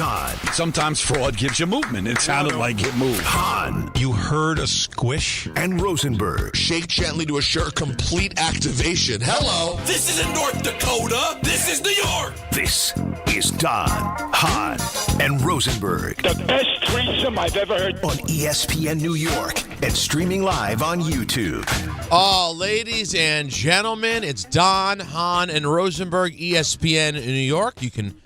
Don. Sometimes fraud gives you movement. It sounded like it moved. Hahn. You heard a squish? And Rosenberg. Shake gently to assure complete activation. Hello. This isn't North Dakota. This is New York. This is Don, Hahn, and Rosenberg. The best threesome I've ever heard. On ESPN New York and streaming live on YouTube. Oh, ladies and gentlemen, it's Don, Hahn, and Rosenberg, ESPN in New York. You can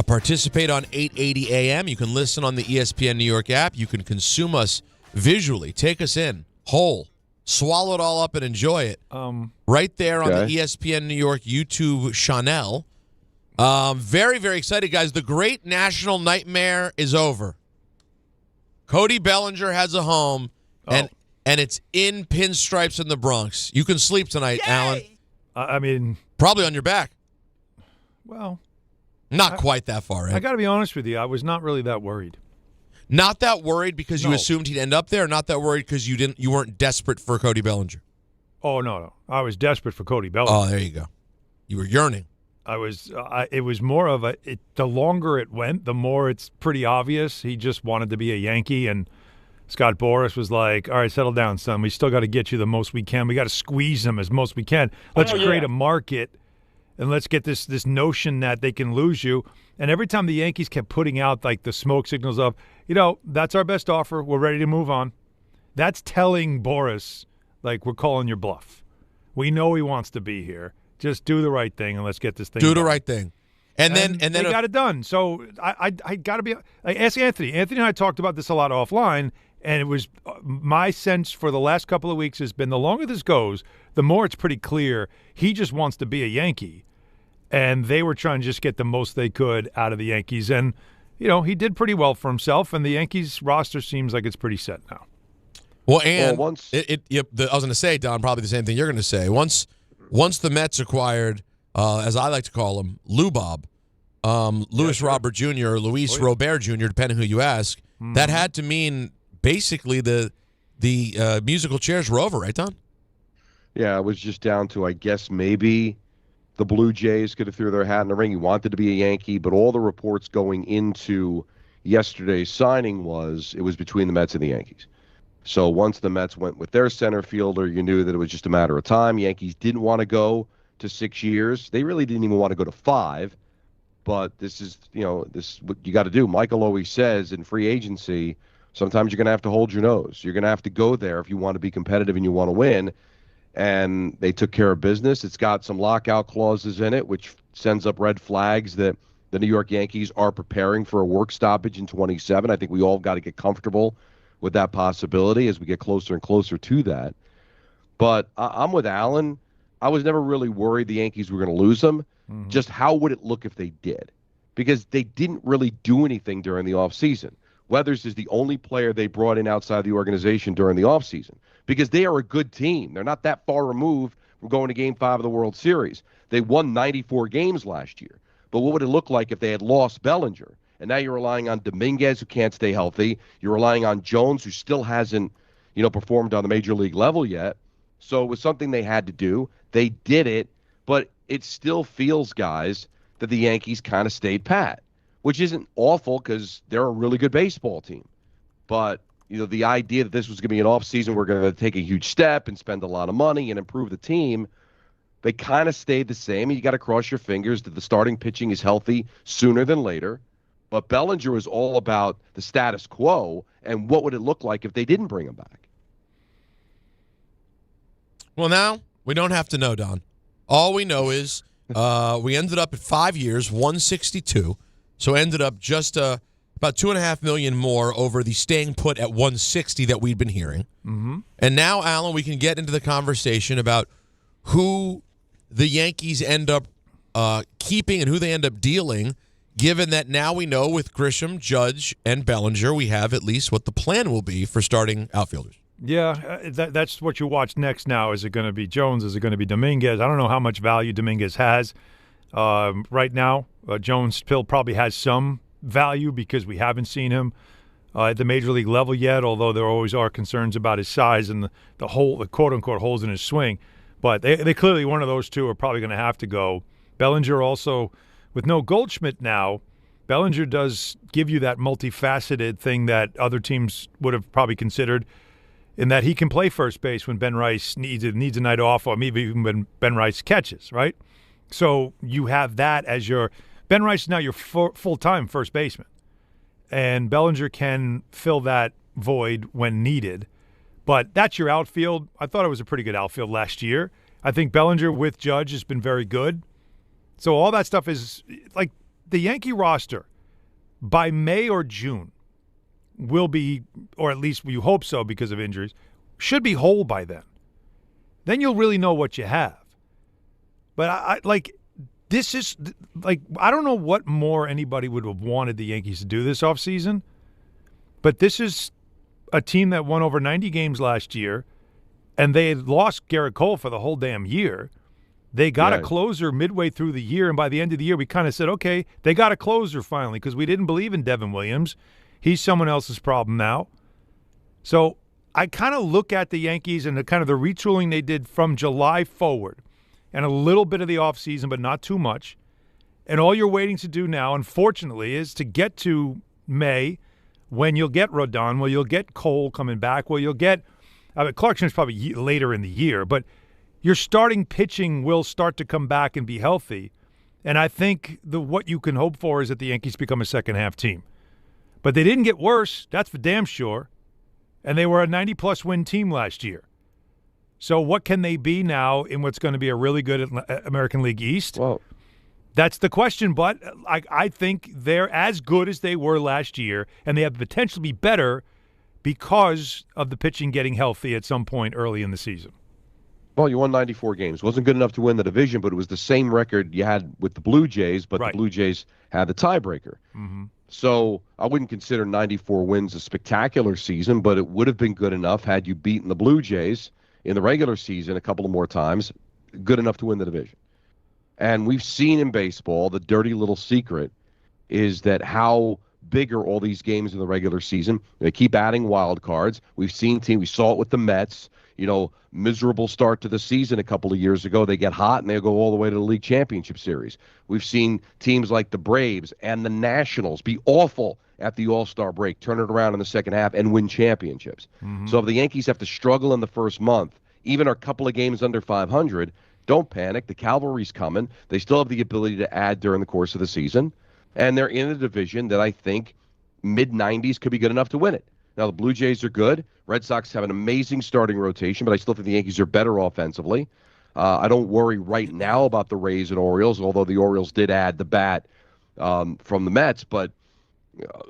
participate on 880 AM. You can listen on the ESPN New York app. You can consume us visually. Take us in whole. Swallow it all up and enjoy it. Right there on the ESPN New York YouTube channel. Very, very excited, guys. The great national nightmare is over. Cody Bellinger has a home, and it's in pinstripes in the Bronx. You can sleep tonight, Alan. I mean, probably on your back. Well, not quite that far, right? I got to be honest with you. I was not really that worried. Not that worried because you assumed he'd end up there, or not that worried because you weren't desperate for Cody Bellinger? Oh, no. I was desperate for Cody Bellinger. Oh, there you go. You were yearning. It was more of the longer it went, the more it's pretty obvious he just wanted to be a Yankee, and Scott Boras was like, all right, settle down, son. We still got to get you the most we can. We got to squeeze them as most we can. Let's create a market, and let's get this notion that they can lose you. And every time the Yankees kept putting out like the smoke signals of, that's our best offer. We're ready to move on. That's telling Boras, like, we're calling your bluff. We know he wants to be here. Just do the right thing and let's get this thing done. The right thing. And then they got it done. So I got to be like, ask Anthony. Anthony and I talked about this a lot offline, and it was my sense for the last couple of weeks has been the longer this goes, the more it's pretty clear he just wants to be a Yankee. And they were trying to just get the most they could out of the Yankees. And, he did pretty well for himself, and the Yankees roster seems like it's pretty set now. Well, and I was going to say, Don, probably the same thing you're going to say. Once the Mets acquired, as I like to call him, Lou Bob, Louis Robert Jr. or Luis Robert Jr., depending who you ask, that had to mean basically the musical chairs were over, right, Don? Yeah, it was just down to, I guess, maybe the Blue Jays could have threw their hat in the ring. He wanted to be a Yankee, but all the reports going into yesterday's signing was it was between the Mets and the Yankees. So once the Mets went with their center fielder, you knew that it was just a matter of time. Yankees didn't want to go to 6 years. They really didn't even want to go to 5. But this is what you got to do. Michael always says in free agency, sometimes you're going to have to hold your nose. You're going to have to go there if you want to be competitive and you want to win. And they took care of business. It's got some lockout clauses in it, which sends up red flags that the New York Yankees are preparing for a work stoppage in 27. I think we all got to get comfortable with that possibility as we get closer and closer to that. But I'm with Alan. I was never really worried the Yankees were going to lose them. Mm-hmm. Just how would it look if they did? Because they didn't really do anything during the offseason. Weathers is the only player they brought in outside the organization during the offseason because they are a good team. They're not that far removed from going to Game 5 of the World Series. They won 94 games last year. But what would it look like if they had lost Bellinger? And now you're relying on Dominguez, who can't stay healthy. You're relying on Jones, who still hasn't, performed on the major league level yet. So it was something they had to do. They did it, but it still feels, guys, that the Yankees kind of stayed pat, which isn't awful because they're a really good baseball team. But, the idea that this was going to be an offseason, we're going to take a huge step and spend a lot of money and improve the team, they kind of stayed the same. You got to cross your fingers that the starting pitching is healthy sooner than later. But Bellinger was all about the status quo and what would it look like if they didn't bring him back. Well, now we don't have to know, Don. All we know is we ended up at 5 years, 162. So ended up just about $2.5 million more over the staying put at 160 that we'd been hearing. Mm-hmm. And now, Alan, we can get into the conversation about who the Yankees end up keeping and who they end up dealing, given that now we know with Grisham, Judge, and Bellinger, we have at least what the plan will be for starting outfielders. Yeah, that's what you watch next now. Is it going to be Jones? Is it going to be Dominguez? I don't know how much value Dominguez has right now. Jones still probably has some value because we haven't seen him at the major league level yet, although there always are concerns about his size and the quote-unquote holes in his swing. But they clearly, one of those two are probably going to have to go. Bellinger also, with no Goldschmidt now, Bellinger does give you that multifaceted thing that other teams would have probably considered, in that he can play first base when Ben Rice needs a night off, or maybe even when Ben Rice catches, right? So you have that as your – Ben Rice is now your full-time first baseman. And Bellinger can fill that void when needed. But that's your outfield. I thought it was a pretty good outfield last year. I think Bellinger with Judge has been very good. So all that stuff is – like the Yankee roster by May or June will be, or at least you hope so because of injuries, should be whole by then. Then you'll really know what you have. But I this is like, I don't know what more anybody would have wanted the Yankees to do this offseason, but this is a team that won over 90 games last year, and they had lost Garrett Cole for the whole damn year. They got a closer midway through the year, and by the end of the year, we kind of said, okay, they got a closer finally, because we didn't believe in Devin Williams. He's someone else's problem now. So I kind of look at the Yankees and the kind of the retooling they did from July forward, and a little bit of the offseason, but not too much. And all you're waiting to do now, unfortunately, is to get to May, when you'll get Rodon, well, you'll get Cole coming back, well, you'll get Clarkson's probably later in the year, but your starting pitching will start to come back and be healthy. And I think what you can hope for is that the Yankees become a second-half team. But they didn't get worse, that's for damn sure. And they were a 90-plus win team last year. So what can they be now in what's going to be a really good American League East? Well, that's the question, but I think they're as good as they were last year, and they have the potential to be better because of the pitching getting healthy at some point early in the season. Well, you won 94 games. Wasn't good enough to win the division, but it was the same record you had with the Blue Jays, but the Blue Jays had the tiebreaker. Mm-hmm. So I wouldn't consider 94 wins a spectacular season, but it would have been good enough had you beaten the Blue Jays in the regular season a couple of more times, good enough to win the division. And we've seen in baseball, the dirty little secret is that how big are all these games in the regular season. They keep adding wild cards. We've seen teams, we saw it with the Mets, miserable start to the season a couple of years ago. They get hot and they go all the way to the League Championship Series. We've seen teams like the Braves and the Nationals be awful at the All-Star break, turn it around in the second half, and win championships. Mm-hmm. So if the Yankees have to struggle in the first month, even a couple of games under 500, don't panic. The cavalry's coming. They still have the ability to add during the course of the season. And they're in a division that I think mid-90s could be good enough to win it. Now, the Blue Jays are good. Red Sox have an amazing starting rotation, but I still think the Yankees are better offensively. I don't worry right now about the Rays and Orioles, although the Orioles did add the bat from the Mets. But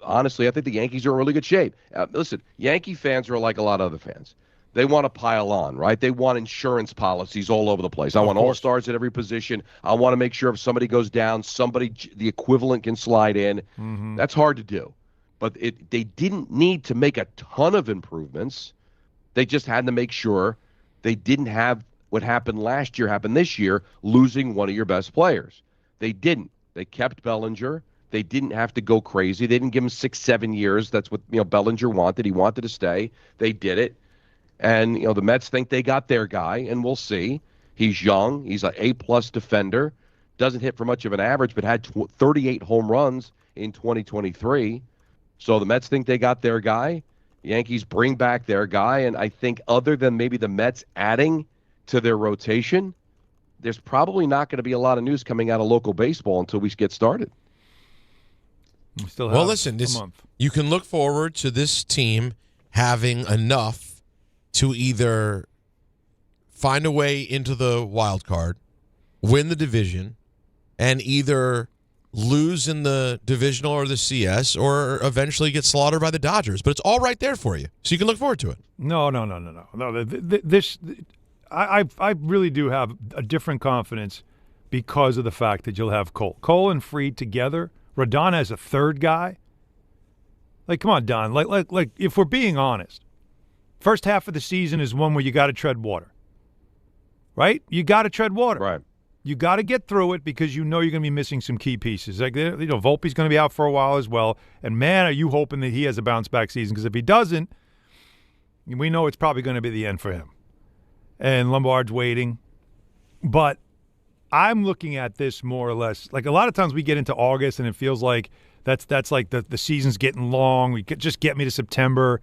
honestly, I think the Yankees are in really good shape. Listen, Yankee fans are like a lot of other fans. They want to pile on, right? They want insurance policies all over the place. I want all-stars at every position. I want to make sure if somebody goes down, the equivalent can slide in. Mm-hmm. That's hard to do. But they didn't need to make a ton of improvements. They just had to make sure they didn't have what happened last year happen this year, losing one of your best players. They didn't. They kept Bellinger. They didn't have to go crazy. They didn't give him 6-7 years. That's what Bellinger wanted. He wanted to stay. They did it. And the Mets think they got their guy, and we'll see. He's young. He's an A-plus defender. Doesn't hit for much of an average, but had 38 home runs in 2023. So the Mets think they got their guy. The Yankees bring back their guy. And I think other than maybe the Mets adding to their rotation, there's probably not going to be a lot of news coming out of local baseball until we get started. Well, listen, you can look forward to this team having enough to either find a way into the wild card, win the division, and either lose in the divisional or the CS, or eventually get slaughtered by the Dodgers. But it's all right there for you, so you can look forward to it. No. I really do have a different confidence because of the fact that you'll have Cole and Fried together. Rodon as a third guy. Like, come on, Don. Like, if we're being honest, first half of the season is one where you got to tread water, right? You got to tread water, right? You got to get through it because you're going to be missing some key pieces. Like, Volpe's going to be out for a while as well. And man, are you hoping that he has a bounce back season? Because if he doesn't, we know it's probably going to be the end for him. And Lombard's waiting, but I'm looking at this more or less like a lot of times we get into August and it feels like That's like the season's getting long. Just get me to September.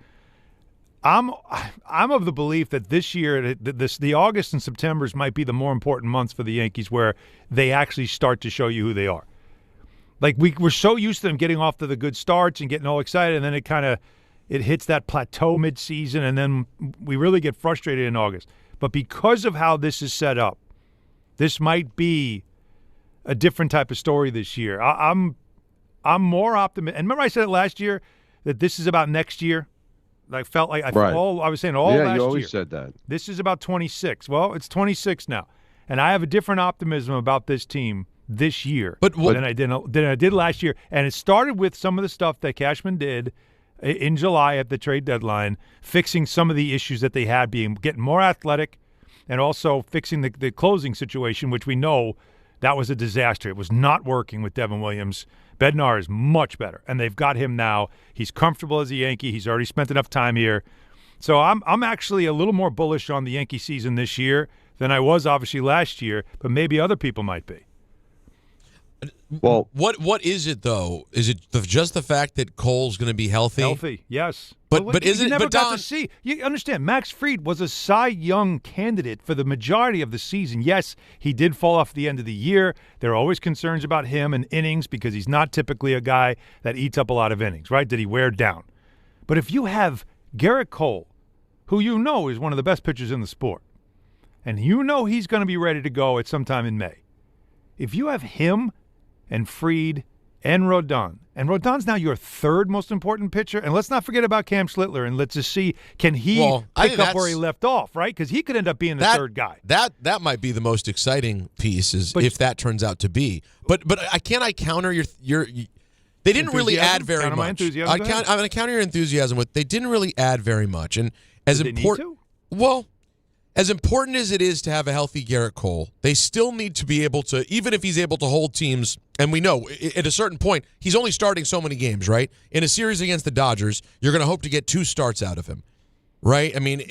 I'm of the belief that this year, the August and Septembers might be the more important months for the Yankees, where they actually start to show you who they are. Like we're so used to them getting off to the good starts and getting all excited, and then it hits that plateau mid-season, and then we really get frustrated in August. But because of how this is set up, this might be a different type of story this year. I'm more optimistic. And remember I said it last year that this is about next year? I felt like I was saying all last year. Yeah, you always said that. This is about 26. Well, it's 26 now. And I have a different optimism about this team this year than I did last year. And it started with some of the stuff that Cashman did in July at the trade deadline, fixing some of the issues that they had, getting more athletic, and also fixing the closing situation, which we know that was a disaster. It was not working with Devin Williams. Bednar is much better, and they've got him now. He's comfortable as a Yankee. He's already spent enough time here. So I'm actually a little more bullish on the Yankee season this year than I was obviously last year, but maybe other people might be. Well, what is it though? Is it just the fact that Cole's going to be healthy? Healthy, yes. But is you it? Never but got Don, to see. You understand? Max Fried was a Cy Young candidate for the majority of the season. Yes, he did fall off the end of the year. There are always concerns about him and innings because he's not typically a guy that eats up a lot of innings, right? Did he wear down? But if you have Garrett Cole, who you know is one of the best pitchers in the sport, and you know he's going to be ready to go at some time in May, if you have him and Fried and Rodon's now your third most important pitcher, and let's not forget about Cam Schlittler, and let's just see, can he pick up where he left off, right? Because he could end up being the third guy. That might be the most exciting piece, if that turns out to be. But I counter your they didn't really add very much. I'm going to counter your enthusiasm with they didn't really add very much, and as important. Well, as important as it is to have a healthy Garrett Cole, they still need to be able to, even if he's able to hold teams, and we know at a certain point, he's only starting so many games, right? In a series against the Dodgers, you're going to hope to get 2 starts out of him, right? I mean,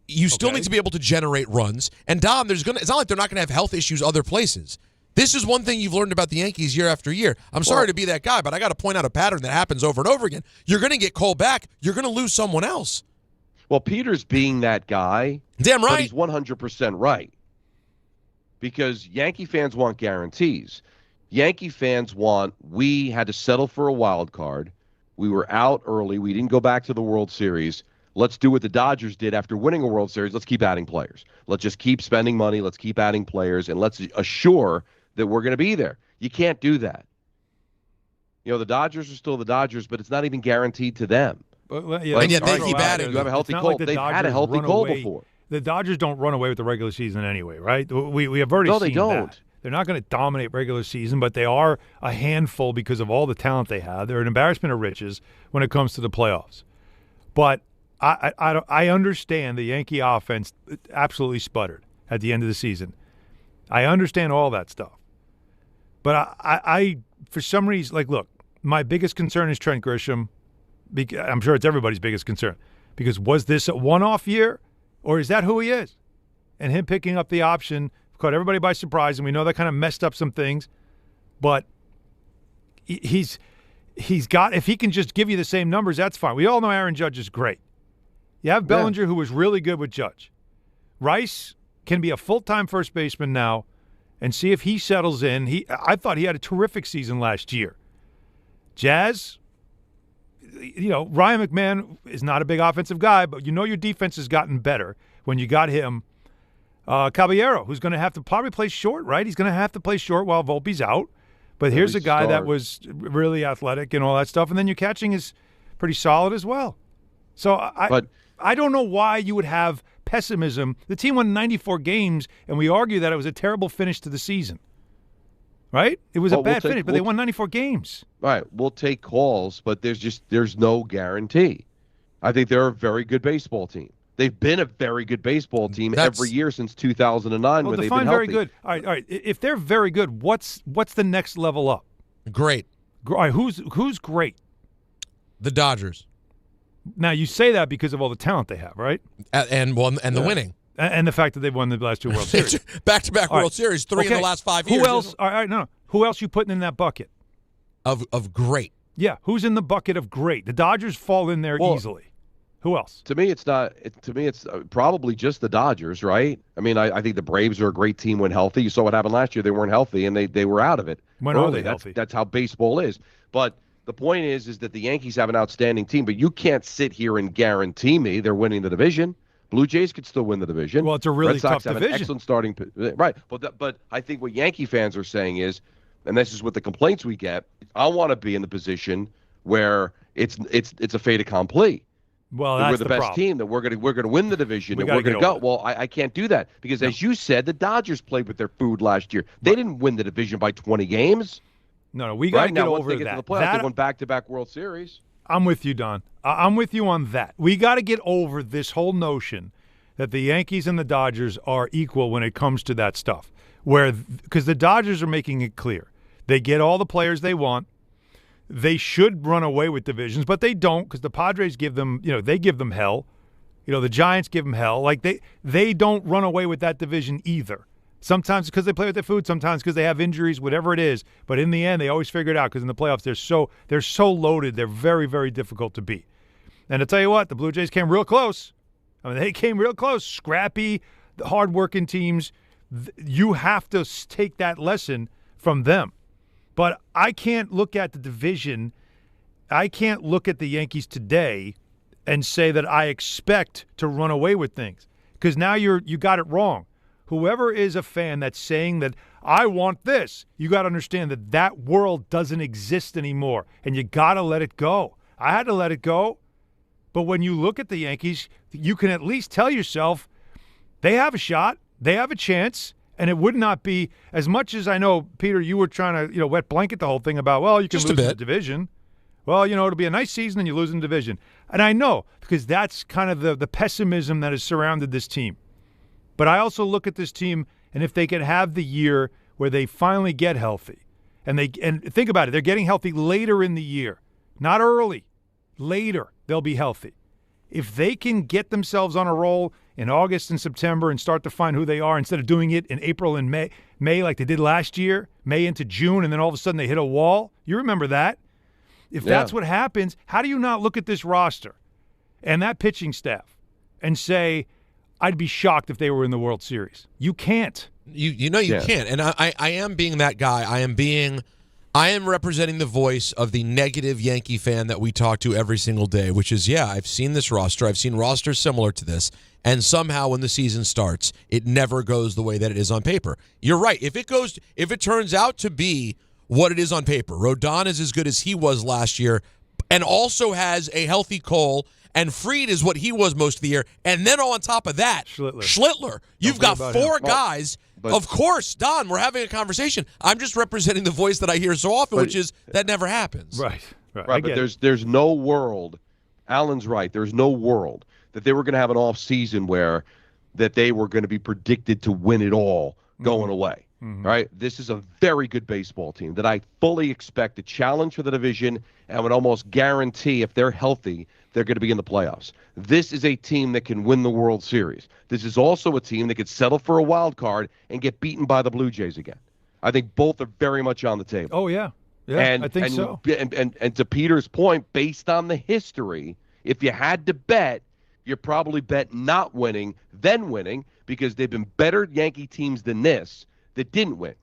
you still need to be able to generate runs. And Dom, it's not like they're not going to have health issues other places. This is one thing you've learned about the Yankees year after year. I'm sorry to be that guy, but I got to point out a pattern that happens over and over again. You're going to get Cole back. You're going to lose someone else. Well, Peter's being that guy. Damn right. But he's 100% right. Because Yankee fans want guarantees. Yankee fans we had to settle for a wild card. We were out early. We didn't go back to the World Series. Let's do what the Dodgers did after winning a World Series. Let's keep adding players. Let's just keep spending money. Let's keep adding players. And let's assure that we're going to be there. You can't do that. You know, the Dodgers are still the Dodgers, but it's not even guaranteed to them. Well, yeah, and yet they keep adding. You have a healthy Cole. They've had a healthy Cole before. The Dodgers don't run away with the regular season anyway, right? We have already seen they don't. That. They're not going to dominate regular season, but they are a handful because of all the talent they have. They're an embarrassment of riches when it comes to the playoffs. But I understand the Yankee offense absolutely sputtered at the end of the season. I understand all that stuff. But I for some reason, look, my biggest concern is Trent Grisham. I'm sure it's everybody's biggest concern. Because was this a one-off year, or is that who he is? And him picking up the option caught everybody by surprise, and we know that kind of messed up some things. But he's got, if he can just give you the same numbers, that's fine. We all know Aaron Judge is great. You have Bellinger, who was really good with Judge. Rice can be a full-time first baseman now, and see if he settles in. I thought he had a terrific season last year. Jazz, Ryan McMahon is not a big offensive guy, but your defense has gotten better when you got him. Caballero, who's going to have to probably play short, right? He's going to have to play short while Volpe's out. But here's a guy that was really athletic and all that stuff, and then your catching is pretty solid as well. So I don't know why you would have pessimism. The team won 94 games, and we argue that it was a terrible finish to the season. Right? It was a bad finish, but they won 94 games. All right, we'll take calls, but there's no guarantee. I think they're a very good baseball team. They've been a very good baseball team every year since 2009 when they've been healthy. Very good. All right. If they're very good, what's the next level up? Great. All right, who's great? The Dodgers. Now you say that because of all the talent they have, right? And the winning. And the fact that they've won the last 2 World Series. Back-to-back World Series, 3 in the last 5 years. Who else? All right, no. Who else you putting in that bucket? Of great. Yeah, who's in the bucket of great? The Dodgers fall in there easily. Who else? To me, it's not. To me, it's probably just the Dodgers, right? I mean, I think the Braves are a great team when healthy. You saw what happened last year; they weren't healthy, and they were out of it When early. are they healthy? That's how baseball is. But the point is that the Yankees have an outstanding team, but you can't sit here and guarantee me they're winning the division. Blue Jays could still win the division. Well, it's a really Red Sox tough have division. an excellent starting, right? But I think what Yankee fans are saying is, and this is what the complaints we get. I want to be in the position where it's a fait accompli. Well, that that's we're the best problem. team, that we're gonna win the division, and gotta we're gonna get go. over it. Well, I can't do that because, as you said, the Dodgers played with their food last year. They didn't win the division by 20 games. No, we got to Right get now, over once they get that. to the playoffs, they won back-to-back World Series. I'm with you, Don. I'm with you on that. We got to get over this whole notion that the Yankees and the Dodgers are equal when it comes to that stuff. Because the Dodgers are making it clear. They get all the players they want. They should run away with divisions, but they don't because the Padres give them, they give them hell. The Giants give them hell. Like they don't run away with that division either. Sometimes because they play with their food, sometimes because they have injuries, whatever it is. But in the end, they always figure it out because in the playoffs, they're so loaded. They're very, very difficult to beat. And to tell you what, the Blue Jays came real close. I mean, they came real close. Scrappy, hard-working teams. You have to take that lesson from them. But I can't look at the division. I can't look at the Yankees today and say that I expect to run away with things because now you got it wrong. Whoever is a fan that's saying that I want this, you got to understand that world doesn't exist anymore, and you got to let it go. I had to let it go. But when you look at the Yankees, you can at least tell yourself they have a shot, they have a chance. And it would not be, as much as I know, Peter, you were trying to, wet blanket the whole thing about, well, you can Just lose a in the bit. division. Well, it'll be a nice season and you lose in the division. And I know, because that's kind of the pessimism that has surrounded this team. But I also look at this team, and if they could have the year where they finally get healthy, and think about it, they're getting healthy later in the year, not early. Later, they'll be healthy. If they can get themselves on a roll in August and September and start to find who they are instead of doing it in April and May like they did last year, May into June, and then all of a sudden they hit a wall. You remember that? If that's what happens, how do you not look at this roster and that pitching staff and say, I'd be shocked if they were in the World Series? You can't. You can't. And I am being that guy. I am representing the voice of the negative Yankee fan that we talk to every single day, which is, I've seen this roster. I've seen rosters similar to this. And somehow when the season starts, it never goes the way that it is on paper. You're right. If it turns out to be what it is on paper, Rodon is as good as he was last year and also has a healthy Cole, and Fried is what he was most of the year. And then on top of that, Schlittler. You've got four guys. Of course, Don, we're having a conversation. I'm just representing the voice that I hear so often, which is that never happens. Right. But there's no world. Alan's right. There's no world that they were going to have an off season where that they were going to be predicted to win it all going away. Mm-hmm. Right? This is a very good baseball team that I fully expect to challenge for the division and would almost guarantee if they're healthy, they're going to be in the playoffs. This is a team that can win the World Series. This is also a team that could settle for a wild card and get beaten by the Blue Jays again. I think both are very much on the table. Oh, yeah. I think so. And to Peter's point, based on the history, if you had to bet, you probably bet not winning than winning because they've been better Yankee teams than this that didn't win.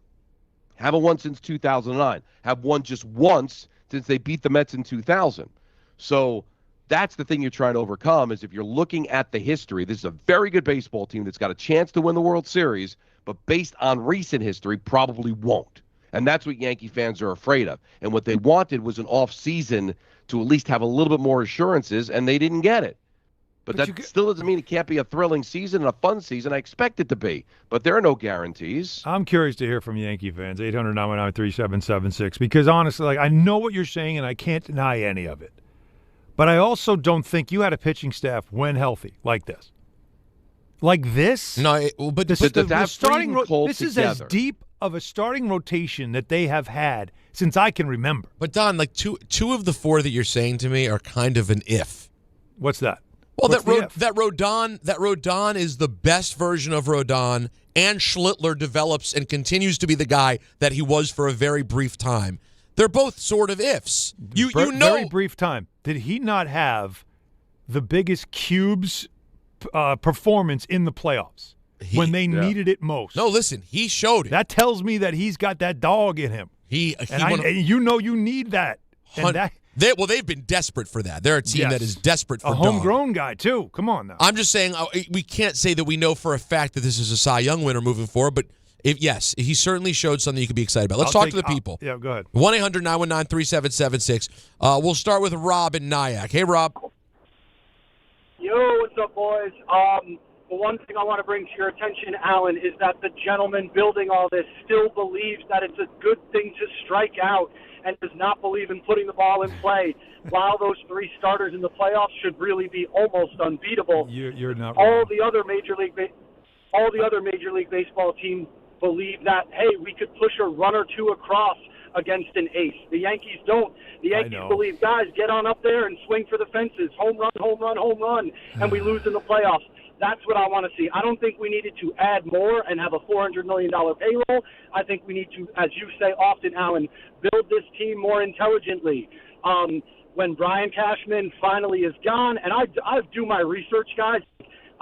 Haven't won since 2009. Have won just once since they beat the Mets in 2000. So that's the thing you're trying to overcome is if you're looking at the history, this is a very good baseball team that's got a chance to win the World Series, but based on recent history, probably won't. And that's what Yankee fans are afraid of. And what they wanted was an off season to at least have a little bit more assurances, and they didn't get it. But that still doesn't mean it can't be a thrilling season and a fun season. I expect it to be. But there are no guarantees. I'm curious to hear from Yankee fans, 800-919-3776, because honestly, I know what you're saying, and I can't deny any of it. But I also don't think you had a pitching staff when healthy like this. Like this? No, but this is as deep of a starting rotation that they have had since I can remember. But Don, like two of the four that you're saying to me are kind of an if. What's that? Well, that Rodon is the best version of Rodon, and Schlittler develops and continues to be the guy that he was for a very brief time. They're both sort of ifs. You know, very brief time. Did he not have the biggest cubes performance in the playoffs when they needed it most? No, listen, he showed it. That tells me that he's got that dog in him. And you need that. And they've been desperate for that. They're a team that is desperate for a homegrown guy too. Come on now. I'm just saying we can't say that we know for a fact that this is a Cy Young winner moving forward, but he certainly showed something you could be excited about. Let's talk to the people. Yeah, go ahead. 1-800-919-3776. We'll start with Rob in Nyack. Hey, Rob. Yo, what's up, boys? The one thing I want to bring to your attention, Alan, is that the gentleman building all this still believes that it's a good thing to strike out and does not believe in putting the ball in play, while those three starters in the playoffs should really be almost unbeatable. You're not all wrong. the other Major League Baseball teams believe that, hey, we could push a run or two across against an ace. The Yankees don't. The Yankees believe, guys, get on up there and swing for the fences. Home run, home run, home run, and we lose in the playoffs. That's what I want to see. I don't think we needed to add more and have a $400 million payroll. I think we need to, as you say often, Alan, build this team more intelligently. When Brian Cashman finally is gone, and I do my research, guys.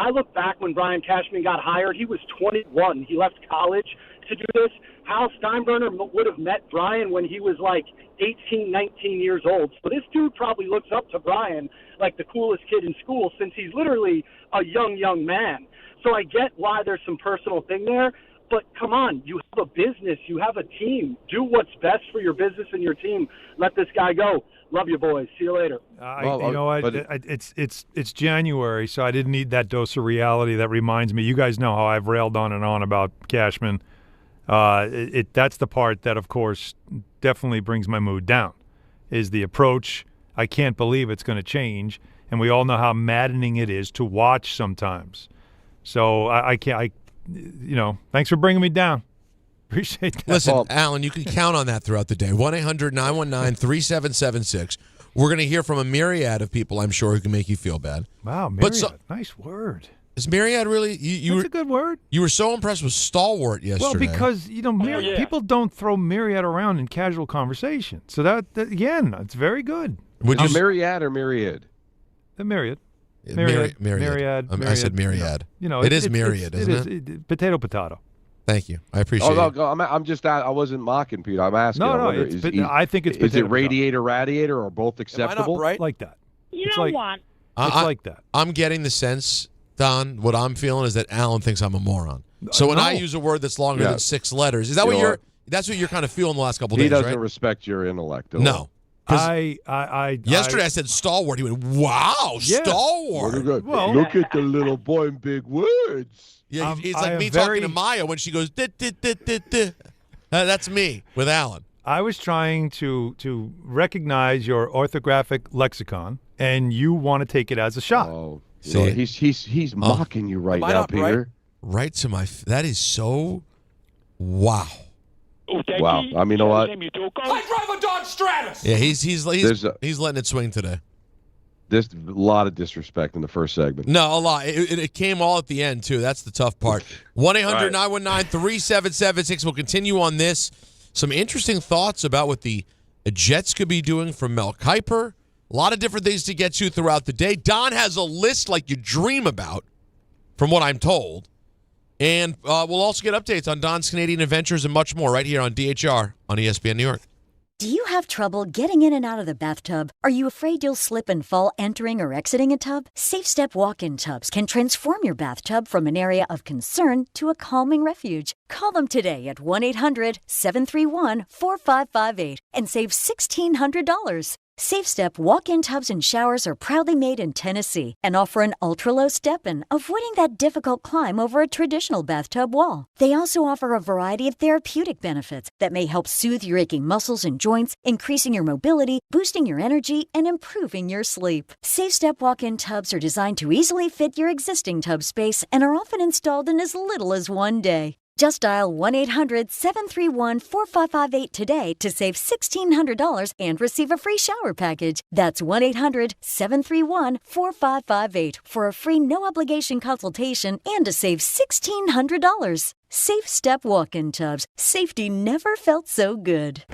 I look back when Brian Cashman got hired. He was 21. He left college to do this. Hal Steinbrenner would have met Brian when he was like 18, 19 years old. So this dude probably looks up to Brian like the coolest kid in school since he's literally a young man. So I get why there's some personal thing there. But come on, you have a business. You have a team. Do what's best for your business and your team. Let this guy go. Love you, boys. See you later. You know what? It's January, so I didn't need that dose of reality. That reminds me. You guys know how I've railed on and on about Cashman. That's the part that, of course, definitely brings my mood down, is the approach. I can't believe it's going to change, and we all know how maddening it is to watch sometimes. So I can't. Thanks for bringing me down. Appreciate that. Listen, Alan, you can count on that throughout the day. 1-800-919-3776. We're going to hear from a myriad of people, I'm sure, who can make you feel bad. Wow, myriad. Nice word. Is myriad really? That's a good word. You were so impressed with stalwart yesterday. Well, because people don't throw myriad around in casual conversation. So that again, it's very good. Would you myriad or myriad? The myriad. Myriad. I said myriad. It is myriad, isn't it? Potato. Thank you. I appreciate it. I'm just. I wasn't mocking, Peter. I'm asking. No. I think it's. Is it radiator, radiator, or both acceptable? Am I not right? Like that. It's like that. I'm getting the sense, Don. What I'm feeling is that Alan thinks I'm a moron. So when I use a word that's longer than 6 letters, is that what you're? That's what you're kind of feeling the last couple of days, right? He doesn't respect your intellect. No. Yesterday I said stalwart. He went, "Wow, stalwart." Well, look at the little boy in big words. Yeah, it's like me talking to Maya when she goes, that's me with Alan. I was trying to recognize your orthographic lexicon, and you want to take it as a shot. Oh, see, he's mocking you right now, Peter. Right to my. That is so. Wow. Wow. I mean, you know what? I drive a Dodge Stratus. Yeah, he's letting it swing today. There's a lot of disrespect in the first segment. No, a lot. It came all at the end, too. That's the tough part. 1-800-919-3776. We'll continue on this. Some interesting thoughts about what the Jets could be doing for Mel Kiper. A lot of different things to get to throughout the day. Don has a list like you dream about, from what I'm told. And we'll also get updates on Don's Canadian adventures and much more right here on DHR on ESPN New York. Do you have trouble getting in and out of the bathtub? Are you afraid you'll slip and fall entering or exiting a tub? Safe Step walk-in tubs can transform your bathtub from an area of concern to a calming refuge. Call them today at 1-800-731-4558 and save $1,600. Safe Step walk-in tubs and showers are proudly made in Tennessee and offer an ultra-low step-in, avoiding that difficult climb over a traditional bathtub wall. They also offer a variety of therapeutic benefits that may help soothe your aching muscles and joints, increasing your mobility, boosting your energy, and improving your sleep. Safe Step walk-in tubs are designed to easily fit your existing tub space and are often installed in as little as 1 day. Just dial 1-800-731-4558 today to save $1,600 and receive a free shower package. That's 1-800-731-4558 for a free no-obligation consultation and to save $1,600. Safe Step walk-in tubs. Safety never felt so good.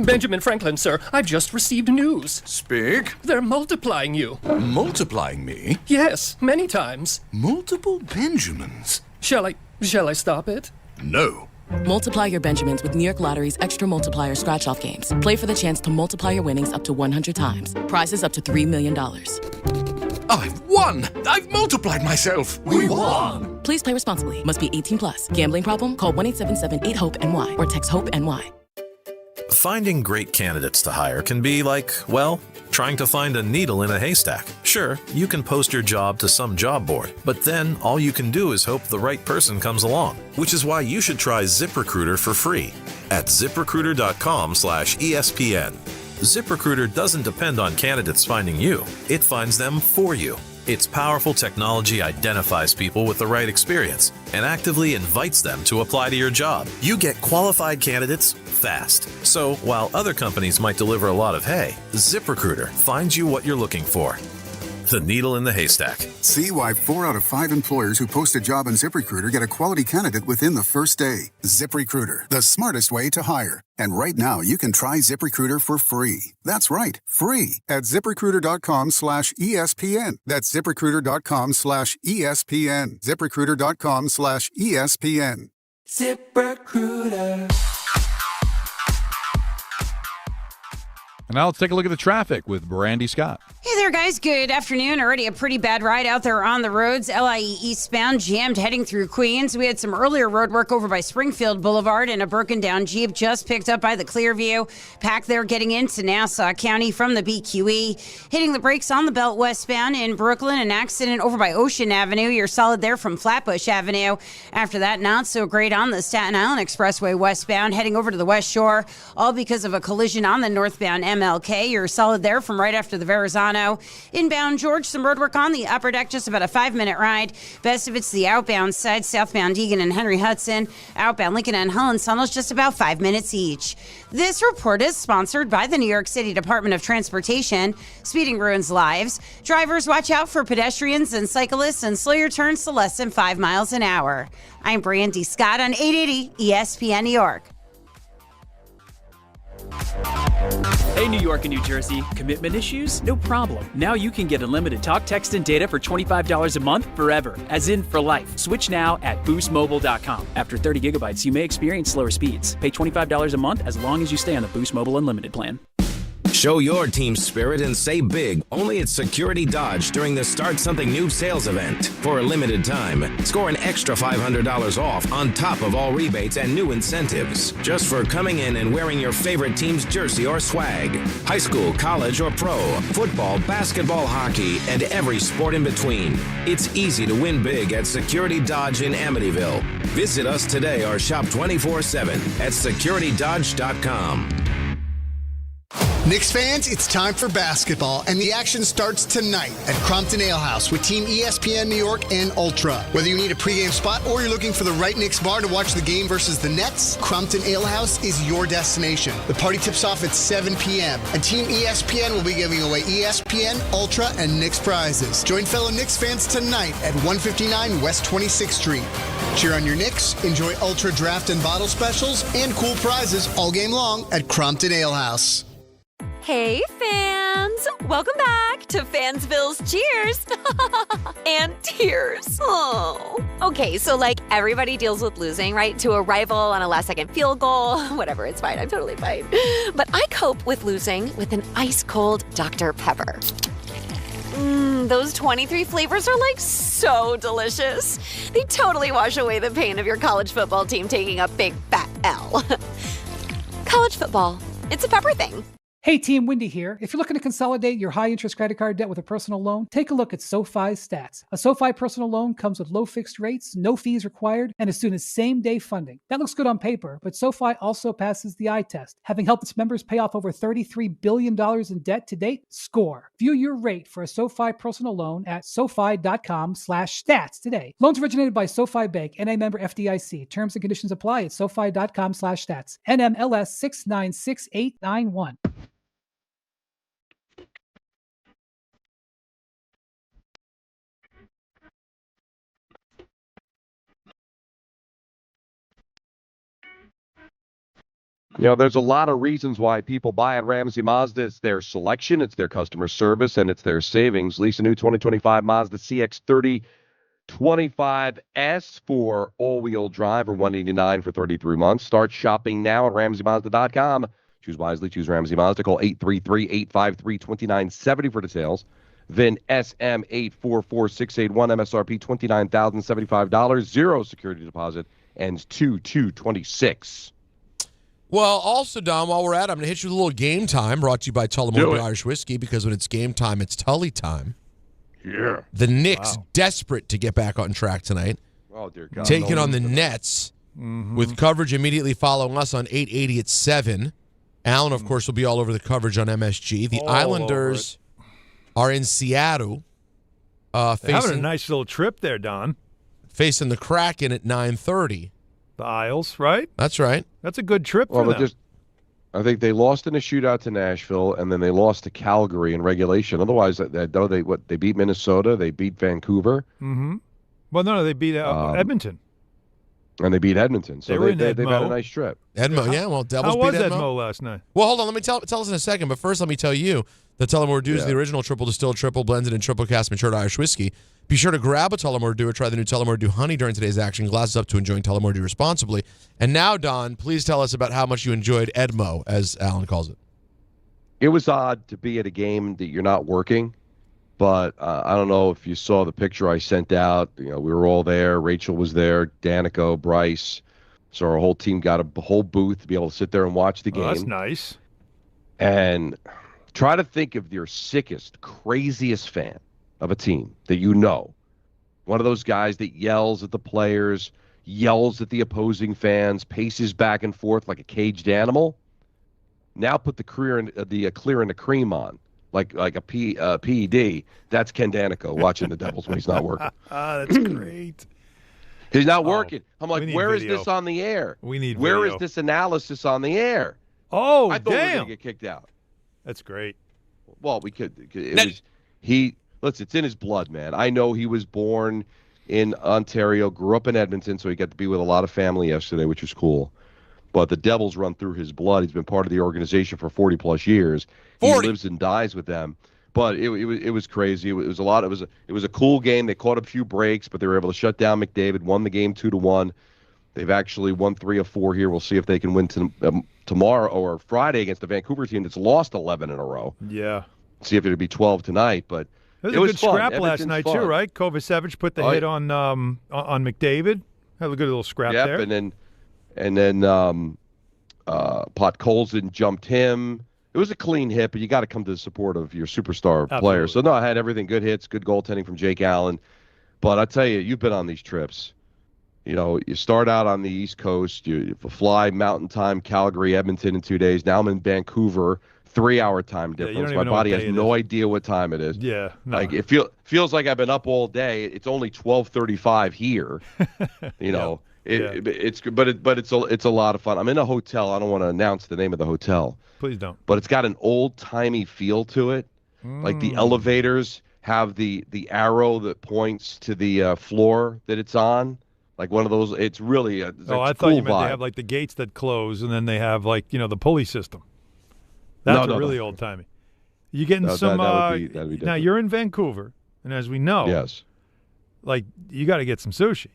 Benjamin Franklin, sir, I've just received news. Speak. They're multiplying you. Multiplying me? Yes, many times. Multiple Benjamins? Shall I stop it? No. Multiply your Benjamins with New York Lottery's Extra Multiplier Scratch-Off games. Play for the chance to multiply your winnings up to 100 times. Prizes up to $3 million. I've won! I've multiplied myself! We won! Please play responsibly. Must be 18 plus. Gambling problem? Call 1-877-8-HOPE-NY or text HOPE-NY. Finding great candidates to hire can be like, well, trying to find a needle in a haystack. Sure, you can post your job to some job board, but then all you can do is hope the right person comes along, which is why you should try ZipRecruiter for free at ZipRecruiter.com/ESPN. ZipRecruiter doesn't depend on candidates finding you. It finds them for you. Its powerful technology identifies people with the right experience and actively invites them to apply to your job. You get qualified candidates fast. So while other companies might deliver a lot of hay, ZipRecruiter finds you what you're looking for. The needle in the haystack. See why 4 out of 5 employers who post a job on ZipRecruiter get a quality candidate within the first day. ZipRecruiter, the smartest way to hire. And right now, you can try ZipRecruiter for free. That's right, free at ZipRecruiter.com/ESPN. That's ZipRecruiter.com/ESPN. ZipRecruiter.com/ESPN. ZipRecruiter. And now let's take a look at the traffic with Brandy Scott. Hey there, guys. Good afternoon. Already a pretty bad ride out there on the roads. LIE eastbound, jammed heading through Queens. We had some earlier road work over by Springfield Boulevard, and a broken down Jeep just picked up by the Clearview. Packed there getting into Nassau County from the BQE. Hitting the brakes on the Belt westbound in Brooklyn. An accident over by Ocean Avenue. You're solid there from Flatbush Avenue. After that, not so great on the Staten Island Expressway westbound, heading over to the West Shore, all because of a collision on the northbound MLK. You're solid there from right after the Verrazano. Inbound George, some road work on the upper deck, just about a 5-minute ride. Best if it's the outbound side, southbound Egan and Henry Hudson. Outbound Lincoln and Hull and Tunnels, just about 5 minutes each. This report is sponsored by the New York City Department of Transportation. Speeding ruins lives. Drivers, watch out for pedestrians and cyclists and slow your turns to less than 5 miles an hour. I'm Brandy Scott on 880 ESPN New York. Hey, New York and New Jersey. Commitment issues? No problem. Now you can get unlimited talk, text, and data for $25 a month forever, as in for life. Switch now at boostmobile.com. After 30 gigabytes, you may experience slower speeds. Pay $25 a month as long as you stay on the Boost Mobile Unlimited plan. Show your team spirit and save big only at Security Dodge during the Start Something New sales event. For a limited time, score an extra $500 off on top of all rebates and new incentives, just for coming in and wearing your favorite team's jersey or swag. High school, college, or pro, football, basketball, hockey, and every sport in between. It's easy to win big at Security Dodge in Amityville. Visit us today or shop 24/7 at securitydodge.com. Knicks fans, it's time for basketball, and the action starts tonight at Crompton Ale House with Team ESPN New York and Ultra. Whether you need a pregame spot or you're looking for the right Knicks bar to watch the game versus the Nets, Crompton Ale House is your destination. The party tips off at 7 p.m., and Team ESPN will be giving away ESPN, Ultra, and Knicks prizes. Join fellow Knicks fans tonight at 159 West 26th Street. Cheer on your Knicks, enjoy Ultra draft and bottle specials, and cool prizes all game long at Crompton Ale House. Hey, fans! Welcome back to Fansville's Cheers and Tears. Oh. Okay, so like everybody deals with losing, right? To a rival on a last-second field goal. Whatever, it's fine. I'm totally fine. But I cope with losing with an ice-cold Dr. Pepper. Those 23 flavors are like so delicious. They totally wash away the pain of your college football team taking a big fat L. College football, it's a pepper thing. Hey team, Wendy here. If you're looking to consolidate your high-interest credit card debt with a personal loan, take a look at SoFi's stats. A SoFi personal loan comes with low fixed rates, no fees required, and as soon as same-day funding. That looks good on paper, but SoFi also passes the eye test. Having helped its members pay off over $33 billion in debt to date, score. View your rate for a SoFi personal loan at SoFi.com/stats today. Loans originated by SoFi Bank, NA member FDIC. Terms and conditions apply at SoFi.com/stats. NMLS 696891. You know, there's a lot of reasons why people buy at Ramsey Mazda. It's their selection, it's their customer service, and it's their savings. Lease a new 2025 Mazda CX-30 25S for all-wheel drive or $189 for 33 months. Start shopping now at RamseyMazda.com. Choose wisely. Choose Ramsey Mazda. Call 833-853-2970 for details. VIN SM844681. MSRP $29,075. Zero security deposit. Ends 2/2/26. Well, also, Don, while we're at it, I'm going to hit you with a little game time brought to you by Tullamore Irish Whiskey, because when it's game time, it's Tully time. Yeah. The Knicks, desperate to get back on track tonight. Oh, dear God. Taking on the Nets with coverage immediately following us on 880 at 7. Allen, of course, will be all over the coverage on MSG. The Islanders are in Seattle. Having a nice little trip there, Don. Facing the Kraken at 9:30. The Isles, right? That's right. That's a good trip for them. I think they lost in a shootout to Nashville, and then they lost to Calgary in regulation. Otherwise, they beat Minnesota, they beat Vancouver. Mm-hmm. Well, no, they beat Edmonton. And they beat Edmonton. So they've had a nice trip. Edmo, yeah. Well, Devils How was beat Edmo last night? Well, hold on. Let me tell us in a second. But first, let me tell you that Tullamore Dew is the original triple distilled, triple blended, and triple cast matured Irish whiskey. Be sure to grab a Tullamore Dew or try the new Tullamore Dew Honey during today's action. Glasses up to enjoying Tullamore Dew responsibly. And now, Don, please tell us about how much you enjoyed Edmo, as Alan calls it. It was odd to be at a game that you're not working, but I don't know if you saw the picture I sent out. You know, we were all there. Rachel was there, Danico, Bryce. So our whole team got a whole booth to be able to sit there and watch the game. That's nice. And try to think of your sickest, craziest fan of a team that you know. One of those guys that yells at the players, yells at the opposing fans, paces back and forth like a caged animal. Now put the clear and the cream on, like a PED. That's Ken Danico watching the Devils when he's not working. That's great. He's not working. I'm like, where is video. this on the air? We need Where video. is this analysis on the air? Oh, I thought we were damn. going to get kicked out. That's great. Well, we could. Listen, it's in his blood, man. I know he was born in Ontario, grew up in Edmonton, so he got to be with a lot of family yesterday, which was cool. But the Devils run through his blood. He's been part of the organization for 40-plus years. 40. He lives and dies with them. But it was crazy. It was a lot. It was a cool game. They caught a few breaks, but they were able to shut down McDavid. Won the game 2-1. They've actually won 3 of 4 here. We'll see if they can win tomorrow or Friday against the Vancouver team that's lost 11 in a row. Yeah. See if it'll be 12 tonight. But It was it a was good fun. scrap last Edmonton's night fun. too, right? Kovacevic put the hit on McDavid. Had a good little scrap Yep, there. and then Podkolzin jumped him. It was a clean hit, but you got to come to the support of your superstar player. So no, I had everything, good hits, good goaltending from Jake Allen. But I tell you, you've been on these trips. You know, you start out on the East Coast, you fly Mountain Time, Calgary, Edmonton in 2 days. Now I'm in Vancouver, 3-hour time difference. My body has no idea what time it is. Yeah, no. Like it feels like I've been up all day. It's only 12:35 here. You know, it's a lot of fun. I'm in a hotel. I don't want to announce the name of the hotel. Please don't. But it's got an old-timey feel to it. Like the elevators have the arrow that points to the floor that it's on. Like one of those. It's really a I thought you meant they have like the gates that close, and then they have like the pulley system. That's really old-timey. You getting some? That'd be now different. you're in Vancouver, and as we know, yes, like you got to get some sushi.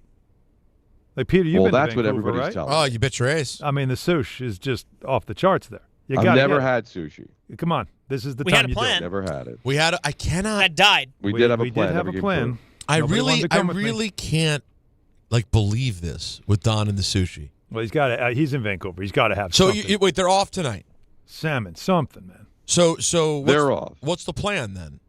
Like Peter, you've well, been to that's what Vancouver, everybody's right? telling. Oh, you bet your ass. I mean, the sushi is just off the charts there. I've never had sushi. Come on, this is the We time had a you do plan. it. Never had it. We had. I cannot. That died. We did have a We plan. did have Never a came plan. through. I Nobody wanted to come with me. really can't believe this with Don and the sushi. Well, he's got to. He's in Vancouver. He's got to have. So something. wait, they're off tonight. Salmon, something, man. So They're off. What's the plan then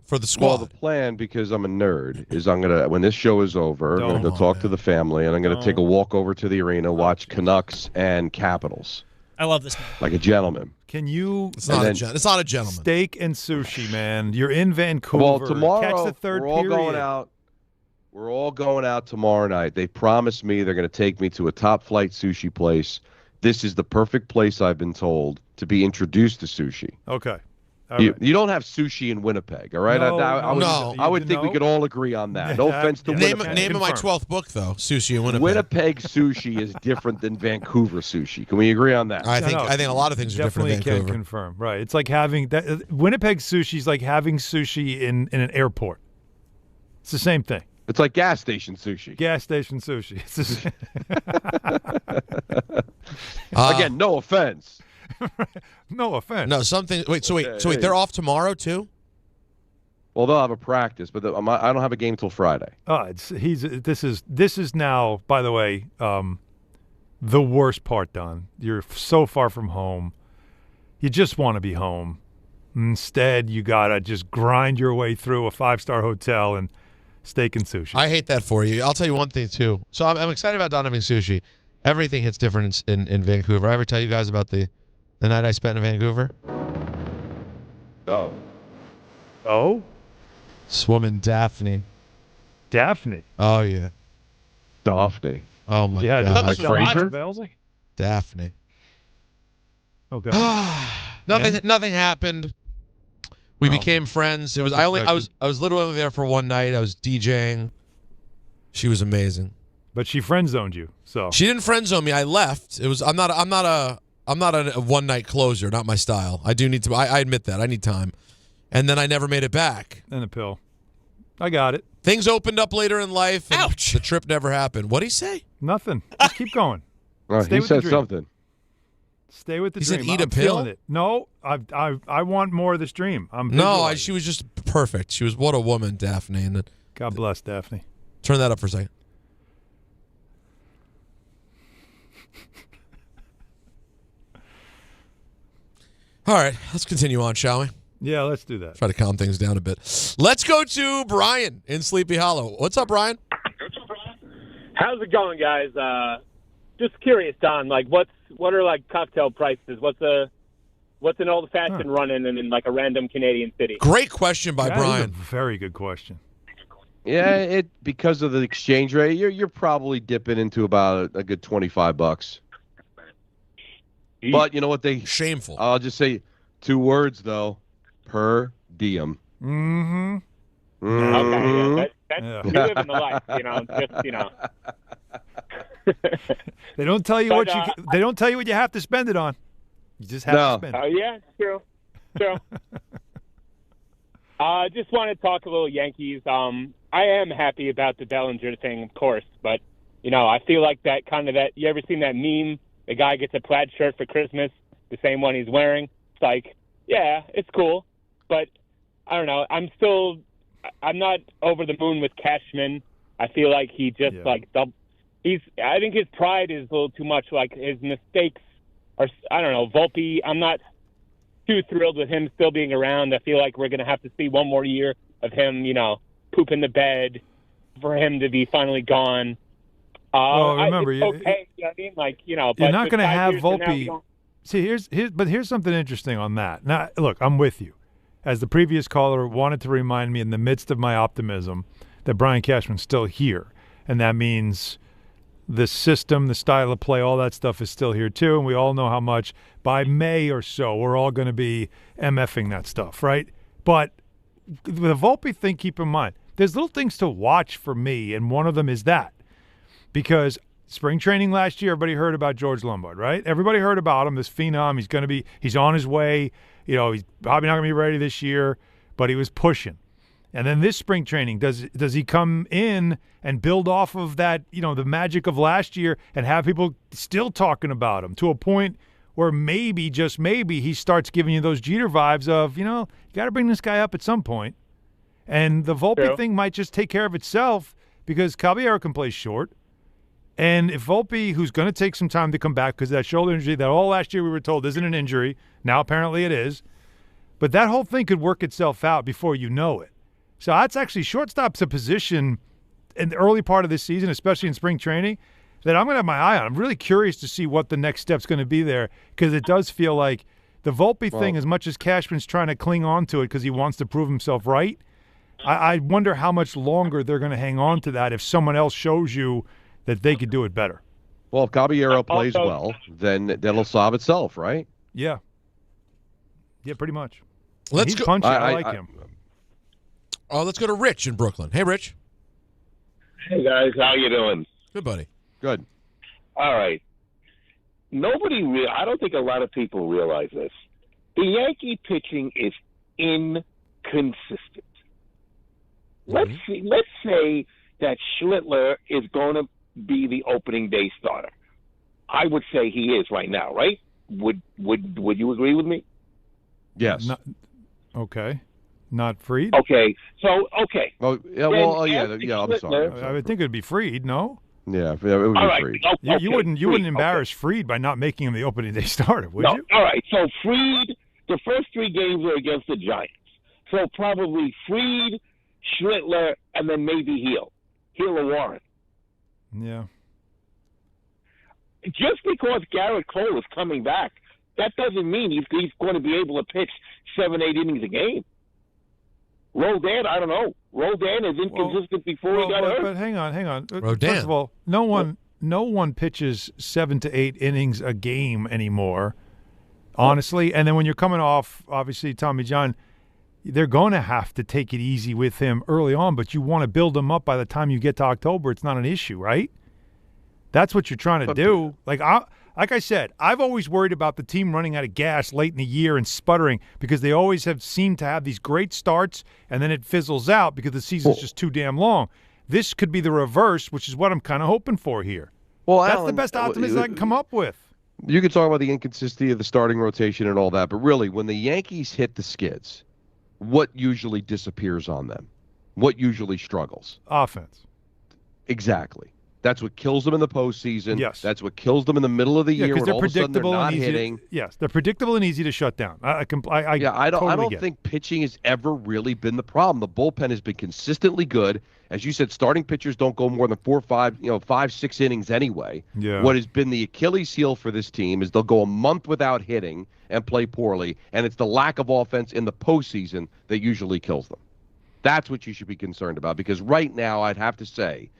for the squad? Well, the plan, because I'm a nerd, is I'm gonna when this show is over, I'm gonna go talk to the family, and I'm gonna take a walk over to the arena, watch Canucks and Capitals. I love this man. Like a gentleman. Can you? It's not a gentleman. Steak and sushi, man. You're in Vancouver. Well, tomorrow Catch the third we're all period. going out. We're all going out tomorrow night. They promised me they're going to take me to a top flight sushi place. This is the perfect place, I've been told, to be introduced to sushi. Okay. You don't have sushi in Winnipeg, all right? No, I would think we could all agree on that. No offense to Winnipeg. Name of my 12th book, though, Sushi in Winnipeg. Winnipeg sushi is different than Vancouver sushi. Can we agree on that? I think a lot of things are different in Vancouver. Definitely can confirm. Right. It's like having Winnipeg sushi is like having sushi in an airport. It's the same thing. It's like gas station sushi. Gas station sushi. It's the same. Again, no offense. No offense. No, something. Wait, they're off tomorrow too? Well, they'll have a practice, but I don't have a game till Friday. This is now, by the way, the worst part, Don. You're so far from home. You just want to be home. Instead, you gotta just grind your way through a 5-star hotel and steak and sushi. I hate that for you. I'll tell you one thing too. So I'm excited about Don having sushi. Everything hits different in Vancouver. I ever tell you guys about the night I spent in Vancouver? Oh? This woman, Daphne. Daphne? Oh, yeah. Daphne. Oh, my God. Like Fraser? Daphne. Oh, God. Nothing happened. We became friends. I was literally there for one night. I was DJing. She was amazing. But she friend zoned you. So she didn't friend zone me. I left. I'm not a one night closer. Not my style. I do need to. I admit that. I need time. And then I never made it back. And a pill. I got it. Things opened up later in life. And ouch! The trip never happened. What'd he say? Nothing. Just keep going. He said something. Stay with the he dream. He said eat I'm a pill? Feeling it. No, I want more of this dream. She was just perfect. She was what a woman, Daphne. And God bless Daphne. Turn that up for a second. All right, let's continue on, shall we? Yeah, let's do that. Try to calm things down a bit. Let's go to Brian in Sleepy Hollow. What's up, Brian? How's it going, guys? Just curious, Don. Like, what are like cocktail prices? What's an old fashioned run-in in like a random Canadian city? Great question by Brian. Very good question. Yeah, because of the exchange rate, you're probably dipping into about a good $25. But you know what shameful. I'll just say 2 words though. Per diem. Mm-hmm. Okay, that's you live in the life, They don't tell you they don't tell you what you have to spend it on. You just have to spend it. Oh yeah, true. Just want to talk a little Yankees. I am happy about the Bellinger thing, of course, but I feel like that you ever seen that meme? The guy gets a plaid shirt for Christmas, the same one he's wearing. It's like, yeah, it's cool, but I don't know. I'm not over the moon with Cashman. I feel like he just I think his pride is a little too much. Like his mistakes are, I don't know, Volpe. I'm not too thrilled with him still being around. I feel like we're going to have to see one more year of him, pooping the bed for him to be finally gone. Remember, it's okay. You know what I mean? Like, you're not going to have Volpe. See, here's something interesting on that. Now, look, I'm with you. As the previous caller wanted to remind me in the midst of my optimism that Brian Cashman's still here, and that means the system, the style of play, all that stuff is still here too. And we all know how much by May or so we're all going to be MFing that stuff, right? But the Volpe thing, keep in mind, there's little things to watch for me, and one of them is that. Because spring training last year, everybody heard about George Lombard, right? Everybody heard about him, this phenom. He's on his way. He's probably not going to be ready this year, but he was pushing. And then this spring training, does he come in and build off of that, the magic of last year and have people still talking about him to a point where maybe, just maybe, he starts giving you those Jeter vibes of, you got to bring this guy up at some point. And the Volpe thing might just take care of itself because Caballero can play short. And if Volpe, who's going to take some time to come back because that shoulder injury that all last year we were told isn't an injury, now apparently it is, but that whole thing could work itself out before you know it. So that's actually shortstop's a position in the early part of this season, especially in spring training, that I'm going to have my eye on. I'm really curious to see what the next step's going to be there because it does feel like the Volpe thing, as much as Cashman's trying to cling on to it because he wants to prove himself right, I wonder how much longer they're going to hang on to that if someone else shows you that they could do it better. Well, if Caballero plays well, then it'll solve itself, right? Yeah. Yeah, pretty much. Let's He's go. punchy. I like him. Let's go to Rich in Brooklyn. Hey, Rich. Hey, guys. How you doing? Good, buddy. Good. All right. I don't think a lot of people realize this. The Yankee pitching is inconsistent. Let's say that Schlittler is going to be the opening day starter. I would say he is right now, right? Would you agree with me? Yes. Okay. Not Fried? Okay. So, okay. Oh, yeah, I'm sorry. I would think it would be Fried, no? Yeah, it would be Fried. Okay. You wouldn't embarrass Fried by not making him the opening day starter, would you? All right. So Fried, the first 3 games are against the Giants. So probably Fried, Schlittler, and then maybe Heel or Warren. Yeah. Just because Garrett Cole is coming back, that doesn't mean he's going to be able to pitch 7-8 innings a game. Rodan, I don't know. Rodan is inconsistent before he got hurt. But hang on. Rodan. First of all, no one pitches 7 to 8 innings a game anymore, honestly. And then when you're coming off, obviously, Tommy John, they're going to have to take it easy with him early on, but you want to build him up by the time you get to October. It's not an issue, right? That's what you're trying to do. Like I said, I've always worried about the team running out of gas late in the year and sputtering because they always have seemed to have these great starts and then it fizzles out because the season's just too damn long. This could be the reverse, which is what I'm kind of hoping for here. Well, that's Alan, the best optimism I can come up with. You can talk about the inconsistency of the starting rotation and all that, but really, when the Yankees hit the skids, what usually disappears on them? What usually struggles? Offense. Exactly. That's what kills them in the postseason. Yes. That's what kills them in the middle of the year when all of a sudden they're not hitting. Yes, they're predictable and easy to shut down. I don't think pitching has ever really been the problem. The bullpen has been consistently good. As you said, starting pitchers don't go more than 4 or 5, 6 innings anyway. Yeah. What has been the Achilles heel for this team is they'll go a month without hitting and play poorly, and it's the lack of offense in the postseason that usually kills them. That's what you should be concerned about, because right now I'd have to say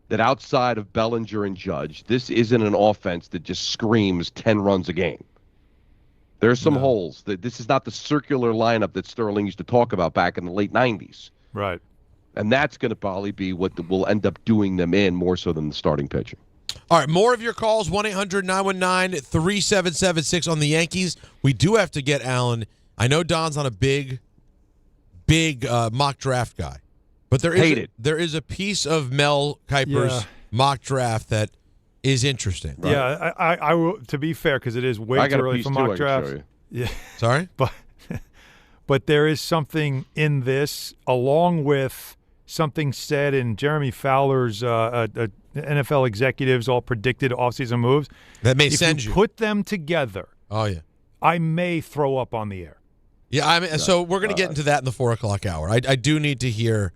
that outside of Bellinger and Judge, this isn't an offense that just screams 10 runs a game. There's some holes. This is not the circular lineup that Sterling used to talk about back in the late 90s. Right. And that's going to probably be what will end up doing them in more so than the starting pitching. All right, more of your calls, 1-800-919-3776 on the Yankees. We do have to get Alan. I know Don's on a big mock draft guy. But there is a piece of Mel Kiper's mock draft that is interesting. Right? Yeah, I will. To be fair, because it is way too early for mock drafts. Yeah, sorry, but there is something in this, along with something said in Jeremy Fowler's NFL executives all predicted offseason moves that may send you. Put them together. Oh yeah, I may throw up on the air. Yeah, so we're going to get into that in the 4 o'clock hour. I do need to hear.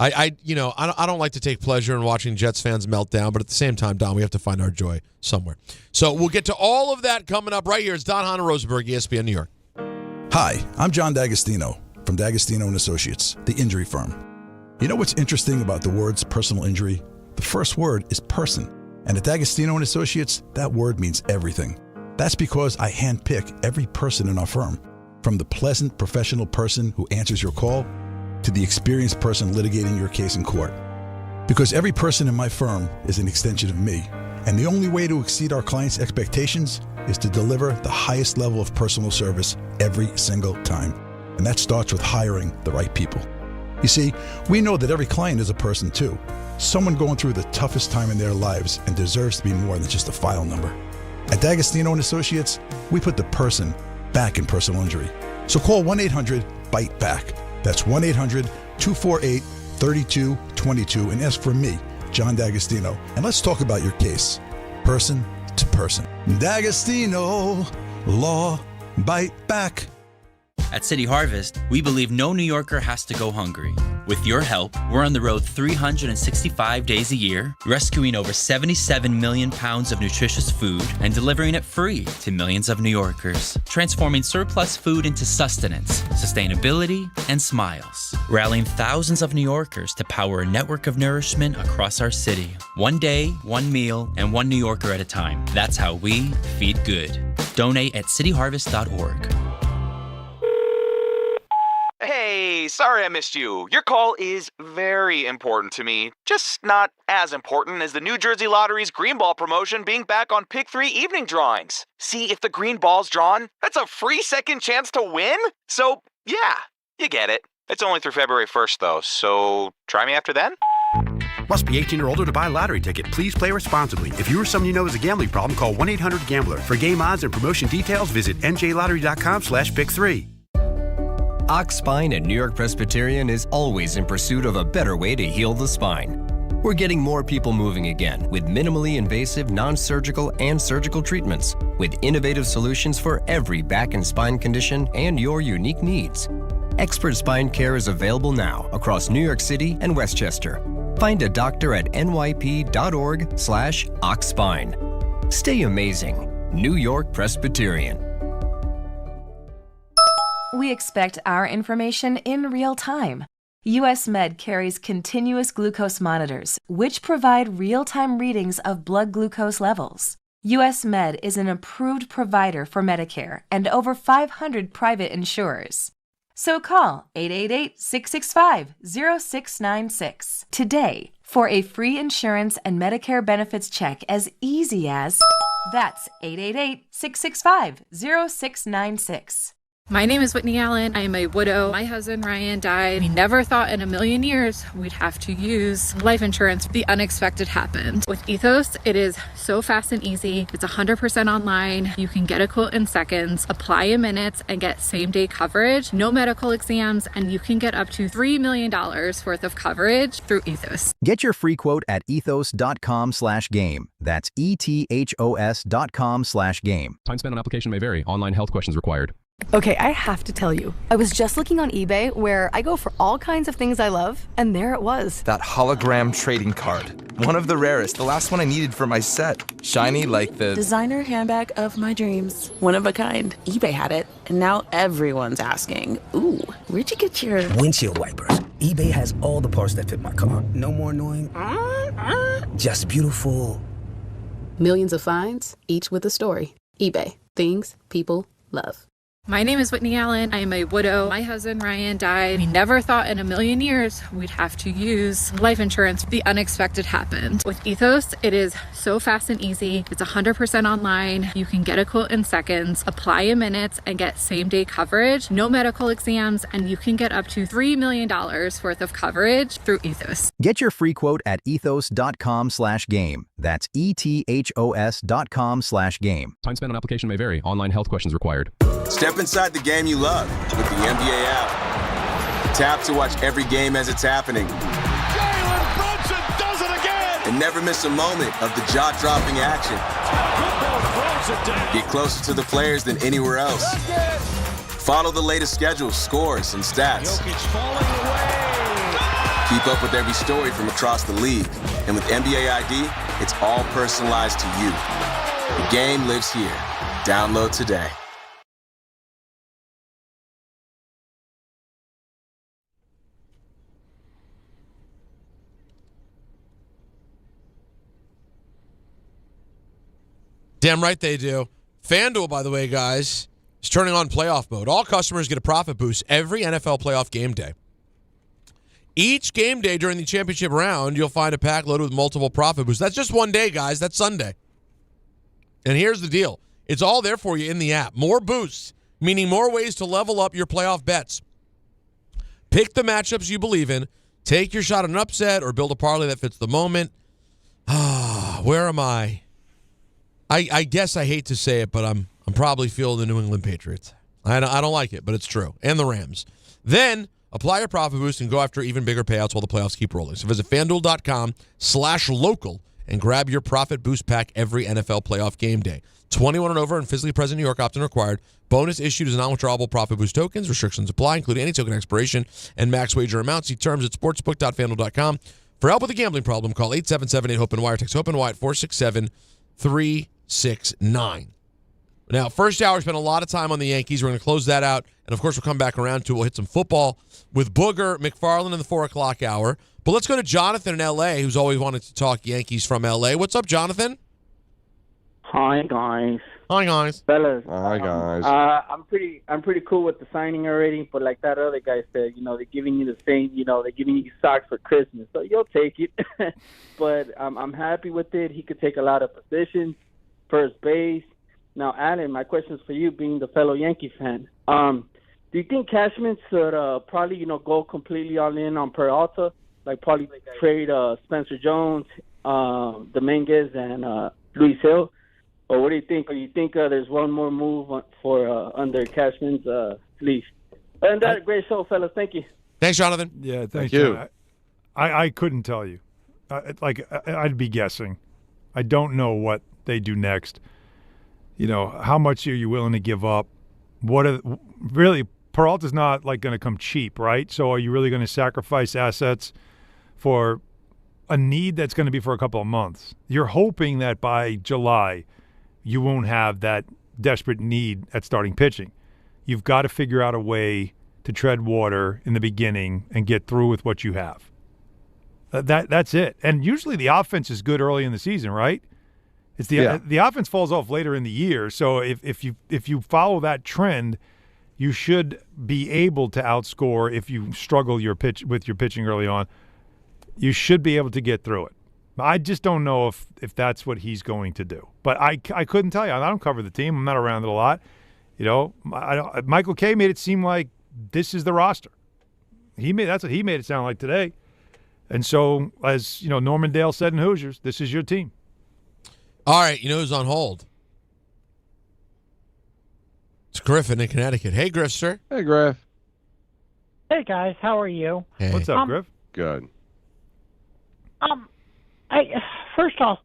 I don't like to take pleasure in watching Jets fans melt down, but at the same time, Don, we have to find our joy somewhere. So we'll get to all of that coming up right here. It's Don, Hahn, and Rosenberg, ESPN New York. Hi, I'm John D'Agostino from D'Agostino & Associates, the injury firm. You know what's interesting about the words personal injury? The first word is person. And at D'Agostino & Associates, that word means everything. That's because I handpick every person in our firm, from the pleasant professional person who answers your call to the experienced person litigating your case in court. Because every person in my firm is an extension of me, and the only way to exceed our clients' expectations is to deliver the highest level of personal service every single time. And that starts with hiring the right people. You see, we know that every client is a person too, someone going through the toughest time in their lives and deserves to be more than just a file number. At D'Agostino & Associates, we put the person back in personal injury. So call 1-800-BITE-BACK. That's 1-800-248-3222 and ask for me, John D'Agostino. And let's talk about your case, person to person. D'Agostino, law, bite back. At City Harvest, we believe no New Yorker has to go hungry. With your help, we're on the road 365 days a year, rescuing over 77 million pounds of nutritious food and delivering it free to millions of New Yorkers, transforming surplus food into sustenance, sustainability, and smiles, rallying thousands of New Yorkers to power a network of nourishment across our city. One day, one meal, and one New Yorker at a time. That's how we feed good. Donate at cityharvest.org. Hey, sorry I missed you. Your call is very important to me. Just not as important as the New Jersey Lottery's Green Ball promotion being back on Pick 3 evening drawings. See, if the green ball's drawn, that's a free second chance to win? So, yeah, you get it. It's only through February 1st, though, so try me after then? Must be 18 or older to buy a lottery ticket. Please play responsibly. If you or someone you know has a gambling problem, call 1-800-GAMBLER. For game odds and promotion details, visit njlottery.com/pick3. Ox Spine at New York Presbyterian is always in pursuit of a better way to heal the spine. We're getting more people moving again with minimally invasive, non-surgical, and surgical treatments with innovative solutions for every back and spine condition and your unique needs. Expert spine care is available now across New York City and Westchester. Find a doctor at nyp.org/oxspine. Stay amazing. New York Presbyterian. We expect our information in real time. US Med carries continuous glucose monitors, which provide real-time readings of blood glucose levels. US Med is an approved provider for Medicare and over 500 private insurers. So call 888-665-0696 today for a free insurance and Medicare benefits check as easy as... That's 888-665-0696. My name is Whitney Allen. I am a widow. My husband, Ryan, died. We never thought in a million years we'd have to use life insurance. The unexpected happened. With Ethos, it is so fast and easy. It's 100% online. You can get a quote in seconds, apply in minutes, and get same-day coverage, no medical exams, and you can get up to $3 million worth of coverage through Ethos. Get your free quote at ethos.com/game. That's ETHOS.com/game. Time spent on application may vary. Online health questions required. Okay, I have to tell you, I was just looking on eBay where I go for all kinds of things I love, and there it was. That hologram trading card. One of the rarest, the last one I needed for my set. Shiny like the designer handbag of my dreams. One of a kind. eBay had it, and now everyone's asking, ooh, where'd you get your windshield wipers? eBay has all the parts that fit my car. No more annoying, just beautiful. Millions of finds, each with a story. eBay. Things people love. My name is Whitney Allen. I am a widow. My husband, Ryan, died. We never thought in a million years we'd have to use life insurance. The unexpected happened. With Ethos, it is so fast and easy. It's 100% online. You can get a quote in seconds, apply in minutes, and get same-day coverage, no medical exams, and you can get up to $3 million worth of coverage through Ethos. Get your free quote at ethos.com/game. That's ETHOS.com/game. Time spent on application may vary. Online health questions required. Step inside the game you love with the NBA app. Tap to watch every game as it's happening. Jalen Brunson does it again! And never miss a moment of the jaw-dropping action. Get closer to the players than anywhere else. Follow the latest schedules, scores, and stats. Keep up with every story from across the league. And with NBA ID, it's all personalized to you. The game lives here. Download today. Damn right they do. FanDuel, by the way, guys, is turning on playoff mode. All customers get a profit boost every NFL playoff game day. Each game day during the championship round, you'll find a pack loaded with multiple profit boosts. That's just one day, guys. That's Sunday. And here's the deal. It's all there for you in the app. More boosts, meaning more ways to level up your playoff bets. Pick the matchups you believe in. Take your shot at an upset or build a parlay that fits the moment. Where am I? I guess I hate to say it, but I'm probably feeling the New England Patriots. I don't like it, but it's true. And the Rams. Then apply your profit boost and go after even bigger payouts while the playoffs keep rolling. So visit FanDuel.com/local and grab your profit boost pack every NFL playoff game day. 21 and over and physically present in New York, opt-in required. Bonus issued as non-withdrawable profit boost tokens. Restrictions apply, including any token expiration and max wager amount. See terms at sportsbook.fanduel.com. For help with a gambling problem, call 877-8-HOPE-NY or text HOPE-NY at 467-369. Now, first hour, spent a lot of time on the Yankees. We're going to close that out. And, of course, we'll come back around to, we'll hit some football with Booger, McFarland in the 4 o'clock hour. But let's go to Jonathan in L.A., who's always wanted to talk Yankees from L.A. What's up, Jonathan? Hi, guys. Hi, guys. Fellas. Hi, guys. I'm pretty cool with the signing already, but like that other guy said, they're giving you the same, they're giving you socks for Christmas, so you'll take it. But I'm happy with it. He could take a lot of positions, first base. Now, Alan, my question is for you, being the fellow Yankee fan. Do you think Cashman should probably, go completely all in on Peralta, like probably trade Spencer Jones, Dominguez, and Luis Hill? Or what do you think? Or you think there's one more move for under Cashman's sleeve? And that great show, fellas. Thank you. Thanks, Jonathan. Yeah, thank you. John. I couldn't tell you. I'd be guessing. I don't know what they do next. How much are you willing to give up? Really, Peralta's not going to come cheap, right? So are you really going to sacrifice assets for a need that's going to be for a couple of months? You're hoping that by July you won't have that desperate need at starting pitching. You've got to figure out a way to tread water in the beginning and get through with what you have. That's it. And usually the offense is good early in the season, right? It's the offense falls off later in the year. So if you follow that trend, you should be able to outscore. If you struggle with your pitching early on, you should be able to get through it. I just don't know if that's what he's going to do. But I couldn't tell you. I don't cover the team. I'm not around it a lot. Michael Kay made it seem like this is the roster. That's what he made it sound like today. And so, as Norman Dale said in Hoosiers, this is your team. All right, who's on hold? It's Griffin in Connecticut. Hey, Griff, sir. Hey, Griff. Hey, guys. How are you? Hey. What's up, Griff? Good. First off,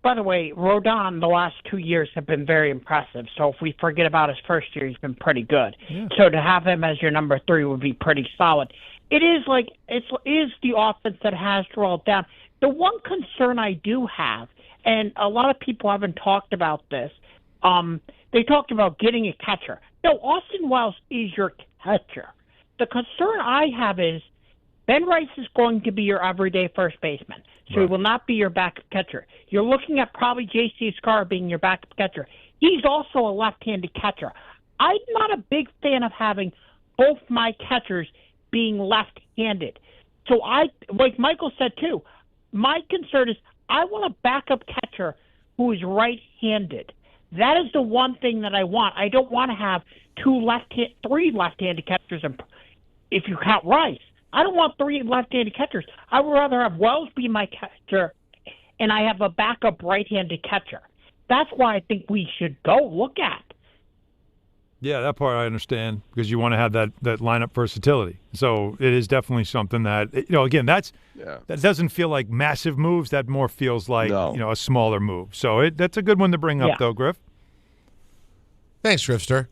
by the way, Rodon the last 2 years have been very impressive. So if we forget about his first year, he's been pretty good. Yeah. So to have him as your number 3 would be pretty solid. It is the offense that has rolled down. The one concern I do have, and a lot of people haven't talked about this, they talked about getting a catcher. No, Austin Wells is your catcher. The concern I have is Ben Rice is going to be your everyday first baseman, so he will not be your backup catcher. You're looking at probably J.C. Scar being your backup catcher. He's also a left-handed catcher. I'm not a big fan of having both my catchers being left-handed. So like Michael said too, my concern is I want a backup catcher who is right-handed. That is the one thing that I want. I don't want to have 3 left-handed catchers, if you count Rice. I don't want 3 left-handed catchers. I would rather have Wells be my catcher, and I have a backup right-handed catcher. That's why I think we should go look at. Yeah, that part I understand because you want to have that lineup versatility. So it is definitely something that, again, that doesn't feel like massive moves. That more feels like, a smaller move. So that's a good one to bring up, though, Griff. Thanks, Griffster.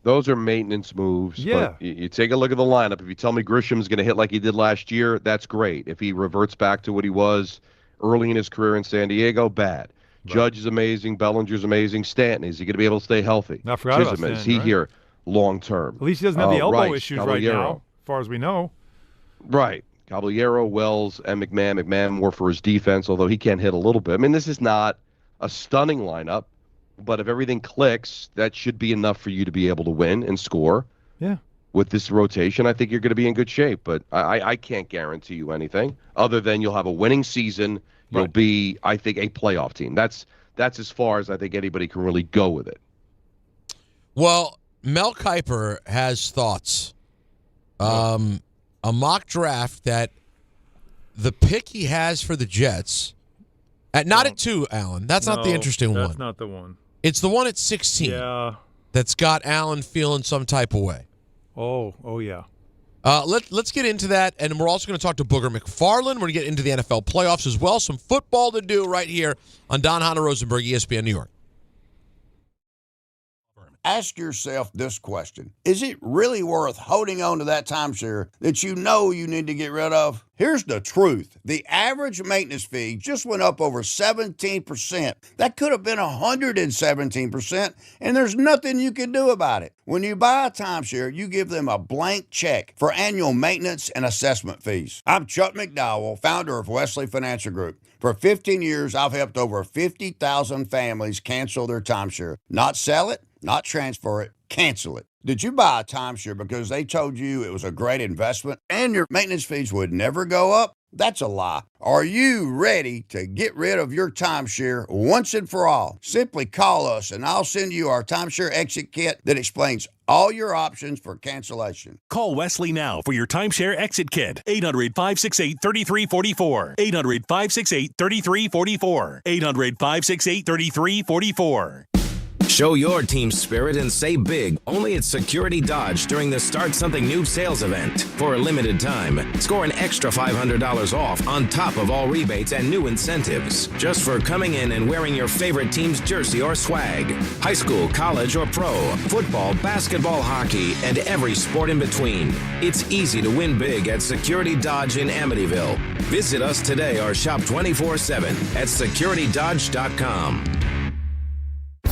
Those are maintenance moves. Yeah. But you take a look at the lineup. If you tell me Grisham's going to hit like he did last year, that's great. If he reverts back to what he was early in his career in San Diego, bad. Right. Judge is amazing. Bellinger's amazing. Stanton, is he going to be able to stay healthy? I forgot about Chisholm, Stanton, is he right? here long term? At least he doesn't have the elbow Rice, issues right now, as far as we know. Right. Caballero, Wells, and McMahon. McMahon more for his defense, although he can hit a little bit. I mean, this is not a stunning lineup, but if everything clicks, that should be enough for you to be able to win and score. Yeah. With this rotation, I think you're going to be in good shape, but I can't guarantee you anything other than you'll have a winning season. You'll be, I think, a playoff team. That's as far as I think anybody can really go with it. Well, Mel Kiper has thoughts. A mock draft that the pick he has for the Jets, not at 2, Alan. That's not the interesting one. That's not the one. It's the one at 16. Yeah. That's got Alan feeling some type of way. Oh yeah. Let's get into that, and we're also going to talk to Booger McFarland. We're going to get into the NFL playoffs as well. Some football to do right here on Don, Hahn, and Rosenberg, ESPN New York. Ask yourself this question. Is it really worth holding on to that timeshare that you know you need to get rid of? Here's the truth. The average maintenance fee just went up over 17%. That could have been 117%, and there's nothing you can do about it. When you buy a timeshare, you give them a blank check for annual maintenance and assessment fees. I'm Chuck McDowell, founder of Wesley Financial Group. For 15 years, I've helped over 50,000 families cancel their timeshare. Not sell it, not transfer it, cancel it. Did you buy a timeshare because they told you it was a great investment and your maintenance fees would never go up? That's a lie. Are you ready to get rid of your timeshare once and for all? Simply call us and I'll send you our timeshare exit kit that explains all your options for cancellation. Call Wesley now for your timeshare exit kit. 800-568-3344. 800-568-3344. 800-568-3344. Show your team spirit and save big only at Security Dodge during the Start Something New sales event. For a limited time, score an extra $500 off on top of all rebates and new incentives just for coming in and wearing your favorite team's jersey or swag. High school, college, or pro, football, basketball, hockey, and every sport in between. It's easy to win big at Security Dodge in Amityville. Visit us today or shop 24/7 at securitydodge.com.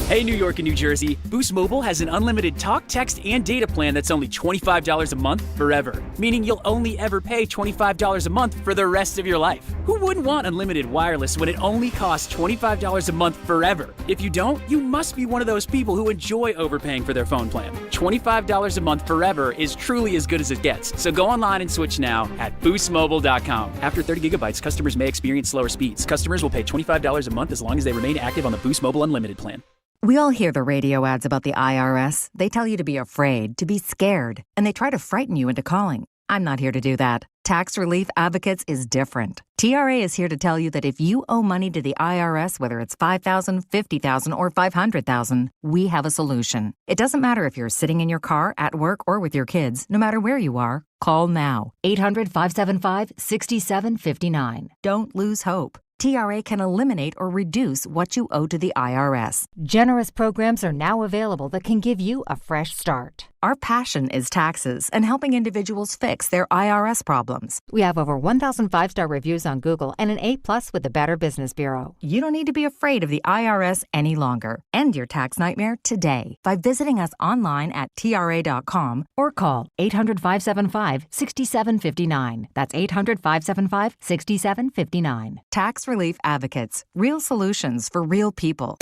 Hey, New York and New Jersey, Boost Mobile has an unlimited talk, text, and data plan that's only $25 a month forever, meaning you'll only ever pay $25 a month for the rest of your life. Who wouldn't want unlimited wireless when it only costs $25 a month forever? If you don't, you must be one of those people who enjoy overpaying for their phone plan. $25 a month forever is truly as good as it gets, so go online and switch now at boostmobile.com. After 30 gigabytes, customers may experience slower speeds. Customers will pay $25 a month as long as they remain active on the Boost Mobile Unlimited plan. We all hear the radio ads about the IRS. They tell you to be afraid, to be scared, and they try to frighten you into calling. I'm not here to do that. Tax Relief Advocates is different. TRA is here to tell you that if you owe money to the IRS, whether it's $5,000, $50,000, or $500,000, we have a solution. It doesn't matter if you're sitting in your car, at work, or with your kids. No matter where you are, call now. 800-575-6759. Don't lose hope. TRA can eliminate or reduce what you owe to the IRS. Generous programs are now available that can give you a fresh start. Our passion is taxes and helping individuals fix their IRS problems. We have over 1,000 5-star reviews on Google and an A+ with the Better Business Bureau. You don't need to be afraid of the IRS any longer. End your tax nightmare today by visiting us online at TRA.com or call 800-575-6759. That's 800-575-6759. Tax Relief Advocates. Real solutions for real people.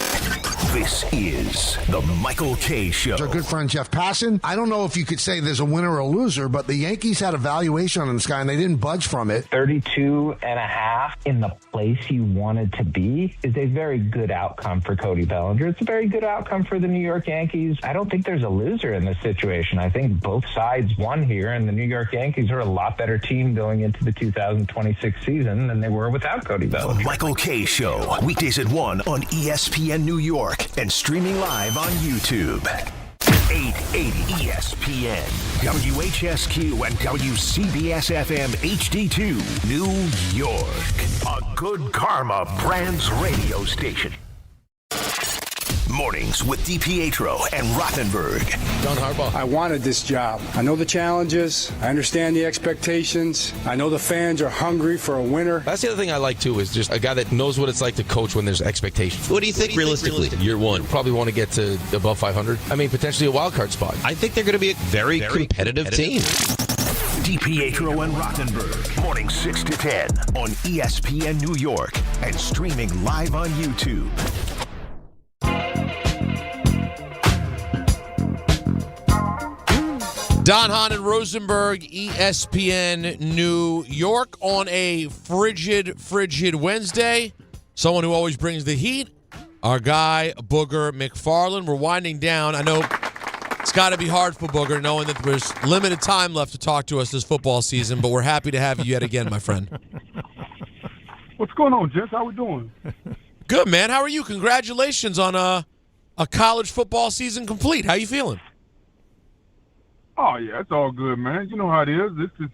This is the Michael K. Show. Our good friend Jeff Passan. I don't know if you could say there's a winner or a loser, but the Yankees had a valuation on this guy, and they didn't budge from it. 32.5 in the place you wanted to be is a very good outcome for Cody Bellinger. It's a very good outcome for the New York Yankees. I don't think there's a loser in this situation. I think both sides won here, and the New York Yankees are a lot better team going into the 2026 season than they were without Cody Bellinger. The Michael K. Show. Weekdays at 1 on ESPN New York. And streaming live on YouTube. 880 ESPN, WHSQ, and WCBS-FM HD2, New York. A Good Karma Brands radio station. Mornings with DiPietro and Rothenberg. Don Harbaugh. I wanted this job. I know the challenges. I understand the expectations. I know the fans are hungry for a winner. That's the other thing I like, too, is just a guy that knows what it's like to coach when there's expectations. What do you think realistically? Year one, probably want to get to above 500. I mean, potentially a wild card spot. I think they're going to be a very competitive team. DiPietro and Rothenberg. Morning 6 to 10 on ESPN New York and streaming live on YouTube. Don, Hahn, and Rosenberg, ESPN New York on a frigid Wednesday. Someone who always brings the heat, our guy, Booger McFarland. We're winding down. I know it's got to be hard for Booger knowing that there's limited time left to talk to us this football season, but we're happy to have you yet again, my friend. What's going on, gents? How we doing? Good, man. How are you? Congratulations on a college football season complete. How you feeling? Oh, yeah, it's all good, man. You know how it is. This is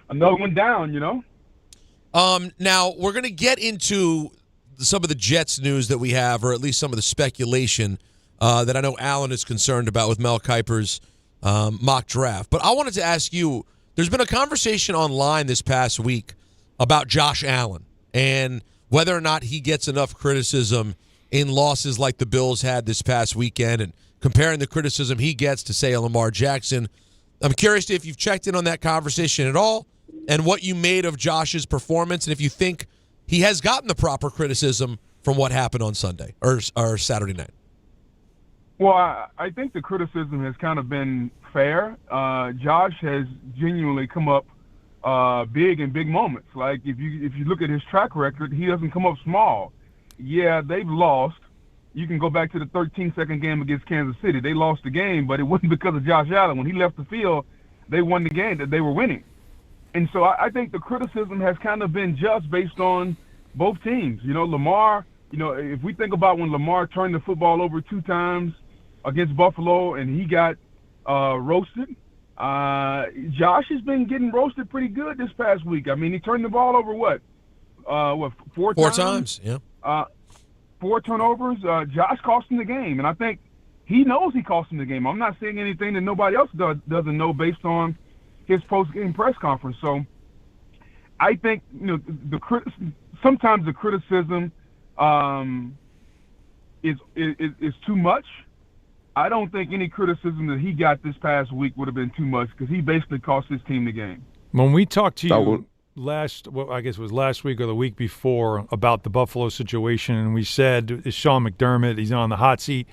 another one down, you know? Now, we're going to get into some of the Jets news that we have, or at least some of the speculation that I know Alan is concerned about with Mel Kiper's mock draft. But I wanted to ask you, there's been a conversation online this past week about Josh Allen and whether or not he gets enough criticism in losses like the Bills had this past weekend, and comparing the criticism he gets to, say, a Lamar Jackson. I'm curious if you've checked in on that conversation at all and what you made of Josh's performance and if you think he has gotten the proper criticism from what happened on Sunday or Saturday night? Well, I think the criticism has kind of been fair. Josh has genuinely come up big in big moments. Like if you look at his track record, he doesn't come up small. Yeah, they've lost. You can go back to the 13-second game against Kansas City. They lost the game, but it wasn't because of Josh Allen. When he left the field, they won the game that they were winning. And so I think the criticism has kind of been just based on both teams. You know, Lamar, if we think about when Lamar turned the football over 2 times against Buffalo and he got roasted, Josh has been getting roasted pretty good this past week. I mean, he turned the ball over four times? Yeah. 4 turnovers. Josh cost him the game, and I think he knows he cost him the game. I'm not saying anything that nobody else doesn't know based on his post-game press conference. So I think sometimes the criticism is too much. I don't think any criticism that he got this past week would have been too much because he basically cost his team the game. When we talked to you I guess it was last week or the week before about the Buffalo situation, and we said, is Sean McDermott, he's on the hot seat,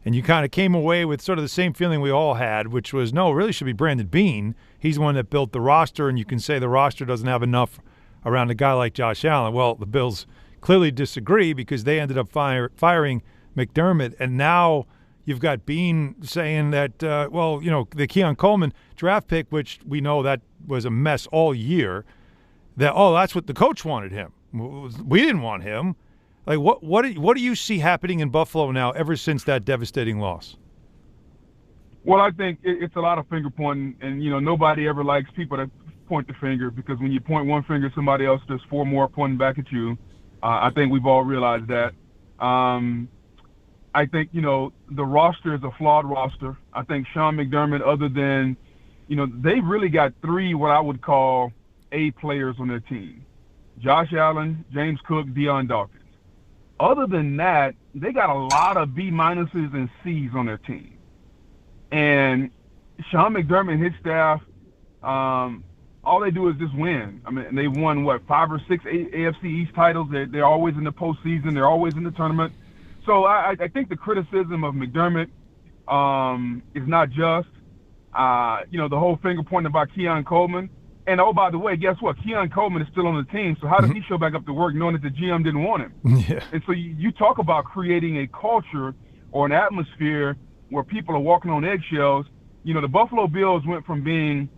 and you kind of came away with sort of the same feeling we all had, which was, no, it really should be Brandon Beane. He's the one that built the roster, and you can say the roster doesn't have enough around a guy like Josh Allen. Well, the Bills clearly disagree because they ended up firing McDermott, and now you've got Beane saying that, the Keon Coleman draft pick, which we know that was a mess all year, that's what the coach wanted him. We didn't want him. Like, what do you see happening in Buffalo now ever since that devastating loss? Well, I think it's a lot of finger pointing, and, nobody ever likes people to point the finger because when you point one finger at somebody else, there's 4 more pointing back at you. I think we've all realized that. I think, the roster is a flawed roster. I think Sean McDermott, other than, they've really got 3 what I would call A players on their team. Josh Allen, James Cook, Deion Dawkins. Other than that, they got a lot of B- and C's on their team. And Sean McDermott and his staff, all they do is just win. I mean, they've won, 5 or 6 AFC East titles. They're always in the postseason. They're always in the tournament. So I think the criticism of McDermott is not just. The whole finger pointing about Keon Coleman. And, oh, by the way, guess what? Keon Coleman is still on the team, so how does he show back up to work knowing that the GM didn't want him? Yeah. And so you talk about creating a culture or an atmosphere where people are walking on eggshells. The Buffalo Bills went from being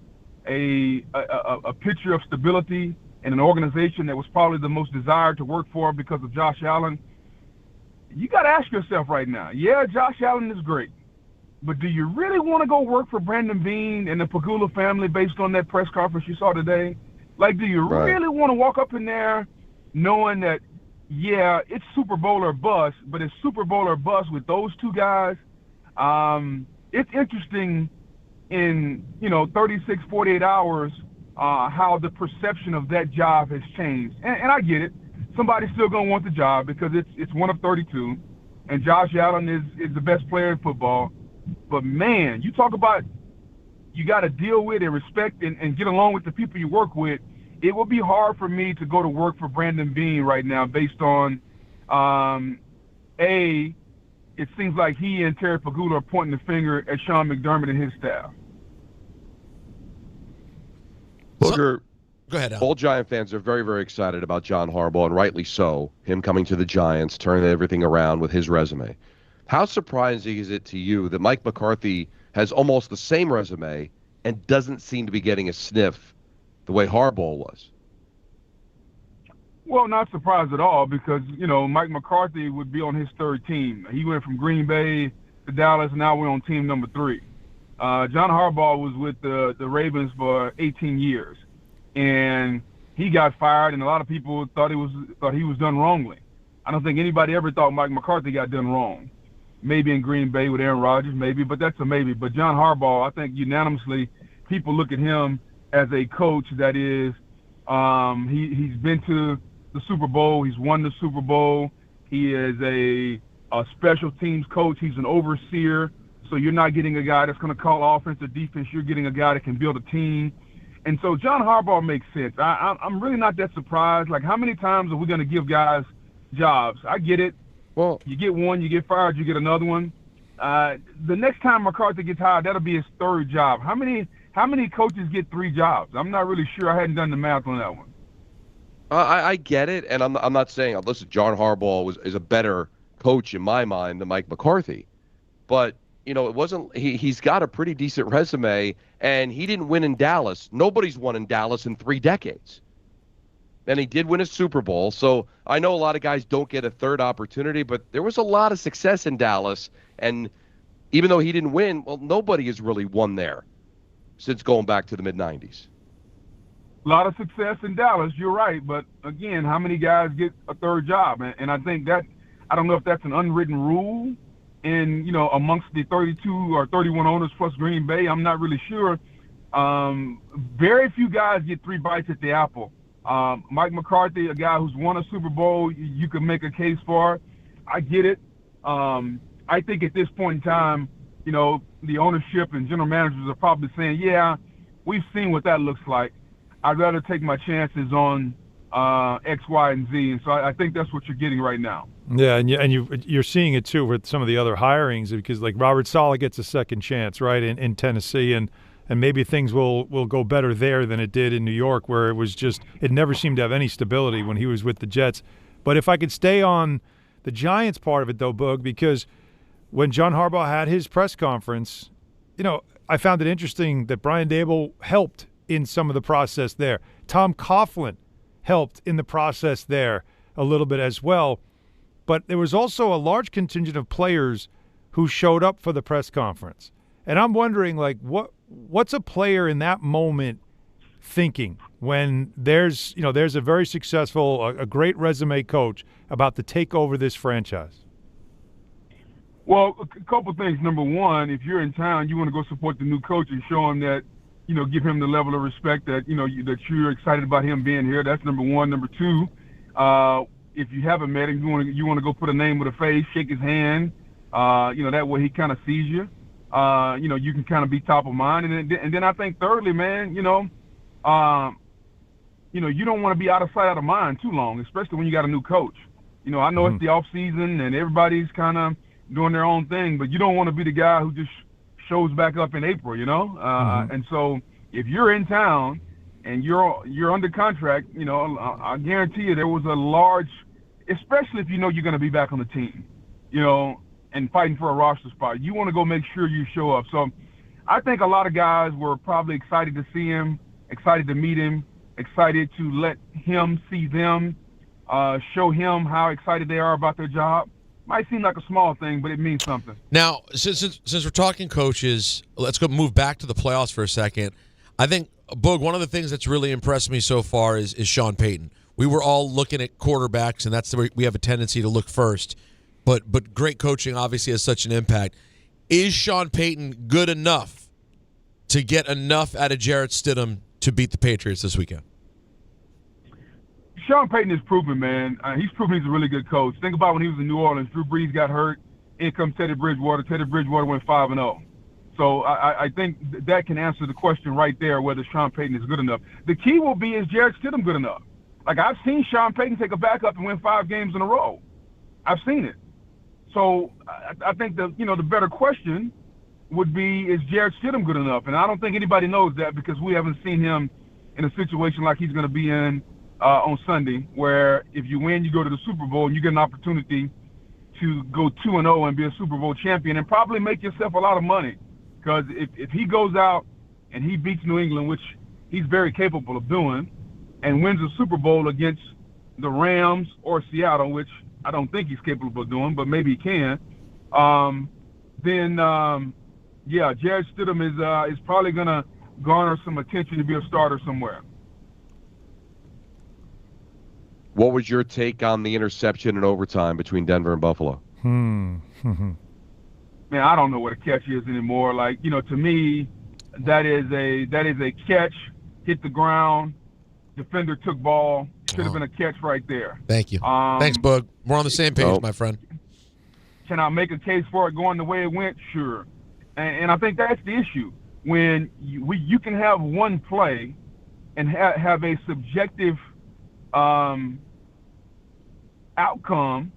a picture of stability and an organization that was probably the most desired to work for because of Josh Allen. You got to ask yourself right now, yeah, Josh Allen is great. But do you really want to go work for Brandon Beane and the Pagula family based on that press conference you saw today? Like, do you really want to walk up in there knowing that, yeah, it's Super Bowl or bust, but it's Super Bowl or bust with those 2 guys? It's interesting in, 36, 48 hours how the perception of that job has changed. And I get it. Somebody's still going to want the job because it's one of 32, and Josh Allen is the best player in football. But, man, you talk about you got to deal with and respect and get along with the people you work with. It would be hard for me to go to work for Brandon Beane right now based on, it seems like he and Terry Pagula are pointing the finger at Sean McDermott and his staff. Booger, go ahead, Al. All Giant fans are very, very excited about John Harbaugh, and rightly so, him coming to the Giants, turning everything around with his resume. How surprising is it to you that Mike McCarthy has almost the same resume and doesn't seem to be getting a sniff the way Harbaugh was? Well, not surprised at all because, Mike McCarthy would be on his 3rd team. He went from Green Bay to Dallas, and now we're on team number 3. John Harbaugh was with the Ravens for 18 years, and he got fired, and a lot of people thought he was done wrongly. I don't think anybody ever thought Mike McCarthy got done wrong. Maybe in Green Bay with Aaron Rodgers, maybe, but that's a maybe. But John Harbaugh, I think unanimously, people look at him as a coach that is, he's been to the Super Bowl, he's won the Super Bowl, he is a special teams coach, he's an overseer, so you're not getting a guy that's going to call offense or defense, you're getting a guy that can build a team. And so John Harbaugh makes sense. I'm really not that surprised. Like, how many times are we going to give guys jobs? I get it. Well, you get one, you get fired, you get another one. The next time McCarthy gets hired, that'll be his third job. How many coaches get 3 jobs? I'm not really sure. I hadn't done the math on that one. I get it, and I'm not saying, listen, John Harbaugh is a better coach in my mind than Mike McCarthy. But, it wasn't – he's got a pretty decent resume, and he didn't win in Dallas. Nobody's won in Dallas in 3 decades. And he did win a Super Bowl, so I know a lot of guys don't get a third opportunity, but there was a lot of success in Dallas, and even though he didn't win, well, nobody has really won there since going back to the mid-'90s. A lot of success in Dallas, you're right, but again, how many guys get a third job? And I think that – I don't know if that's an unwritten rule in, amongst the 32 or 31 owners plus Green Bay. I'm not really sure. Very few guys get 3 bites at the apple. Mike McCarthy, a guy who's won a Super Bowl, you can make a case for. I get it. I think at this point in time, the ownership and general managers are probably saying, yeah, we've seen what that looks like. I'd rather take my chances on X, Y, and Z. And so I think that's what you're getting right now. Yeah, and you're seeing it too with some of the other hirings, because like Robert Saleh gets a second chance, right, in Tennessee, and maybe things will go better there than it did in New York, where it never seemed to have any stability when he was with the Jets. But if I could stay on the Giants part of it, though, Boog, because when John Harbaugh had his press conference, I found it interesting that Brian Daboll helped in some of the process there. Tom Coughlin helped in the process there a little bit as well. But there was also a large contingent of players who showed up for the press conference. And I'm wondering, like, what's a player in that moment thinking when there's a very successful, a great resume coach about to take over this franchise? Well, a couple things. Number one, if you're in town, you want to go support the new coach and show him that, give him the level of respect that, that you're excited about him being here. That's number one. Number two, if you haven't met him, you want to go put a name with a face, shake his hand, that way he kind of sees you. You can kind of be top of mind. And then I think thirdly, man, you don't want to be out of sight, out of mind too long, especially when you got a new coach. I know it's the off season and everybody's kind of doing their own thing, but you don't want to be the guy who just shows back up in April, And so if you're in town and you're under contract, I guarantee you there was a large, especially if you're going to be back on the team, and fighting for a roster spot. You want to go make sure you show up. So I think a lot of guys were probably excited to see him, excited to meet him, excited to let him see them, show him how excited they are about their job. Might seem like a small thing, but it means something. Now, since we're talking coaches, let's move back to the playoffs for a second. I think, Boog, one of the things that's really impressed me so far is Sean Payton. We were all looking at quarterbacks, and that's the way we have a tendency to look first. But great coaching obviously has such an impact. Is Sean Payton good enough to get enough out of Jarrett Stidham to beat the Patriots this weekend? Sean Payton is proven, man. He's proven he's a really good coach. Think about when he was in New Orleans. Drew Brees got hurt. In comes Teddy Bridgewater. Teddy Bridgewater went 5-0. So I think that can answer the question right there, whether Sean Payton is good enough. The key will be, is Jarrett Stidham good enough? Like, I've seen Sean Payton take a backup and win 5 games in a row. I've seen it. So I think the better question would be, is Jarrett Stidham good enough? And I don't think anybody knows that, because we haven't seen him in a situation like he's going to be in on Sunday, where if you win, you go to the Super Bowl and you get an opportunity to go 2-0 and be a Super Bowl champion and probably make yourself a lot of money. Because if he goes out and he beats New England, which he's very capable of doing, and wins a Super Bowl against the Rams or Seattle, which I don't think he's capable of doing, but maybe he can, then Jarrett Stidham is probably going to garner some attention to be a starter somewhere. What was your take on the interception in overtime between Denver and Buffalo? Man, I don't know what a catch is anymore. Like, to me, that is a catch, hit the ground, defender took ball. Should have been a catch right there. Thank you. Thanks, Bug. We're on the same page, my friend. Can I make a case for it going the way it went? Sure. And I think that's the issue. When you can have one play and have a subjective outcome,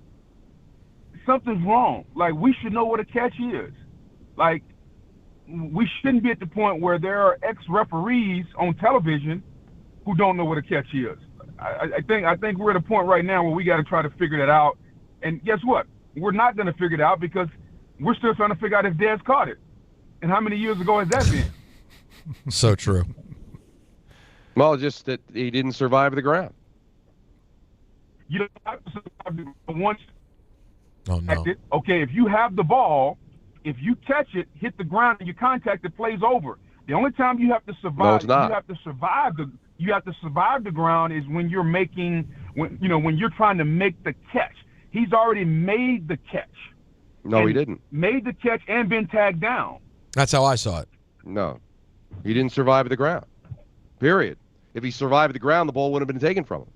something's wrong. Like, we should know what a catch is. Like, we shouldn't be at the point where there are ex-referees on television who don't know what a catch is. I think we're at a point right now where we got to try to figure that out. And guess what? We're not going to figure it out because we're still trying to figure out if Dez caught it. And how many years ago has that been? So true. Well, just that he didn't survive the ground. You don't have to survive the ground once. Oh, no. Okay, if you have the ball, if you catch it, hit the ground, and you contact it, plays over. The only time you have to survive, No, it's not. You have to survive the ground is when you're when you're trying to make the catch. He's already made the catch. No, he didn't. Made the catch and been tagged down. That's how I saw it. No, he didn't survive the ground. Period. If he survived the ground, the ball wouldn't have been taken from him.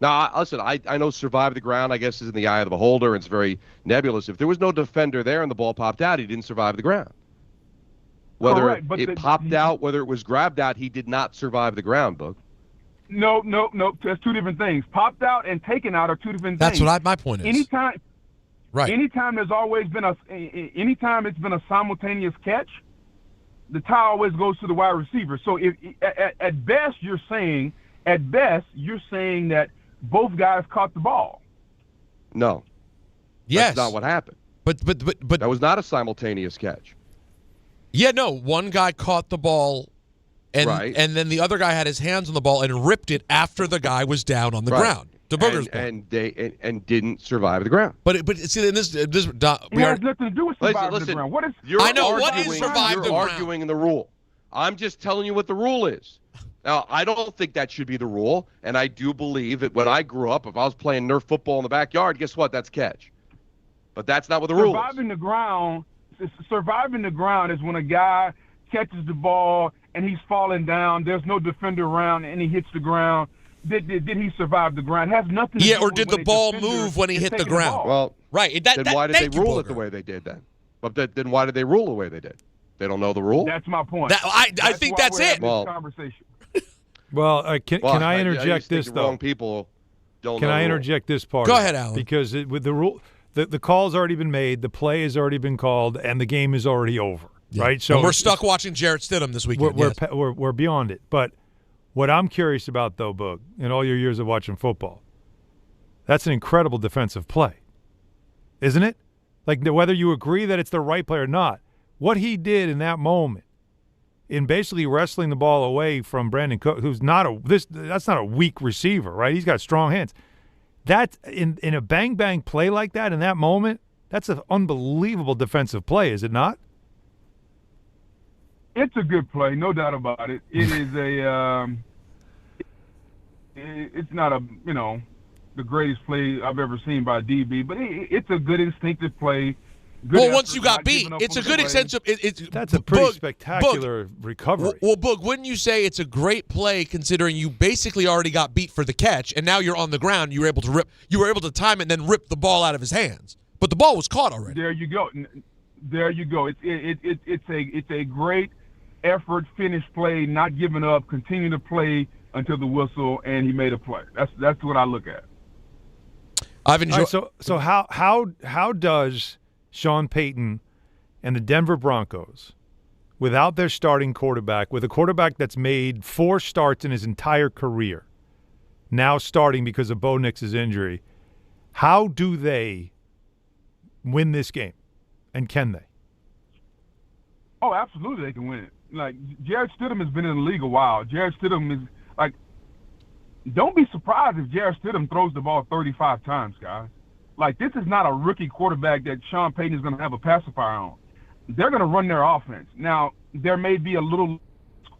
Now, listen, I know survive the ground, I guess, is in the eye of the beholder, and it's very nebulous. If there was no defender there and the ball popped out, he didn't survive the ground. Whether it popped out, whether it was grabbed out, he did not survive the ground, Boog. No. That's two different things. Popped out and taken out are two different things. That's what my point is. Anytime Right. it's been a simultaneous catch, the tie always goes to the wide receiver. So if at best you're saying that both guys caught the ball. No. Yes. That's not what happened. But that was not a simultaneous catch. Yeah, no. One guy caught the ball, and then the other guy had his hands on the ball and ripped it after the guy was down on the ground. To Booger's point. And didn't survive the ground. But see, in this It has nothing to do with surviving the ground. What is? What is survive the ground? You're arguing the rule. I'm just telling you what the rule is. Now, I don't think that should be the rule, and I do believe that when I grew up, if I was playing Nerf football in the backyard, guess what? That's catch. But that's not what the rule is. Surviving the ground is when a guy catches the ball and he's falling down. There's no defender around, and he hits the ground. Did he survive the ground? It has nothing to do or with did when the a ball defender move when he is hit the taking ground? ball. Well, right. Then why did they rule it the way they did then? But then why did they rule the way they did? They don't know the rule? That's my point. I think that's it. Conversation. Well, can I interject this, though? Wrong people don't Can know I the interject this part? Go ahead, Alan. Because with the rule, the call's already been made, the play has already been called, and the game is already over, right? So and we're stuck watching Jarrett Stidham this weekend. We're beyond it. But what I'm curious about, though, Boog, in all your years of watching football, that's an incredible defensive play, isn't it? Like, whether you agree that it's the right play or not, what he did in that moment, in basically wrestling the ball away from Brandon Cook, who's that's not a weak receiver, right? He's got strong hands. That in a bang play like that in that moment, that's an unbelievable defensive play, is it not? It's a good play, no doubt about it. It is it's not the greatest play I've ever seen by DB, but it's a good instinctive play. Once you got beat, it's a good extensive. That's a pretty spectacular recovery. Well, Boog, wouldn't you say it's a great play considering you basically already got beat for the catch, and now you're on the ground? You were able to time it and then rip the ball out of his hands, but the ball was caught already. There you go. It's a great effort, finish play, not giving up, continue to play until the whistle, and he made a play. That's what I look at. I've enjoyed. Right, so how does Sean Payton and the Denver Broncos, without their starting quarterback, with a quarterback that's made 4 starts in his entire career, now starting because of Bo Nix's injury, how do they win this game, and can they? Oh, absolutely, they can win it. Like, Jarrett Stidham has been in the league a while. Jarrett Stidham is like, don't be surprised if Jarrett Stidham throws the ball 35 times, guys. Like, this is not a rookie quarterback that Sean Payton is going to have a pacifier on. They're going to run their offense. Now, there may be a little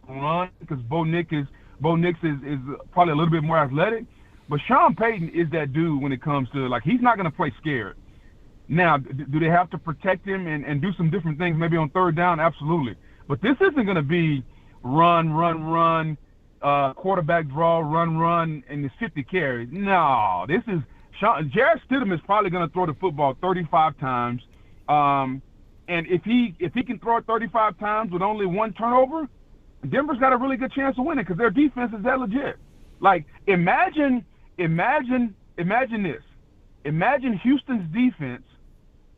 run because Bo Nix is probably a little bit more athletic, but Sean Payton is that dude when it comes to, like, he's not going to play scared. Now, do they have to protect him and do some different things maybe on third down? Absolutely. But this isn't going to be run, quarterback draw, run, and it's 50 carries. No, this is Jarrett Stidham is probably going to throw the football 35 times. And if he can throw it 35 times with only 1 turnover, Denver's got a really good chance of winning because their defense is that legit. Like, imagine this. Imagine Houston's defense,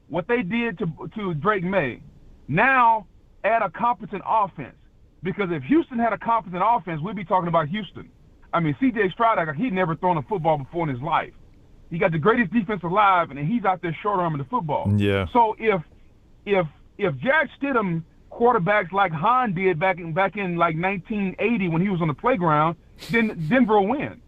what they did to Drake May. Now add a competent offense. Because if Houston had a competent offense, we'd be talking about Houston. I mean, C.J. Stroud, he'd never thrown a football before in his life. He got the greatest defense alive, and he's out there short-arming the football. Yeah. So if Jared Stidham quarterbacks like Hahn did back in like 1980 when he was on the playground, then Denver will win.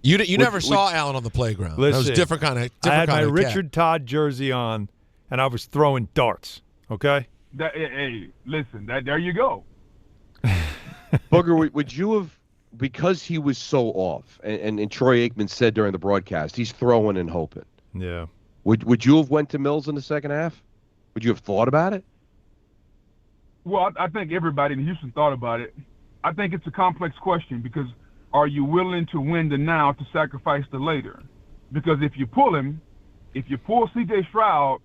You never saw Allen on the playground. Listen, that was different kind of. I had my Richard Todd jersey on, and I was throwing darts. Okay. Hey, listen. There you go. Booger, would you have, because he was so off, and Troy Aikman said during the broadcast, he's throwing and hoping. Yeah. Would you have went to Mills in the second half? Would you have thought about it? Well, I think everybody in Houston thought about it. I think it's a complex question because are you willing to win the now to sacrifice the later? Because if you pull C.J. Stroud,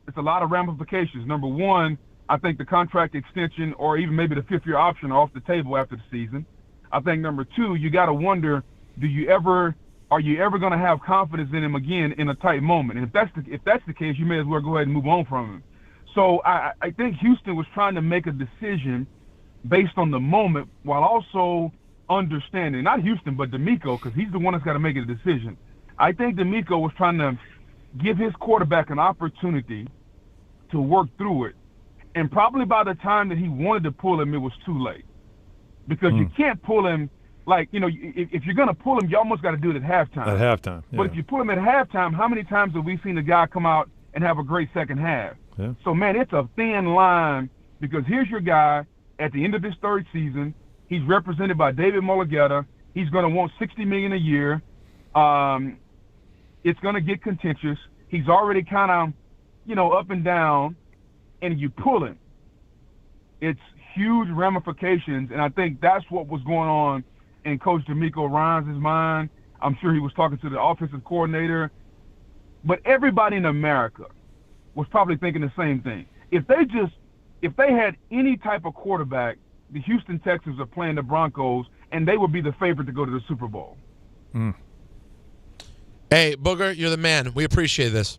it's a lot of ramifications. Number one, I think the contract extension or even maybe the fifth-year option are off the table after the season. I think number two, you got to wonder, are you ever going to have confidence in him again in a tight moment? And if that's the case, you may as well go ahead and move on from him. So I think Houston was trying to make a decision based on the moment while also understanding, not Houston, but DeMeco, because he's the one that's got to make a decision. I think DeMeco was trying to give his quarterback an opportunity to work through it. And probably by the time that he wanted to pull him, it was too late. Because you can't pull him, like, if you're going to pull him, you almost got to do it at halftime. At halftime, yeah. But if you pull him at halftime, how many times have we seen a guy come out and have a great second half? Yeah. So, man, it's a thin line because here's your guy at the end of his third season. He's represented by David Mulligetta. He's going to want $60 million a year. It's going to get contentious. He's already kind of, up and down, and you pull him. It's huge ramifications, and I think that's what was going on in Coach DeMeco Ryans' mind. I'm sure he was talking to the offensive coordinator. But everybody in America was probably thinking the same thing. If they had any type of quarterback, the Houston Texans are playing the Broncos, and they would be the favorite to go to the Super Bowl. Hey, Booger, you're the man. We appreciate this.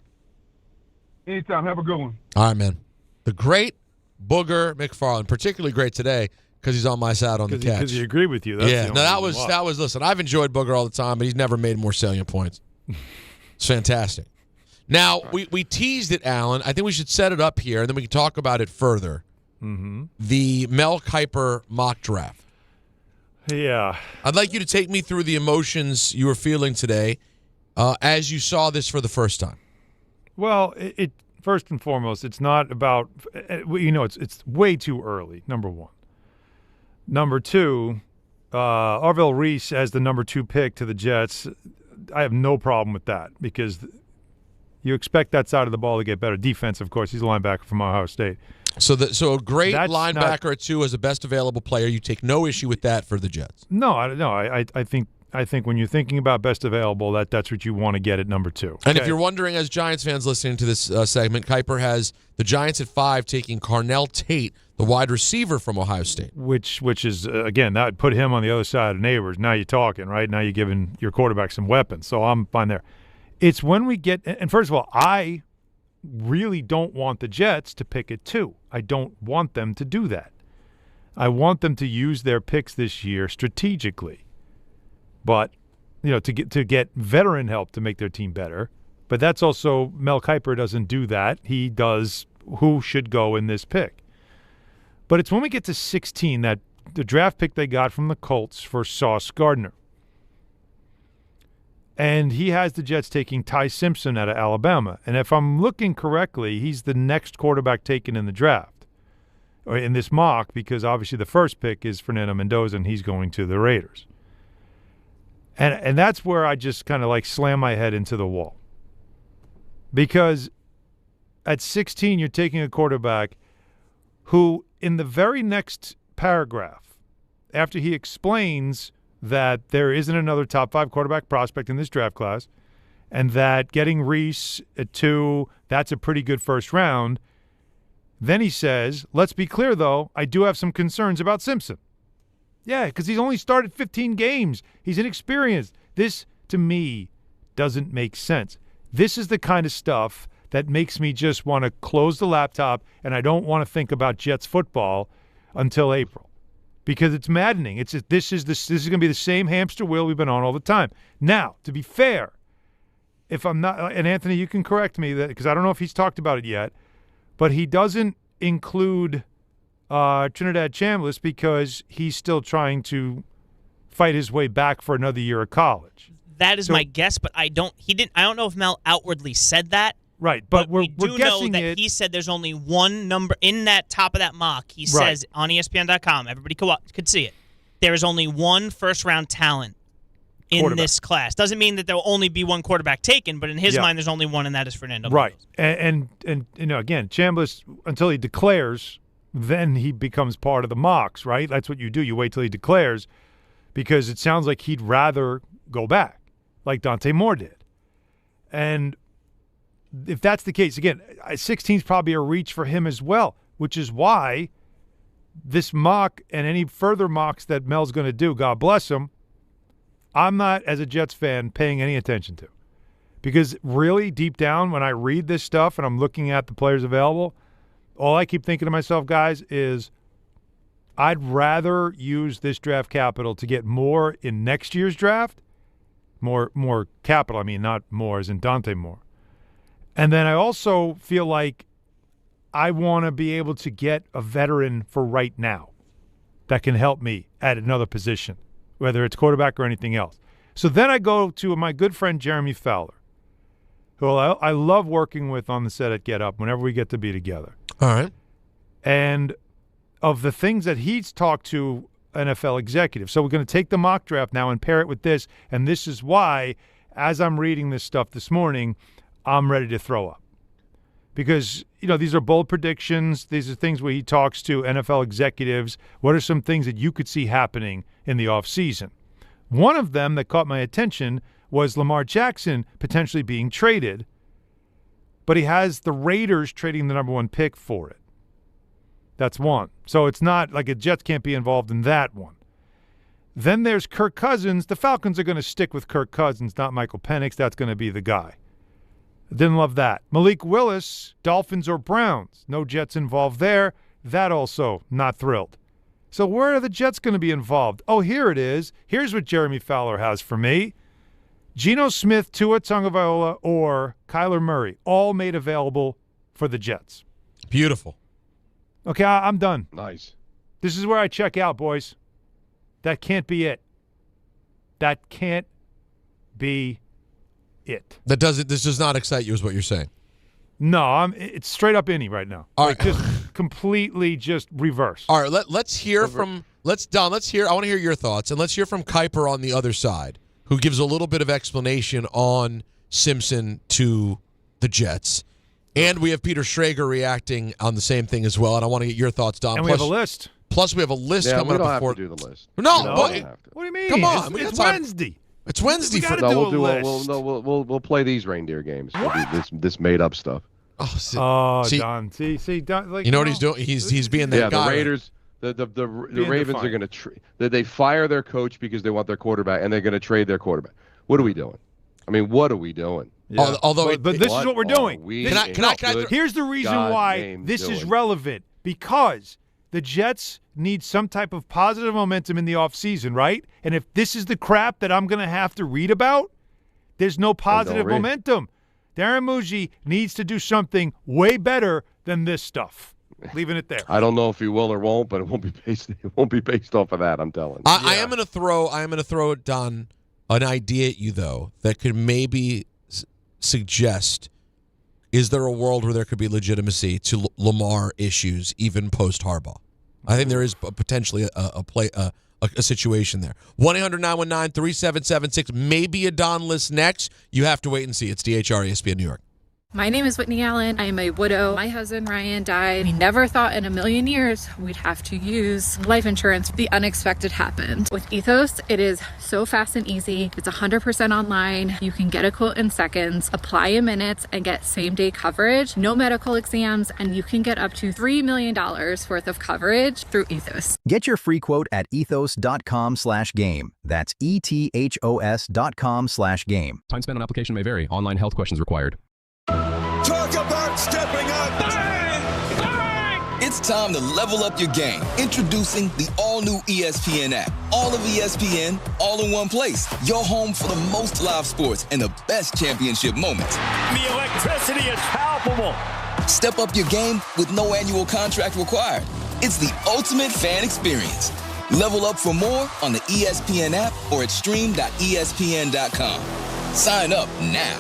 Anytime. Have a good one. All right, man. The great Booger McFarland, particularly great today because he's on my side on the catch. Because he agreed with you. That's yeah, that was. Listen, I've enjoyed Booger all the time, but he's never made more salient points. It's fantastic. Now we teased it, Alan. I think we should set it up here, and then we can talk about it further. Mm-hmm. The Mel Kiper mock draft. Yeah, I'd like you to take me through the emotions you were feeling today as you saw this for the first time. Well, it first and foremost, it's not about it's way too early. Number one. Number two, Arvell Reese as the number 2 pick to the Jets. I have no problem with that because you expect that side of the ball to get better. Defense, of course, he's a linebacker from Ohio State. So a great linebacker at 2 as the best available player. You take no issue with that for the Jets. No, I think when you're thinking about best available, that's what you want to get at number 2. And if you're wondering, as Giants fans listening to this segment, Kiper has the Giants at 5 taking Carnell Tate, the wide receiver from Ohio State. Which is, again, that would put him on the other side of Neighbors. Now you're talking, right? Now you're giving your quarterback some weapons. So I'm fine there. It's when we get – and first of all, I really don't want the Jets to pick at 2. I don't want them to do that. I want them to use their picks this year strategically. But, to get veteran help to make their team better. But that's also Mel Kiper doesn't do that. He does who should go in this pick. But it's when we get to 16 that the draft pick they got from the Colts for Sauce Gardner. And he has the Jets taking Ty Simpson out of Alabama. And if I'm looking correctly, he's the next quarterback taken in the draft, or in this mock, because obviously the first pick is Fernando Mendoza, and he's going to the Raiders. And that's where I just kind of slam my head into the wall. Because at 16, you're taking a quarterback who, in the very next paragraph, after he explains that there isn't another top 5 quarterback prospect in this draft class, and that getting Reese at 2, that's a pretty good first round, Then he says, let's be clear, though, I do have some concerns about Simpson. Yeah, because he's only started 15 games. He's inexperienced. This, to me, doesn't make sense. This is the kind of stuff that makes me just want to close the laptop, and I don't want to think about Jets football until April because it's maddening. This is going to be the same hamster wheel we've been on all the time. Now, to be fair, if I'm not, and Anthony, you can correct me because I don't know if he's talked about it yet, but he doesn't include Trinidad Chambliss because he's still trying to fight his way back for another year of college. That is my guess, but I don't know if Mel outwardly said that. Right, but we we're do guessing know that he said there's only one number in that top of that mock. He says on ESPN.com, everybody could see it. There is only one first-round talent in this class. Doesn't mean that there will only be one quarterback taken, but in his mind, there's only one, and that is Fernando. Right, and again, Chambliss, until he declares, then he becomes part of the mocks, right? That's what you do. You wait till he declares because it sounds like he'd rather go back, like Dante Moore did. And if that's the case, again, 16 is probably a reach for him as well, which is why this mock and any further mocks that Mel's going to do, God bless him, I'm not, as a Jets fan, paying any attention to. Because really, deep down, when I read this stuff and I'm looking at the players available, all I keep thinking to myself, guys, is I'd rather use this draft capital to get more in next year's draft, more capital, I mean, not more as in Dante Moore. And then I also feel like I want to be able to get a veteran for right now that can help me at another position, whether it's quarterback or anything else. So then I go to my good friend Jeremy Fowler, who I love working with on the set at Get Up whenever we get to be together. All right. And of the things that he's talked to NFL executives. So we're going to take the mock draft now and pair it with this, and this is why, as I'm reading this stuff this morning, I'm ready to throw up. Because, these are bold predictions. These are things where he talks to NFL executives. What are some things that you could see happening in the offseason? One of them that caught my attention was Lamar Jackson potentially being traded, but he has the Raiders trading the number 1 pick for it. That's one. So it's not like the Jets can't be involved in that one. Then there's Kirk Cousins. The Falcons are going to stick with Kirk Cousins, not Michael Penix. That's going to be the guy. Didn't love that. Malik Willis, Dolphins or Browns. No Jets involved there. That also not thrilled. So where are the Jets going to be involved? Oh, here it is. Here's what Jeremy Fowler has for me. Geno Smith, Tua Tagovailoa, or Kyler Murray, all made available for the Jets. Beautiful. Okay, I'm done. Nice. This is where I check out, boys. That can't be it. That can't be it. This does not excite you, is what you're saying. No, it's straight up innie right now. All right. Just completely just reverse. All right, let's hear from I want to hear your thoughts, and let's hear from Kuiper on the other side, who gives a little bit of explanation on Simpson to the Jets. And we have Peter Schrager reacting on the same thing as well, and I want to get your thoughts, Don. And we have a list. Plus, we have a list coming up. We don't have to do the list. No, what do you mean? Come on, it's Wednesday. It's Wednesday. We'll play these reindeer games. This made up stuff. Don. See, Don. Like, you know what he's doing? He's being that guy. The Raiders. The Ravens are going to they fire their coach because they want their quarterback, and they're going to trade their quarterback. What are we doing? I mean, what are we doing? Yeah. But this is what we're doing. Can here's the reason why this is relevant. Because the Jets need some type of positive momentum in the offseason, right? And if this is the crap that I'm going to have to read about, there's no positive momentum. Darren Muji needs to do something way better than this stuff. Leaving it there. I don't know if he will or won't, but it won't be based off of that. I'm telling you. I am going to throw Don an idea at you though that could maybe suggest: is there a world where there could be legitimacy to Lamar issues even post Harbaugh? I think there is potentially a situation there. 1-800-919-3776. Maybe a Don list next. You have to wait and see. It's DHR ESPN New York. My name is Whitney Allen. I am a widow. My husband, Ryan, died. We never thought in a million years we'd have to use life insurance. The unexpected happened. With Ethos, it is so fast and easy. It's 100% online. You can get a quote in seconds, apply in minutes, and get same-day coverage. No medical exams, and you can get up to $3 million worth of coverage through Ethos. Get your free quote at ethos.com/game. That's ETHOS.com/game. Time spent on application may vary. Online health questions required. Talk about stepping up. Bang! Bang! It's time to level up your game. Introducing the all-new ESPN app. All of ESPN, all in one place. Your home for the most live sports and the best championship moments. The electricity is palpable. Step up your game with no annual contract required. It's the ultimate fan experience. Level up for more on the ESPN app or at stream.espn.com. Sign up now.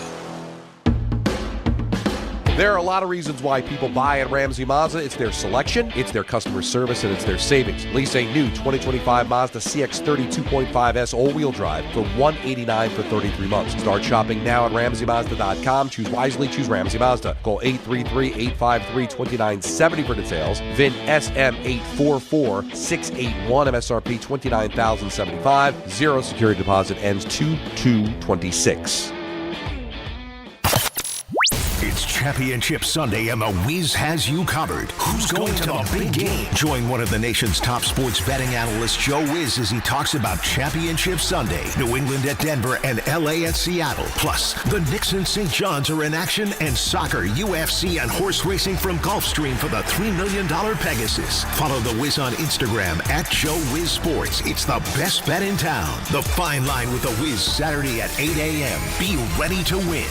There are a lot of reasons why people buy at Ramsey Mazda. It's their selection, it's their customer service, and it's their savings. Lease a new 2025 Mazda CX-30 2.5S all-wheel drive for $189 for 33 months. Start shopping now at RamseyMazda.com. Choose wisely, choose Ramsey Mazda. Call 833-853-2970 for details. VIN SM844681, MSRP $29,075. Zero security deposit, ends 2/2/26. It's Championship Sunday, and the Wiz has you covered. Who's going to the big game? Join one of the nation's top sports betting analysts, Joe Wiz, as he talks about Championship Sunday. New England at Denver and LA at Seattle. Plus, the Knicks and St. John's are in action, and soccer, UFC, and horse racing from Gulfstream for the $3 million Pegasus. Follow the Wiz on Instagram at Joe Wiz Sports. It's the best bet in town. The Fine Line with the Wiz, Saturday at 8 a.m. Be ready to win.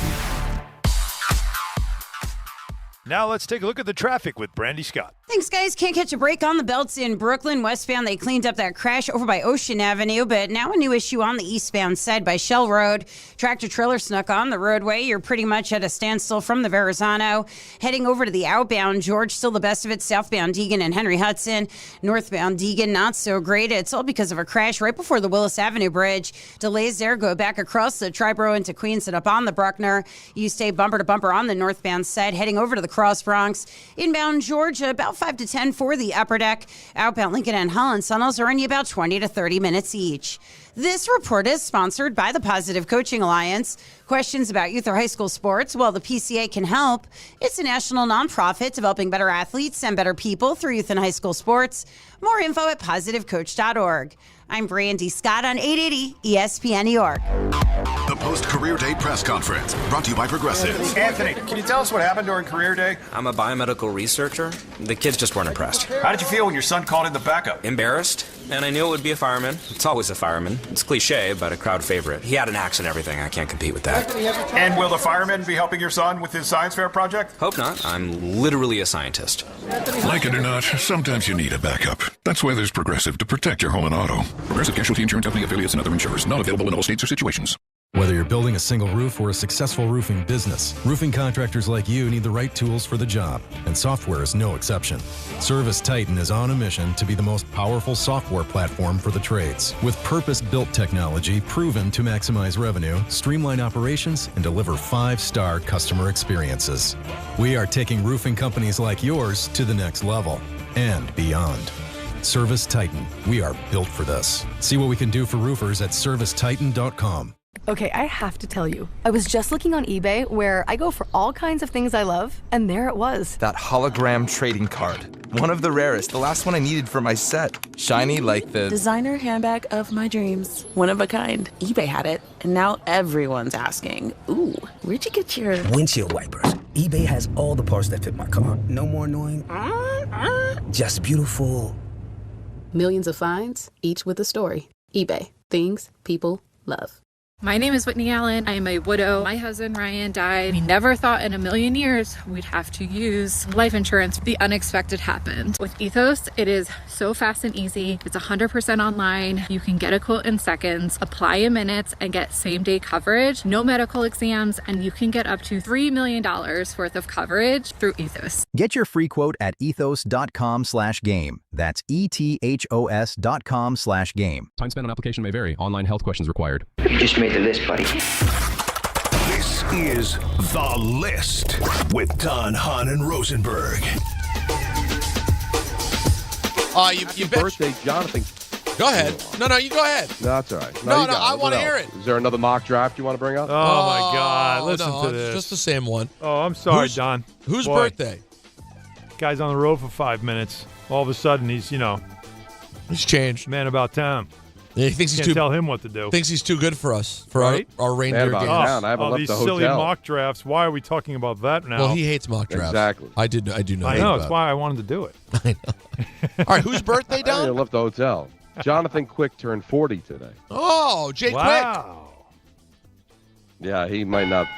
Now let's take a look at the traffic with Brandy Scott. Thanks, guys. Can't catch a break on the belts in Brooklyn. Westbound, they cleaned up that crash over by Ocean Avenue, but now a new issue on the eastbound side by Shell Road. Tractor-trailer snuck on the roadway. You're pretty much at a standstill from the Verrazano. Heading over to the outbound, George, still the best of it. Southbound, Deegan and Henry Hudson. Northbound, Deegan, not so great. It's all because of a crash right before the Willis Avenue Bridge. Delays there go back across the Triborough into Queens and up on the Bruckner. You stay bumper to bumper on the northbound side. Heading over to the Cross Bronx. Inbound, Georgia, about 5 to 10 for the upper deck. Outbound Lincoln and Holland Sunnels are in you about 20 to 30 minutes each. This report is sponsored by the Positive Coaching Alliance. Questions about youth or high school sports? Well, the PCA can help. It's a national nonprofit developing better athletes and better people through youth and high school sports. More info at positivecoach.org. I'm Brandy Scott on 880 ESPN New York. The post-career day press conference brought to you by Progressive. Anthony, can you tell us what happened during career day? I'm a biomedical researcher. The kids just weren't impressed. How did you feel when your son called in the backup? Embarrassed, and I knew it would be a fireman. It's always a fireman. It's cliche, but a crowd favorite. He had an axe and everything. I can't compete with that. And will the fireman be helping your son with his science fair project? Hope not. I'm literally a scientist. Like it or not, sometimes you need a backup. That's why there's Progressive to protect your home and auto. Progressive Casualty Insurance Company affiliates and other insurers. Not available in all states or situations. Whether you're building a single roof or a successful roofing business, roofing contractors like you need the right tools for the job, and software is no exception. Service Titan is on a mission to be the most powerful software platform for the trades, with purpose-built technology proven to maximize revenue, streamline operations, and deliver 5-star customer experiences. We are taking roofing companies like yours to the next level and beyond. Service Titan. We are built for this. See what we can do for roofers at servicetitan.com. Okay, I have to tell you, I was just looking on eBay where I go for all kinds of things I love, and there it was. That hologram trading card. One of the rarest, the last one I needed for my set. Shiny like the designer handbag of my dreams. One of a kind. eBay had it, and now everyone's asking, ooh, where'd you get your windshield wipers? eBay has all the parts that fit my car. No more annoying, just beautiful. Millions of finds, each with a story. eBay. Things people love. My name is Whitney Allen. I am a widow. My husband, Ryan, died. We never thought in a million years we'd have to use life insurance. The unexpected happened. With Ethos, it is so fast and easy. It's 100% online. You can get a quote in seconds, apply in minutes, and get same-day coverage. No medical exams, and you can get up to $3 million worth of coverage through Ethos. Get your free quote at ethos.com/game. That's ETHOS.com/game. Time spent on application may vary. Online health questions required. You just made the list, buddy. This is The List with Don, Hahn, and Rosenberg. You birthday, Jonathan. Go ahead. No, you go ahead. No, that's all right. No, I want to hear it. Is there another mock draft you want to bring up? Oh, my God. Listen to this. It's just the same one. Oh, I'm sorry, Don. Whose birthday? Guy's on the road for 5 minutes. All of a sudden, he's changed. Man about town. Yeah, he thinks Can't tell him what to do. Thinks he's too good for us, for right? our reindeer games. I haven't left these the silly hotel. mock drafts. Why are we talking about that now? Well, he hates mock drafts. Exactly. I do know. I know. That's why I wanted to do it. I know. All right, whose birthday, Don? I left the hotel. Jonathan Quick turned 40 today. Oh, Jay Quick. Yeah, he might not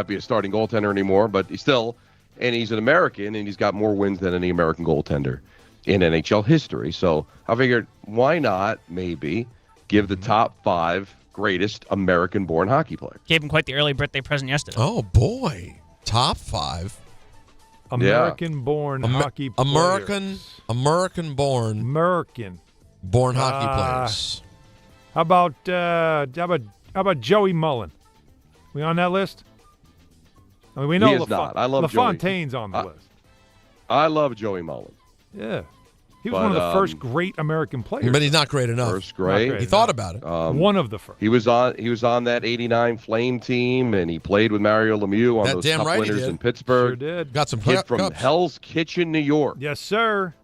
be a starting goaltender anymore, but he's an American, and he's got more wins than any American goaltender in NHL history. So I figured, why not maybe give the top 5 greatest American-born hockey players? Gave him quite the early birthday present yesterday. Oh, boy. Top 5. American-born hockey players. American-born hockey players. How about Joey Mullen? We on that list? I mean, we know he is not. I love LaFontaine's on the list. I love Joey Mullen. Yeah. He was one of the first great American players. But he's not great enough. First great. He thought about it. One of the first. He was on that '89 Flame team, and he played with Mario Lemieux on those Cup winners in Pittsburgh. Sure did. Got some kid from cups. Hell's Kitchen, New York. Yes, sir.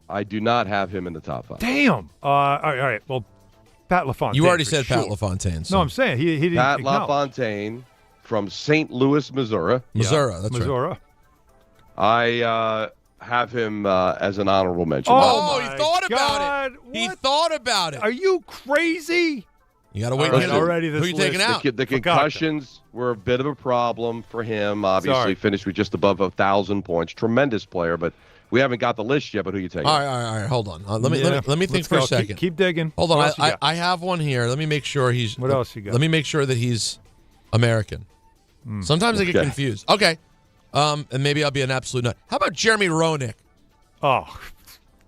I do not have him in the top 5. Damn. All right. Well, Pat LaFontaine. You already said Pat LaFontaine. So. No, I'm saying he didn't. Pat LaFontaine from St. Louis, Missouri. Missouri, that's Missouri. Right. I have him as an honorable mention. Oh, he thought about it. He thought about it. Are you crazy? You got to wait. Already who are you taking out? The concussions were a bit of a problem for him. Obviously, finished with just above 1,000 points. Tremendous player, but we haven't got the list yet. But who you taking? All right. Hold on. Let me think for a second. Keep digging. Hold on. I have one here. Let me make sure he's. What else you got? Let me make sure that he's American. Sometimes I get confused. Okay. And maybe I'll be an absolute nut. How about Jeremy Roenick? Oh,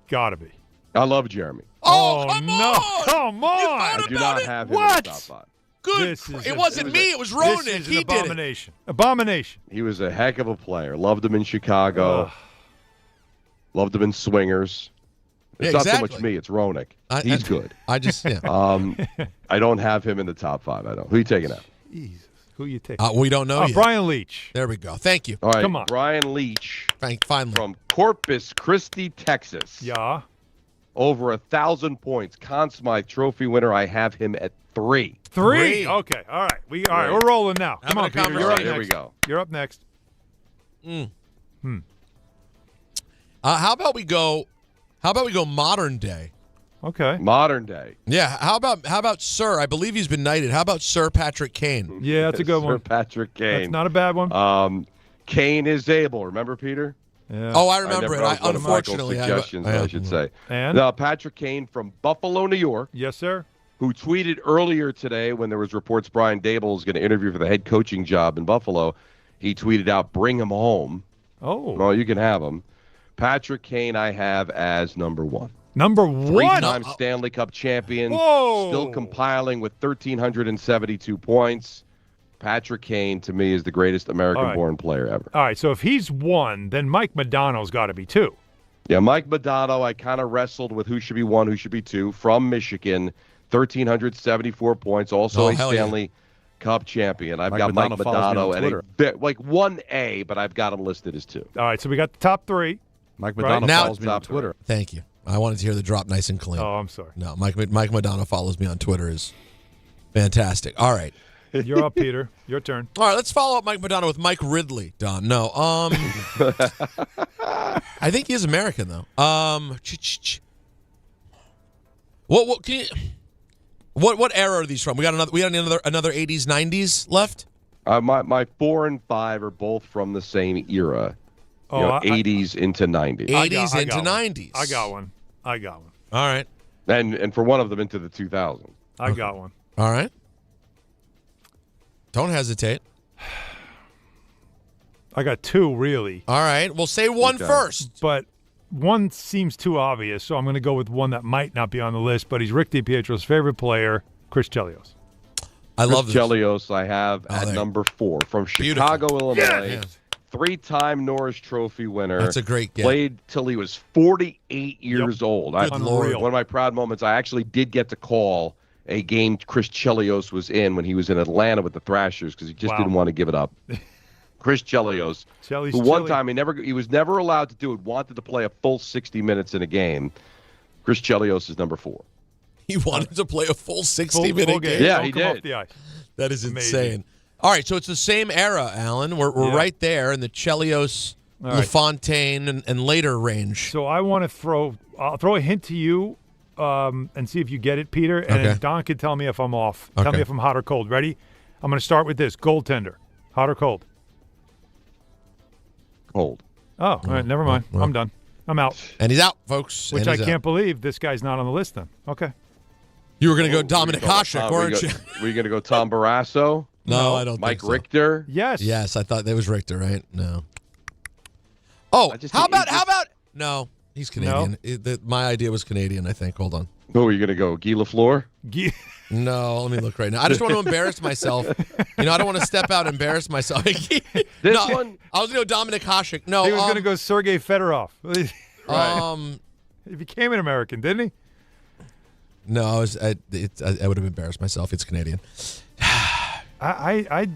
gotta be. I love Jeremy. Oh, come on! I do not have him in the top 5. Good. It wasn't me. It was Roenick. This is he an abomination. Abomination. He was a heck of a player. Loved him in Chicago. Loved him in Swingers. It's not so much me. It's Roenick. He's good. I just I don't have him in the top 5. I don't. Who are you taking out? Jesus. Who you taking? We don't know yet. Brian Leach. There we go. Thank you. All right. Come on. Brian Leach. Finally. From Corpus Christi, Texas. Yeah. Over 1,000 points. Conn Smythe Trophy winner. I have him at 3. 3? Okay. All right. We're rolling now. Come on, Peter. You're up next. Here we go. You're up next. How about we go modern day? Okay. Modern day. Yeah. How about Sir? I believe he's been knighted. How about Sir Patrick Kane? Yeah, that's a good one. Sir Patrick Kane. That's not a bad one. Kane is able. Remember, Peter? Yeah. Oh, I remember it. Unfortunately, suggestions, I should say. And now, Patrick Kane from Buffalo, New York. Yes, sir. Who tweeted earlier today when there was reports Brian Daboll is going to interview for the head coaching job in Buffalo. He tweeted out, "Bring him home." Oh. Well, you can have him. Patrick Kane, I have as number 1. Number 1? 3-time Stanley Cup champion. Whoa. Still compiling with 1,372 points. Patrick Kane, to me, is the greatest American-born player ever. All right, so if he's 1, then Mike Modano's got to be 2. Yeah, Mike Modano, I kind of wrestled with who should be 1, who should be 2. From Michigan, 1,374 points, also a Stanley Cup champion. I've got Mike Modano at 1A, but I've got him listed as 2. All right, so we got the top 3. Mike Modano follows me on Twitter. Thank you. I wanted to hear the drop nice and clean. Oh, I'm sorry. No, Mike Modano follows me on Twitter is fantastic. All right. You're up, Peter. Your turn. All right, let's follow up Mike Modano with Mike Ridley, Don. No. I think he is American, though. What era are these from? We got another 80s, 90s left? My 4 and 5 are both from the same era. 80s into 90s. 80s into 90s. I got one. All right. And for one of them into the 2000s. I got one. All right. Don't hesitate. I got 2, really. All right. Well, say one first. But one seems too obvious, so I'm going to go with one that might not be on the list, but he's Rick DiPietro's favorite player, Chris Chelios. I love this. Chelios I have at number 4 from Chicago, Illinois. Yeah. 3-time Norris Trophy winner. That's a great get. Played till he was 48 years old. Good Lord. One of my proud moments, I actually did get to call a game Chris Chelios was in when he was in Atlanta with the Thrashers because he just didn't want to give it up. Chris Chelios, who one time he was never allowed to do it, wanted to play a full 60 minutes in a game. Chris Chelios is number 4. He wanted to play a full 60-minute game. Yeah, he did. Off the ice. That is insane. All right, so it's the same era, Alan. We're right there in the Chelios, LaFontaine, and later range. So I want to I'll throw a hint to you and see if you get it, Peter. And Don can tell me if I'm off. Tell me if I'm hot or cold. Ready? I'm going to start with this. Goaltender. Hot or cold? Cold. Oh, all right. Never mind. I'm done. I'm out. And he's out, folks. Which I can't believe this guy's not on the list then. Okay. You were going to go Dominic Hasek, weren't you? Were you going to go Tom Barrasso? No, I don't Mike think so. Richter? Yes. Yes, I thought that was Richter, right? No. Oh, how about? No, he's Canadian. My idea was Canadian, I think. Hold on. Who are you going to go? Guy Lafleur? No, let me look right now. I just want to embarrass myself. I don't want to step out and embarrass myself. This one? I was going to go Dominic Hasek. No, he was going to go Sergei Fedorov. Right. He became an American, didn't he? No, I would have embarrassed myself. It's Canadian. I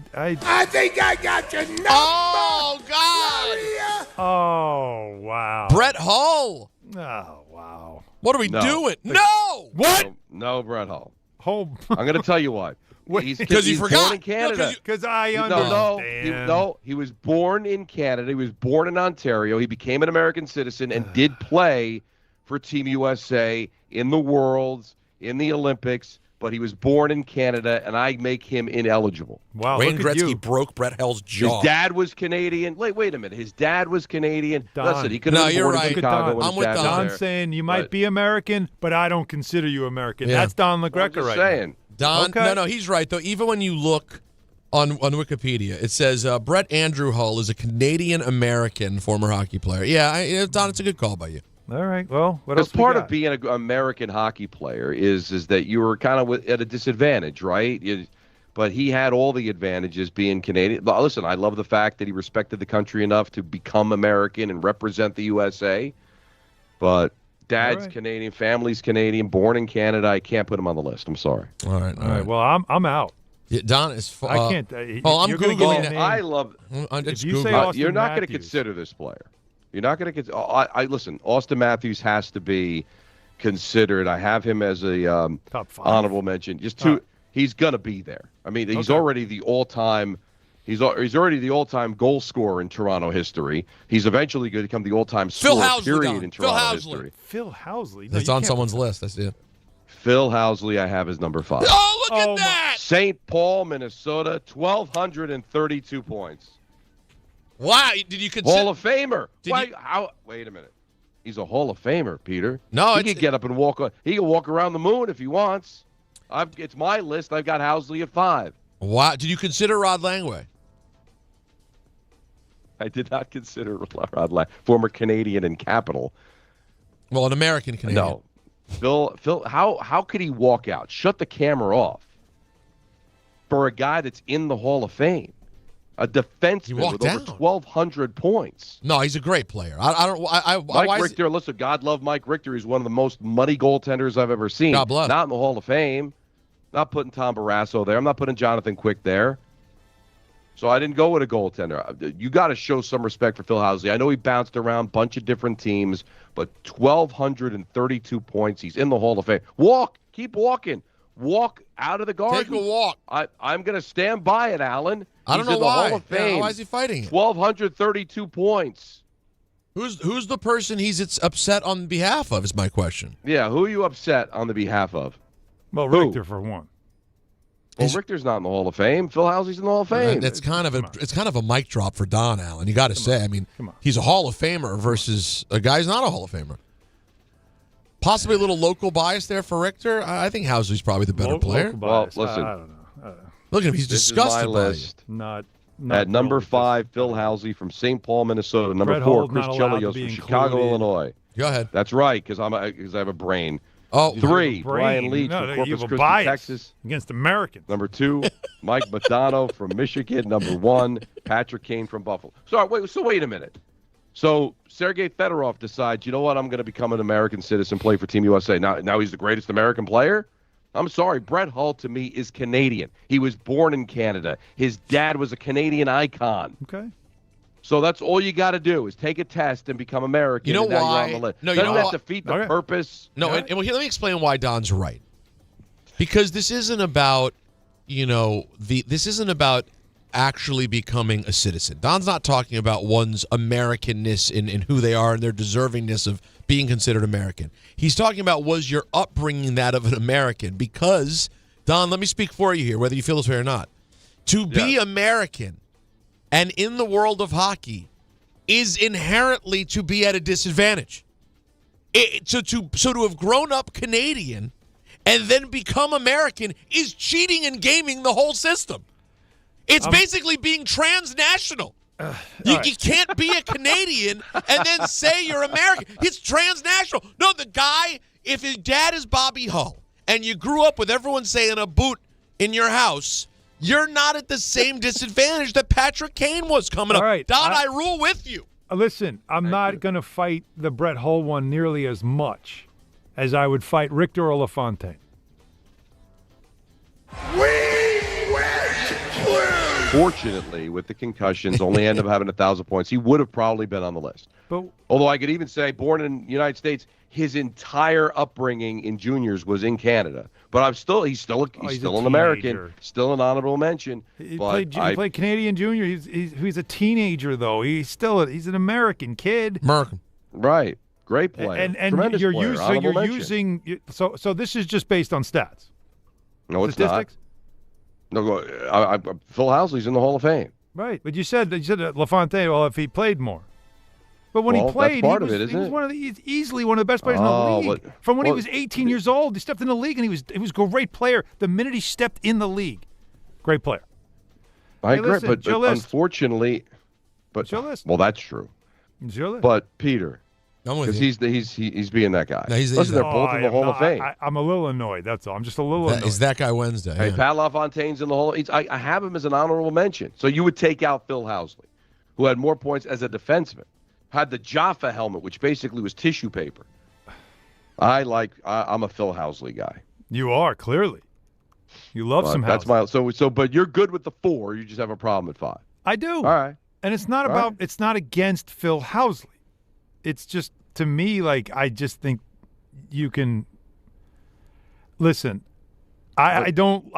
think I got your number. Oh, God. Oh, wow. Brett Hull. Oh, wow. What are we doing? No. What? No, Brett Hull. I'm going to tell you why. Because you forgot. Born in Canada. Because I understand. He was born in Canada. He was born in Ontario. He became an American citizen and did play for Team USA in the Worlds, in the Olympics. But he was born in Canada, and I make him ineligible. Wow, Wayne Gretzky broke Brett Hull's jaw. His dad was Canadian. Wait a minute. His dad was Canadian. Don. Listen, he could have been born in Chicago. I'm with Don. Don's saying you might be American, but I don't consider you American. That's Don LaGreca right saying. Don, no, he's right, though. Even when you look on Wikipedia, it says Brett Andrew Hull is a Canadian-American former hockey player. Yeah, Don, it's a good call by you. All right. Well, what else? Because part of being an American hockey player is that you were kind of at a disadvantage, right? But he had all the advantages being Canadian. Listen, I love the fact that he respected the country enough to become American and represent the USA. But dad's Canadian, family's Canadian, born in Canada. I can't put him on the list. I'm sorry. All right. Well, I'm out. Yeah, Don is. I can't. I'm Googling it. I love. If you say Austin you're not going to Matthews. consider this player. You're not going to listen. Austin Matthews has to be considered. I have him as a top 5 honorable mention. He's going to be there. I mean, he's already the all-time. He's already the all-time goal scorer in Toronto history. He's eventually going to become the all-time scorer. Period in Toronto history. Phil Housley. It's on someone's list. I see it. Phil Housley, I have as number 5. Oh, look at that! St. Paul, Minnesota, 1,232 points. Wow, did you consider Hall of Famer? Wait a minute. He's a Hall of Famer, Peter. No, he can get up and walk. He can walk around the moon if he wants. It's my list. I've got Housley at 5. Wow, did you consider Rod Langway? I did not consider Rod Langway, former Canadian and Capital. Well, an American Canadian. No, Phil. How could he walk out? Shut the camera off for a guy that's in the Hall of Fame. A defenseman with over 1,200 points. No, he's a great player. Mike Richter, listen, God love Mike Richter. He's one of the most money goaltenders I've ever seen. God bless. Not in the Hall of Fame. Not putting Tom Barrasso there. I'm not putting Jonathan Quick there. So I didn't go with a goaltender. You got to show some respect for Phil Housley. I know he bounced around a bunch of different teams, but 1,232 points. He's in the Hall of Fame. Keep walking. Walk out of the garden. Take a walk. I'm going to stand by it, Alan. I don't know in the why. Hall of Fame. Yeah, why is he fighting it? 1,232 points. Who's the person he's upset on behalf of is my question. Yeah, who are you upset on the behalf of? Well, Richter for one. Well, Richter's not in the Hall of Fame. Phil Housley's in the Hall of Fame. It's kind of a mic drop for Don Allen. You got to say. I mean, he's a Hall of Famer versus a guy who's not a Hall of Famer. Possibly a little local bias there for Richter. I think Housley's probably the better player. Well, listen. I don't know. Look at him. He's disgusted by list. Not at number 5, Phil Housley from St. Paul, Minnesota. Number 4, Chris Chelios from Chicago, Illinois. Go ahead. That's right, because I have a brain. Oh, 3, Brian Leach from Corpus Christi, Texas. Against Americans. Number 2, Mike Modano from Michigan. Number 1, Patrick Kane from Buffalo. Wait a minute. So Sergei Fedorov decides, you know what, I'm going to become an American citizen, play for Team USA. Now he's the greatest American player? I'm sorry, Brett Hull to me is Canadian. He was born in Canada. His dad was a Canadian icon. Okay. So that's all you got to do is take a test and become American. You know and now why? You're on the list. No, you Doesn't know that why? defeat the purpose? No, and let me explain why Don's right. Because this isn't about, this isn't about actually becoming a citizen. Don's not talking about one's Americanness in who they are and their deservingness of being considered American. He's talking about, was your upbringing that of an American? Because, Don, let me speak for you here, whether you feel this way or not. To be American and in the world of hockey is inherently to be at a disadvantage. So to have grown up Canadian and then become American is cheating and gaming the whole system. It's basically being transnational. You can't be a Canadian and then say you're American. It's transnational. No, the guy, if his dad is Bobby Hull and you grew up with everyone saying a boot in your house, you're not at the same disadvantage that Patrick Kane was coming up. All right, Don, I rule with you. Listen, I'm not going to fight the Brett Hull one nearly as much as I would fight Victor Olafonte. Fortunately, with the concussions, only ended up having 1,000 points. He would have probably been on the list. Although I could even say, born in the United States, his entire upbringing in juniors was in Canada. But he's still an American, still an honorable mention. He played Canadian junior. He's a teenager though. He's an American kid. American, right? Great player. And tremendous you're player. using. So this is just based on stats. No, it's statistics? Not. No, Phil Housley's in the Hall of Fame. Right, but you said LaFontaine. Well, if he played more. But when he played, he was easily one of the best players in the league. From when he was 18 years old, he stepped in the league, and he was a great player. The minute he stepped in the league, great player. I agree, but unfortunately, well, that's true. It's your list. But Peter, because he's being that guy. No, Listen, they're both in the Hall of Fame. I'm a little annoyed. That's all. I'm just a little annoyed. Is that guy Wednesday? Hey, Pat LaFontaine's in the Hall. I have him as an honorable mention. So you would take out Phil Housley, who had more points as a defenseman. Had the Jaffa helmet, which basically was tissue paper. I'm a Phil Housley guy. You are, clearly. You love some Housley. That's but you're good with the 4. You just have a problem at 5. I do. All right. And it's not it's not against Phil Housley. It's just, to me, I just think you can listen. I don't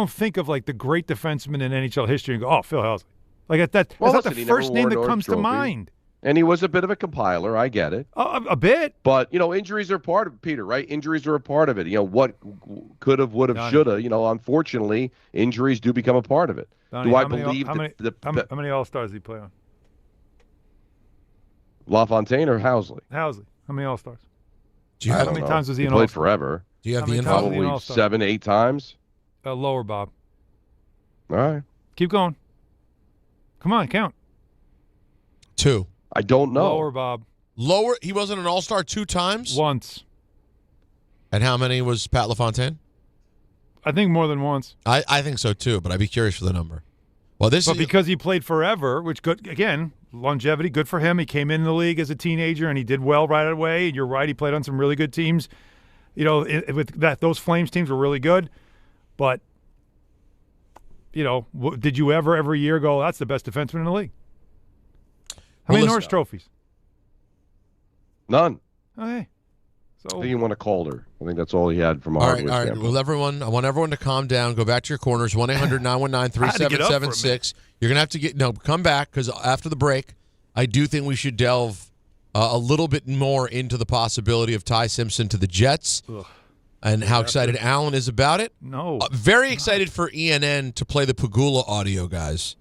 think of the great defenseman in NHL history and go, oh, Phil Housley. That's not the first name that comes to mind. And he was a bit of a compiler. I get it. A bit. But, injuries are part of it, Peter, right? Injuries are a part of it. What could have, would have, should have. Unfortunately, injuries do become a part of it. Donnie, do I believe how many All-Stars did he play on? LaFontaine or Housley? Housley. How many All-Stars? How many times was he an All-Star? All-Star? Played forever. Do you have the info? Probably 7, 8 times. Lower, Bob. All right. Keep going. Come on, count. 2. I don't know. Lower, Bob. Lower? He wasn't an All-Star 2 times? Once. And how many was Pat LaFontaine? I think more than once. I think so, too, but I'd be curious for the number. Well, because he played forever, which, again, longevity, good for him. He came in the league as a teenager, and he did well right away. And you're right, he played on some really good teams. Those Flames teams were really good. But, did you ever, every year, go, that's the best defenseman in the league? How many Norris trophies? None. Okay. I think he won a Calder. I think that's all he had from All right. Well, I want everyone to calm down. Go back to your corners. 1-800-919-3776. You're going to have to come back, because after the break, I do think we should delve a little bit more into the possibility of Ty Simpson to the Jets. Ugh. And how excited Alan is about it. No. Very excited for ENN to play the Pagula audio, guys.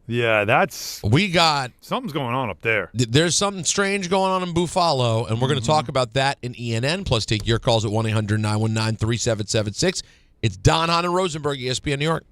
Yeah, something's going on up there. There's something strange going on in Buffalo, and we're going to talk about that in ENN, plus take your calls at 1-800-919-3776. It's Don, Hahn, and Rosenberg, ESPN New York.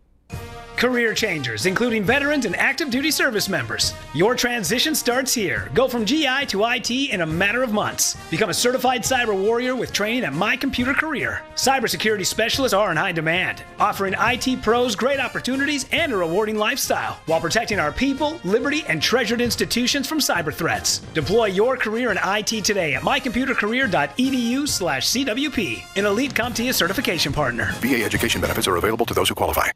Career changers, including veterans and active duty service members. Your transition starts here. Go from GI to IT in a matter of months. Become a certified cyber warrior with training at My Computer Career. Cybersecurity specialists are in high demand, offering IT pros great opportunities and a rewarding lifestyle while protecting our people, liberty, and treasured institutions from cyber threats. Deploy your career in IT today at mycomputercareer.edu/CWP, an elite CompTIA certification partner. VA education benefits are available to those who qualify.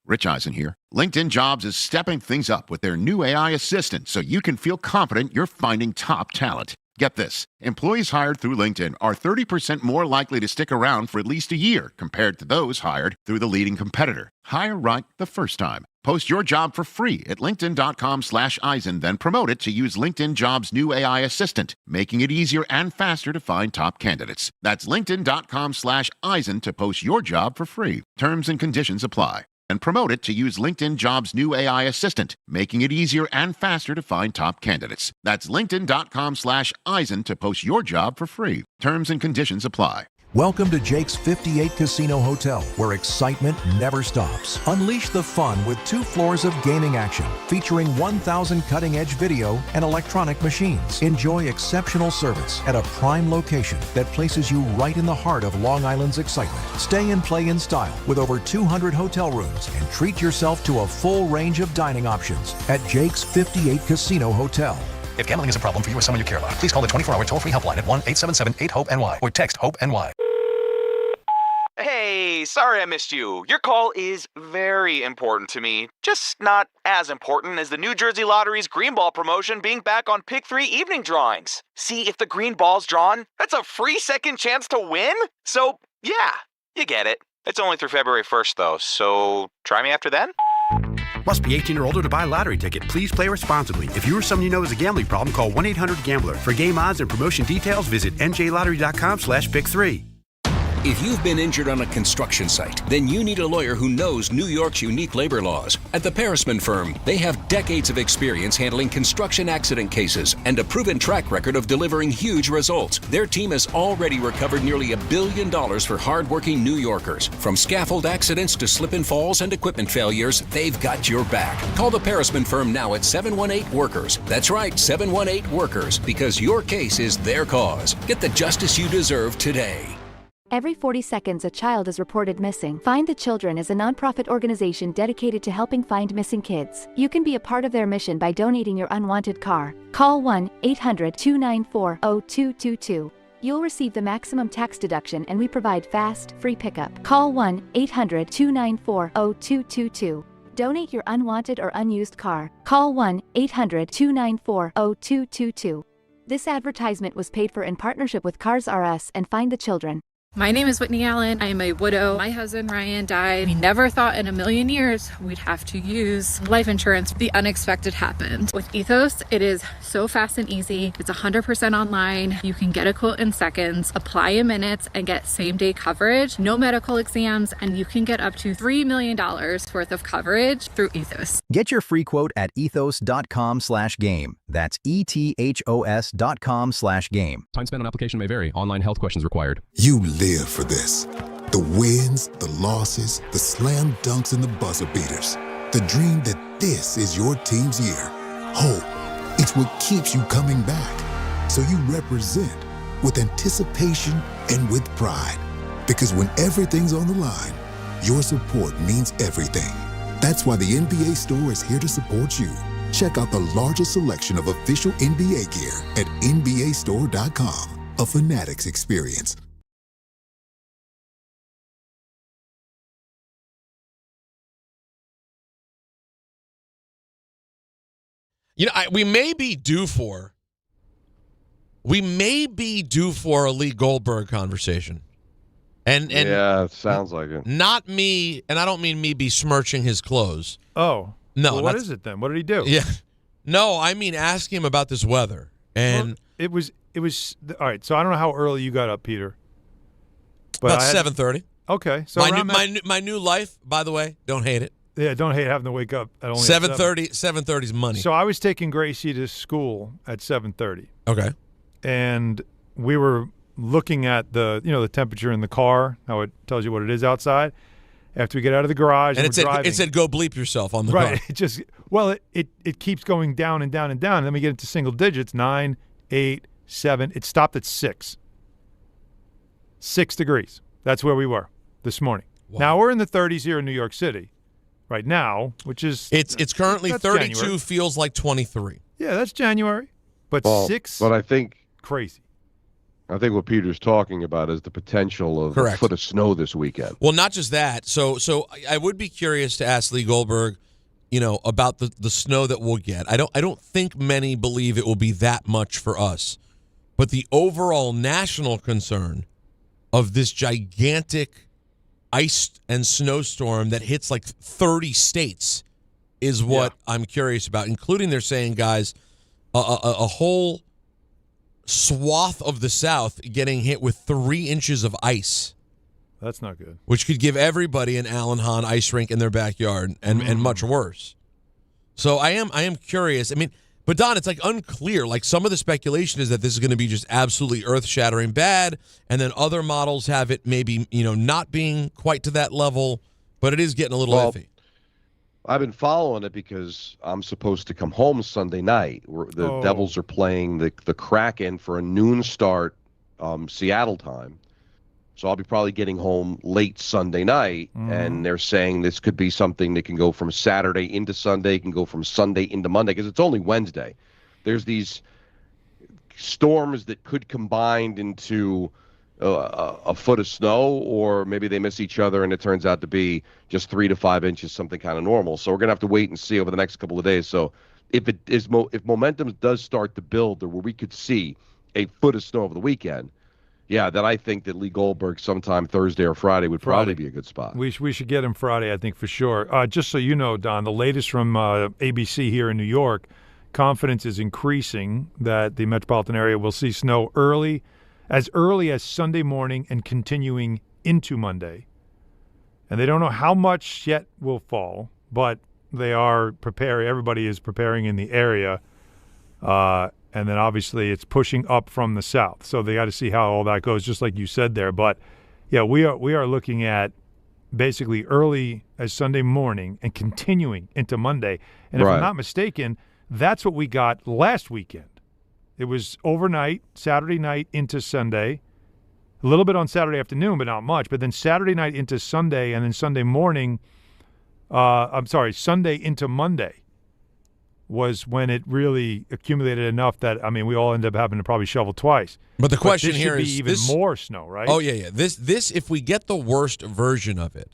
Rich Eisen here. LinkedIn Jobs is stepping things up with their new AI assistant so you can feel confident you're finding top talent. Get this. Employees hired through LinkedIn are 30% more likely to stick around for at least a year compared to those hired through the leading competitor. Hire right the first time. Post your job for free at linkedin.com/Eisen, then promote it to use LinkedIn Jobs' new AI assistant, making it easier and faster to find top candidates. That's linkedin.com/Eisen to post your job for free. Terms and conditions apply. And promote it to use LinkedIn Jobs' new AI assistant, making it easier and faster to find top candidates. That's linkedin.com/Eisen to post your job for free. Terms and conditions apply. Welcome to Jake's 58 Casino Hotel, where excitement never stops. Unleash the fun with 2 floors of gaming action, featuring 1,000 cutting-edge video and electronic machines. Enjoy exceptional service at a prime location that places you right in the heart of Long Island's excitement. Stay and play in style with over 200 hotel rooms and treat yourself to a full range of dining options at Jake's 58 Casino Hotel. If gambling is a problem for you or someone you care about, please call the 24-hour toll-free helpline at 1-877-8-HOPE-NY or text HOPE-NY. Hey, sorry I missed you. Your call is very important to me. Just not as important as the New Jersey Lottery's Green Ball promotion being back on Pick 3 evening drawings. See, if the green ball's drawn, that's a free second chance to win. So, yeah, you get it. It's only through February 1st, though, so try me after then. Must be 18 or older to buy a lottery ticket. Please play responsibly. If you or someone you know has a gambling problem, call 1-800-GAMBLER. For game odds and promotion details, visit njlottery.com/pick3. If you've been injured on a construction site, then you need a lawyer who knows New York's unique labor laws. At the Parisman Firm, they have decades of experience handling construction accident cases and a proven track record of delivering huge results. Their team has already recovered nearly $1 billion for hardworking New Yorkers. From scaffold accidents to slip and falls and equipment failures, they've got your back. Call the Parisman Firm now at 718-WORKERS. That's right, 718-WORKERS, because your case is their cause. Get the justice you deserve today. Every 40 seconds, a child is reported missing. Find the Children is a nonprofit organization dedicated to helping find missing kids. You can be a part of their mission by donating your unwanted car. Call 1-800-294-0222. You'll receive the maximum tax deduction, and we provide fast, free pickup. Call 1-800-294-0222. Donate your unwanted or unused car. Call 1-800-294-0222. This advertisement was paid for in partnership with Cars R Us and Find the Children. My name is Whitney Allen. I am a widow. My husband Ryan died. We never thought in a million years we'd have to use life insurance. The unexpected happened. With Ethos, it is so fast and easy. It's 100% online. You can get a quote in seconds, apply in minutes, and get same-day coverage. No medical exams, and you can get up to $3 million worth of coverage through Ethos. Get your free quote at ethos.com/game. That's ETHOS.com/game. Time spent on application may vary. Online health questions required. You live for this. The wins, the losses, the slam dunks, and the buzzer beaters. The dream that this is your team's year. Hope, it's what keeps you coming back. So you represent with anticipation and with pride. Because when everything's on the line, your support means everything. That's why the NBA Store is here to support you. Check out the largest selection of official NBA gear at NBAstore.com. A Fanatics experience. You know, we may be due for a Lee Goldberg conversation. And yeah, it sounds like it. Not me, and I don't mean me besmirching his clothes. Oh. No. Well, what is it then? What did he do? Yeah. No, I mean ask him about this weather. And it was all right, so I don't know how early you got up, Peter. But about 7:30. Okay. So my new life, by the way, don't hate it. Yeah, don't hate having to wake up at only 7:30. 7:30 is money. So I was taking Gracie to school at 7:30. Okay. And we were looking at the temperature in the car, how it tells you what it is outside. after we get out of the garage and it said go bleep yourself on the car. Right. It keeps going down and down and down. And then we get into single digits, 9, 8, 7. It stopped at 6. 6 degrees. That's where we were this morning. Wow. Now we're in the 30s here in New York City right now, which is it's currently 32, January. Feels like 23. Yeah, that's January. But 6 But I think crazy. I think what Peter's talking about is the potential of a foot of snow this weekend. Well, not just that. So I would be curious to ask Lee Goldberg, about the snow that we'll get. I don't think many believe it will be that much for us. But the overall national concern of this gigantic ice and snowstorm that hits like 30 states is what I'm curious about, including they're saying, guys, a whole swath of the South getting hit with 3 inches of ice. That's not good. Which could give everybody an Alan Hahn ice rink in their backyard and much worse. So I am curious. I mean, but Don, it's like unclear. Like some of the speculation is that this is going to be just absolutely earth-shattering bad, and then other models have it maybe, not being quite to that level, but it is getting a little iffy. I've been following it because I'm supposed to come home Sunday night. The Devils are playing the Kraken for a noon start Seattle time. So I'll be probably getting home late Sunday night, and they're saying this could be something that can go from Saturday into Sunday, can go from Sunday into Monday, because it's only Wednesday. There's these storms that could combine into a foot of snow, or maybe they miss each other and it turns out to be just 3 to 5 inches, something kind of normal. So we're going to have to wait and see over the next couple of days. So if momentum does start to build, or where we could see a foot of snow over the weekend, then I think that Lee Goldberg sometime Thursday or Friday would probably be a good spot. We should get him Friday, I think, for sure. Just so you know, Don, the latest from ABC here in New York, confidence is increasing that the metropolitan area will see snow as early as Sunday morning and continuing into Monday. And they don't know how much yet will fall, but they are preparing. Everybody is preparing in the area. And then obviously it's pushing up from the south. So they got to see how all that goes, just like you said there. But, we are looking at basically early as Sunday morning and continuing into Monday. And if I'm not mistaken, that's what we got last weekend. It was overnight, Saturday night into Sunday, a little bit on Saturday afternoon, but not much. But then Saturday night into Sunday, and then Sunday morning, Sunday into Monday was when it really accumulated enough that, we all ended up having to probably shovel twice. But the question here is even more snow, right? Oh, yeah. This, if we get the worst version of it,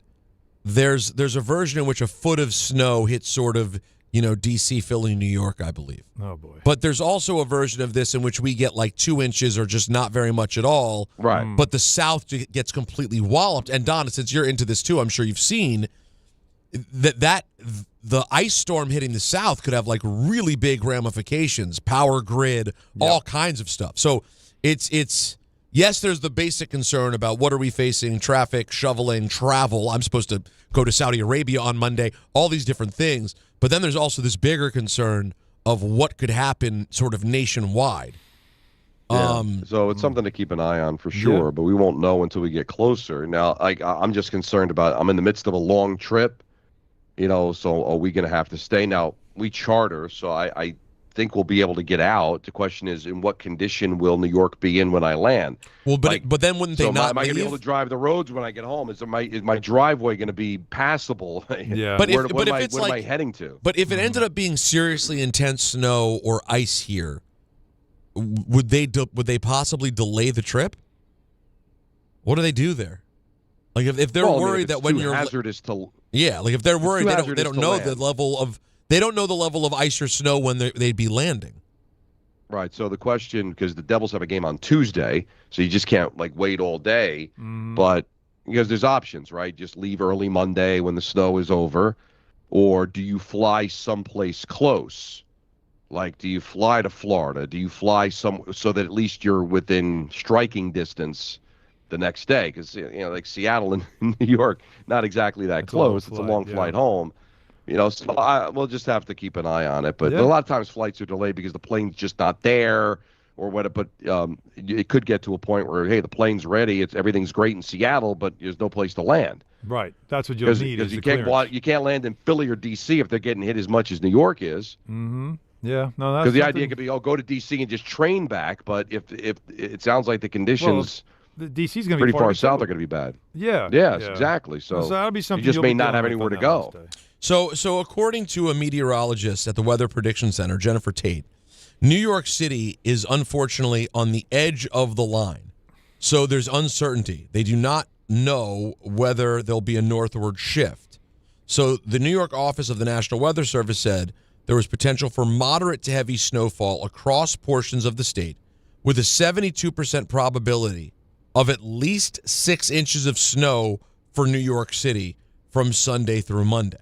there's a version in which a foot of snow hits sort of, D.C., Philly, New York, I believe. Oh, boy. But there's also a version of this in which we get like 2 inches or just not very much at all. Right. But the South gets completely walloped. And, Don, since you're into this too, I'm sure you've seen that the ice storm hitting the South could have like really big ramifications, power grid, all kinds of stuff. So it's yes, there's the basic concern about what are we facing, traffic, shoveling, travel. I'm supposed to go to Saudi Arabia on Monday, all these different things. But then there's also this bigger concern of what could happen sort of nationwide. So it's something to keep an eye on for sure, but we won't know until we get closer. Now, I'm just concerned about, I'm in the midst of a long trip, so are we going to have to stay? Now, we charter, so I think we'll be able to get out. The question is, in what condition will New York be in when I land? Well, but then wouldn't they not am I going to be able to drive the roads when I get home? Is my driveway going to be passable? Yeah. But what am I heading to? But if it ended up being seriously intense snow or ice here, would they possibly delay the trip? What do they do there? Like if they're worried that when you're hazardous to like if they're worried they don't know the level of ice or snow when they'd be landing. Right. So the question, because the Devils have a game on Tuesday, so you just can't wait all day. But because there's options, right? Just leave early Monday when the snow is over, or do you fly someplace close? Like, do you fly to Florida? Do you fly so that at least you're within striking distance the next day? Because like Seattle and New York, not exactly that close. It's a long flight home. So we'll just have to keep an eye on it. But a lot of times flights are delayed because the plane's just not there, or what. But it could get to a point where, hey, the plane's ready. Everything's great in Seattle, but there's no place to land. Right. That's what you'll need. Because you can't land in Philly or D.C. if they're getting hit as much as New York is. Mm-hmm. Yeah. No, that's because the idea could be, go to D.C. and just train back. But if it sounds like the conditions, the D.C.'s going to be pretty far south, are going to be bad. Yeah. Yes, exactly. So that'll be something you just may not have anywhere to go. So according to a meteorologist at the Weather Prediction Center, Jennifer Tate, New York City is unfortunately on the edge of the line. So there's uncertainty. They do not know whether there'll be a northward shift. So the New York office of the National Weather Service said there was potential for moderate to heavy snowfall across portions of the state with a 72% probability of at least 6 inches of snow for New York City from Sunday through Monday.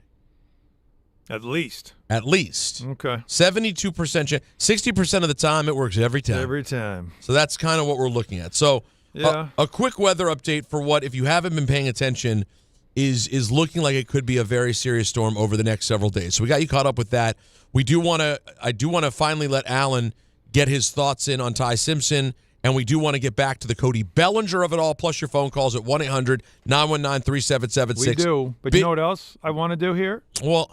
At least. Okay. 72% chance. 60% of the time, it works every time. Every time. So that's kind of what we're looking at. So a quick weather update for what, if you haven't been paying attention, is looking like it could be a very serious storm over the next several days. So we got you caught up with that. I do want to finally let Alan get his thoughts in on Ty Simpson, and we do want to get back to the Cody Bellinger of it all, plus your phone calls at 1-800-919-3776. We do. But you know what else I want to do here? Well,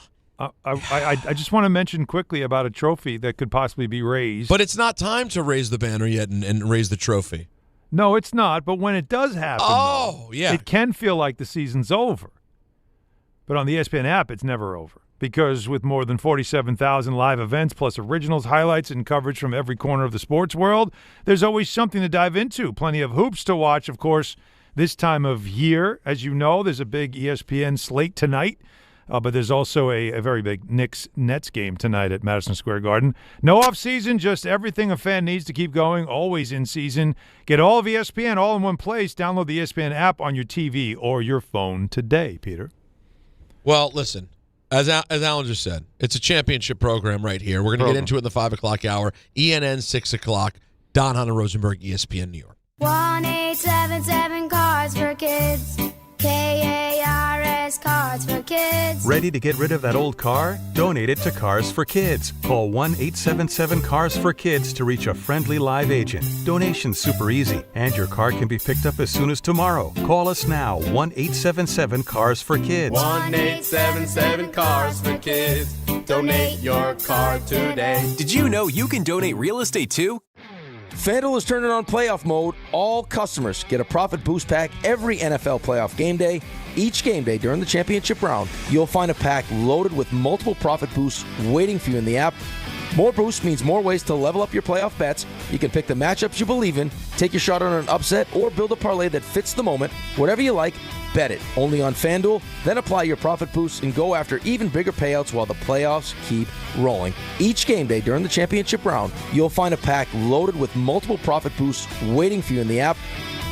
I just want to mention quickly about a trophy that could possibly be raised. But it's not time to raise the banner yet and raise the trophy. No, it's not. But when it does happen, it can feel like the season's over. But on the ESPN app, it's never over. Because with more than 47,000 live events, plus originals, highlights, and coverage from every corner of the sports world, there's always something to dive into. Plenty of hoops to watch, of course, this time of year. As you know, there's a big ESPN slate tonight. But there's also a very big Knicks-Nets game tonight at Madison Square Garden. No off-season, just everything a fan needs to keep going, always in season. Get all of ESPN all in one place. Download the ESPN app on your TV or your phone today, Peter. Well, listen, as Alan just said, it's a championship program right here. We're going to get into it in the 5 o'clock hour. ENN 6 o'clock. Don, Hahn, and Rosenberg, ESPN New York. 1-877 Cards for Kids. KARS Cards for Kids. Ready to get rid of that old car? Donate it to Cars for Kids. Call 1-877-CARS-FOR-KIDS to reach a friendly live agent. Donation's super easy, and your car can be picked up as soon as tomorrow. Call us now, 1-877-CARS-FOR-KIDS. 1-877-CARS-FOR-KIDS. Donate your car today. Did you know you can donate real estate too? FanDuel is turning on playoff mode. All customers get a profit boost pack every NFL playoff game day. Each game day during the championship round, you'll find a pack loaded with multiple profit boosts waiting for you in the app. More boosts means more ways to level up your playoff bets. You can pick the matchups you believe in, take your shot on an upset, or build a parlay that fits the moment. Whatever you like, bet it. Only on FanDuel. Then apply your profit boosts and go after even bigger payouts while the playoffs keep rolling. Each game day during the championship round, you'll find a pack loaded with multiple profit boosts waiting for you in the app.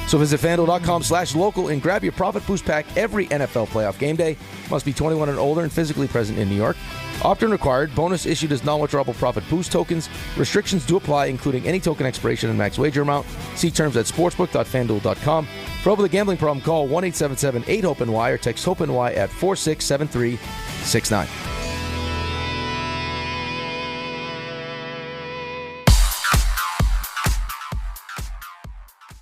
So visit FanDuel.com/local and grab your profit boost pack every NFL playoff game day. Must be 21 and older and physically present in New York. Opt-in required. Bonus issued as non-withdrawable profit boost tokens. Restrictions do apply, including any token expiration and max wager amount. See terms at sportsbook.fanduel.com. For over the gambling problem, call 1-877-8-HOPE-NY or text HOPE-NY at 467369.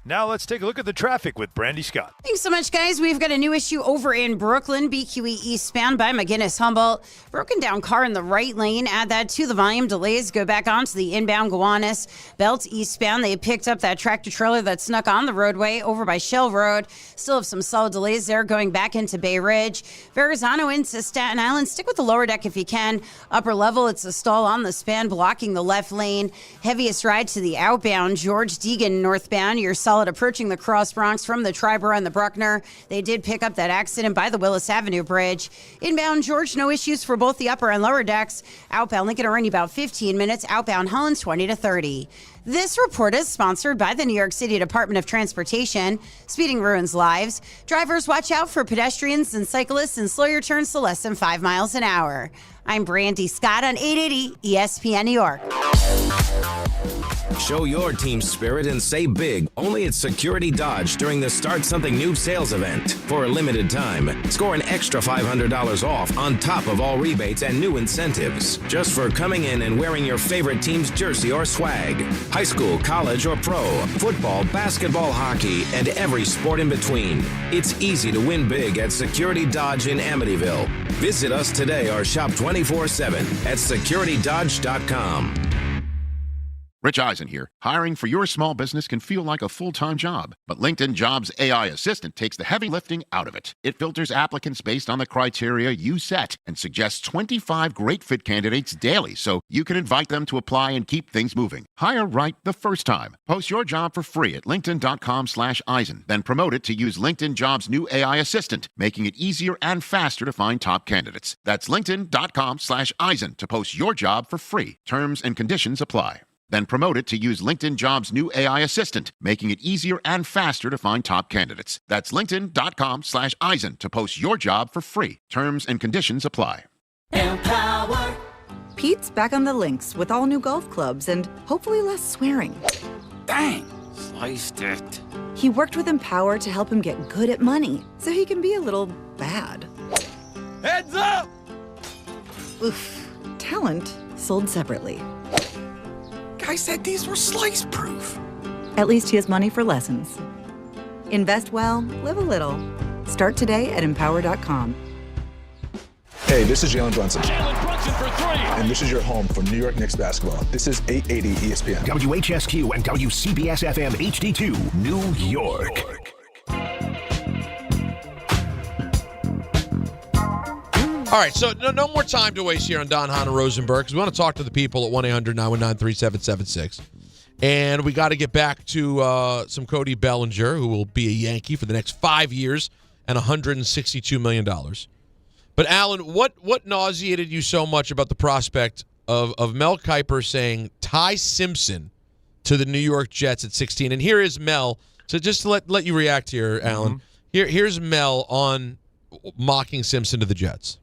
Now let's take a look at the traffic with Brandy Scott. Thanks so much, guys. We've got a new issue over in Brooklyn, BQE eastbound by McGinnis-Humboldt. Broken down car in the right lane. Add that to the volume. Delays go back onto the inbound Gowanus. Belt eastbound. They picked up that tractor trailer that snuck on the roadway over by Shell Road. Still have some solid delays there going back into Bay Ridge. Verrazano into Staten Island. Stick with the lower deck if you can. Upper level, it's a stall on the span blocking the left lane. Heaviest ride to the outbound George Deegan northbound. You're solid approaching the Cross Bronx from the Triborough and the Bruckner. They did pick up that accident by the Willis Avenue Bridge. Inbound George, no issues for both the upper and lower decks. Outbound Lincoln Arena about 15 minutes. Outbound Holland 20 to 30. This report is sponsored by the New York City Department of Transportation. Speeding ruins lives. Drivers, watch out for pedestrians and cyclists and slow your turns to less than 5 miles an hour. I'm Brandy Scott on 880 ESPN New York. Show your team spirit and save big only at Security Dodge during the Start Something New sales event. For a limited time, score an extra $500 off on top of all rebates and new incentives, just for coming in and wearing your favorite team's jersey or swag. High school, college, or pro, football, basketball, hockey, and every sport in between. It's easy to win big at Security Dodge in Amityville. Visit us today or shop 24/7 at securitydodge.com. Rich Eisen here. Hiring for your small business can feel like a full-time job, but LinkedIn Jobs AI Assistant takes the heavy lifting out of it. It filters applicants based on the criteria you set and suggests 25 great fit candidates daily so you can invite them to apply and keep things moving. Hire right the first time. Post your job for free at linkedin.com/Eisen, then promote it to use LinkedIn Jobs' new AI Assistant, making it easier and faster to find top candidates. That's linkedin.com/Eisen to post your job for free. Terms and conditions apply. Then promote it to use LinkedIn Jobs' new AI Assistant, making it easier and faster to find top candidates. That's linkedin.com/Eisen to post your job for free. Terms and conditions apply. Empower. Pete's back on the links with all new golf clubs and hopefully less swearing. Dang, sliced it. He worked with Empower to help him get good at money, so he can be a little bad. Heads up! Oof. Talent sold separately. I said these were slice-proof. At least he has money for lessons. Invest well, live a little. Start today at empower.com. Hey, this is Jalen Brunson. Jalen Brunson for three. And this is your home for New York Knicks basketball. This is 880 ESPN. WHSQ and WCBS-FM HD2, New York. All right, so no more time to waste here on Don, Hahn, and Rosenberg, because we want to talk to the people at 1-800-919-3776. And we got to get back to some Cody Bellinger, who will be a Yankee for the next 5 years and $162 million. But, Alan, what nauseated you so much about the prospect of Mel Kiper saying Ty Simpson to the New York Jets at 16? And here is Mel. So just to let you react here, Alan. Here's Mel on mocking Simpson to the Jets.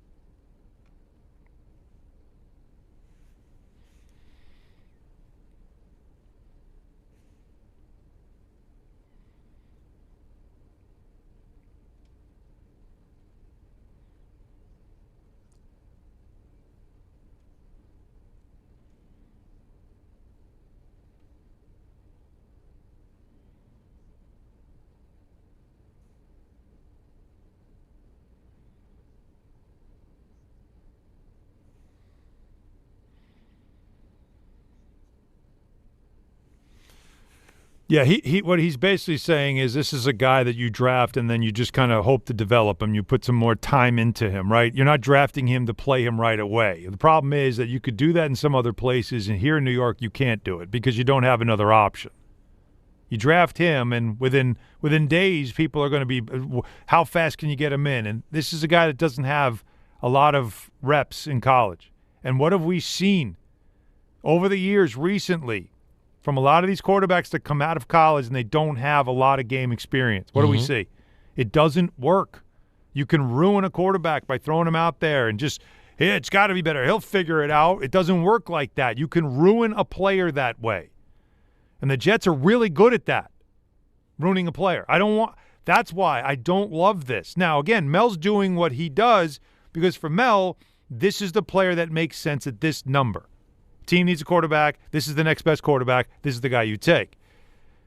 Yeah, he what he's basically saying is this is a guy that you draft and then you just kind of hope to develop him. You put some more time into him, right? You're not drafting him to play him right away. The problem is that you could do that in some other places, and here in New York you can't do it because you don't have another option. You draft him, and within days people are going to be, how fast can you get him in? And this is a guy that doesn't have a lot of reps in college. And what have we seen over the years recently from a lot of these quarterbacks that come out of college and they don't have a lot of game experience? What do we see? It doesn't work. You can ruin a quarterback by throwing him out there and just, hey, it's got to be better. He'll figure it out. It doesn't work like that. You can ruin a player that way. And the Jets are really good at that, ruining a player. That's why I don't love this. Now, again, Mel's doing what he does because for Mel, this is the player that makes sense at this number. Team needs a quarterback. This is the next best quarterback. This is the guy you take.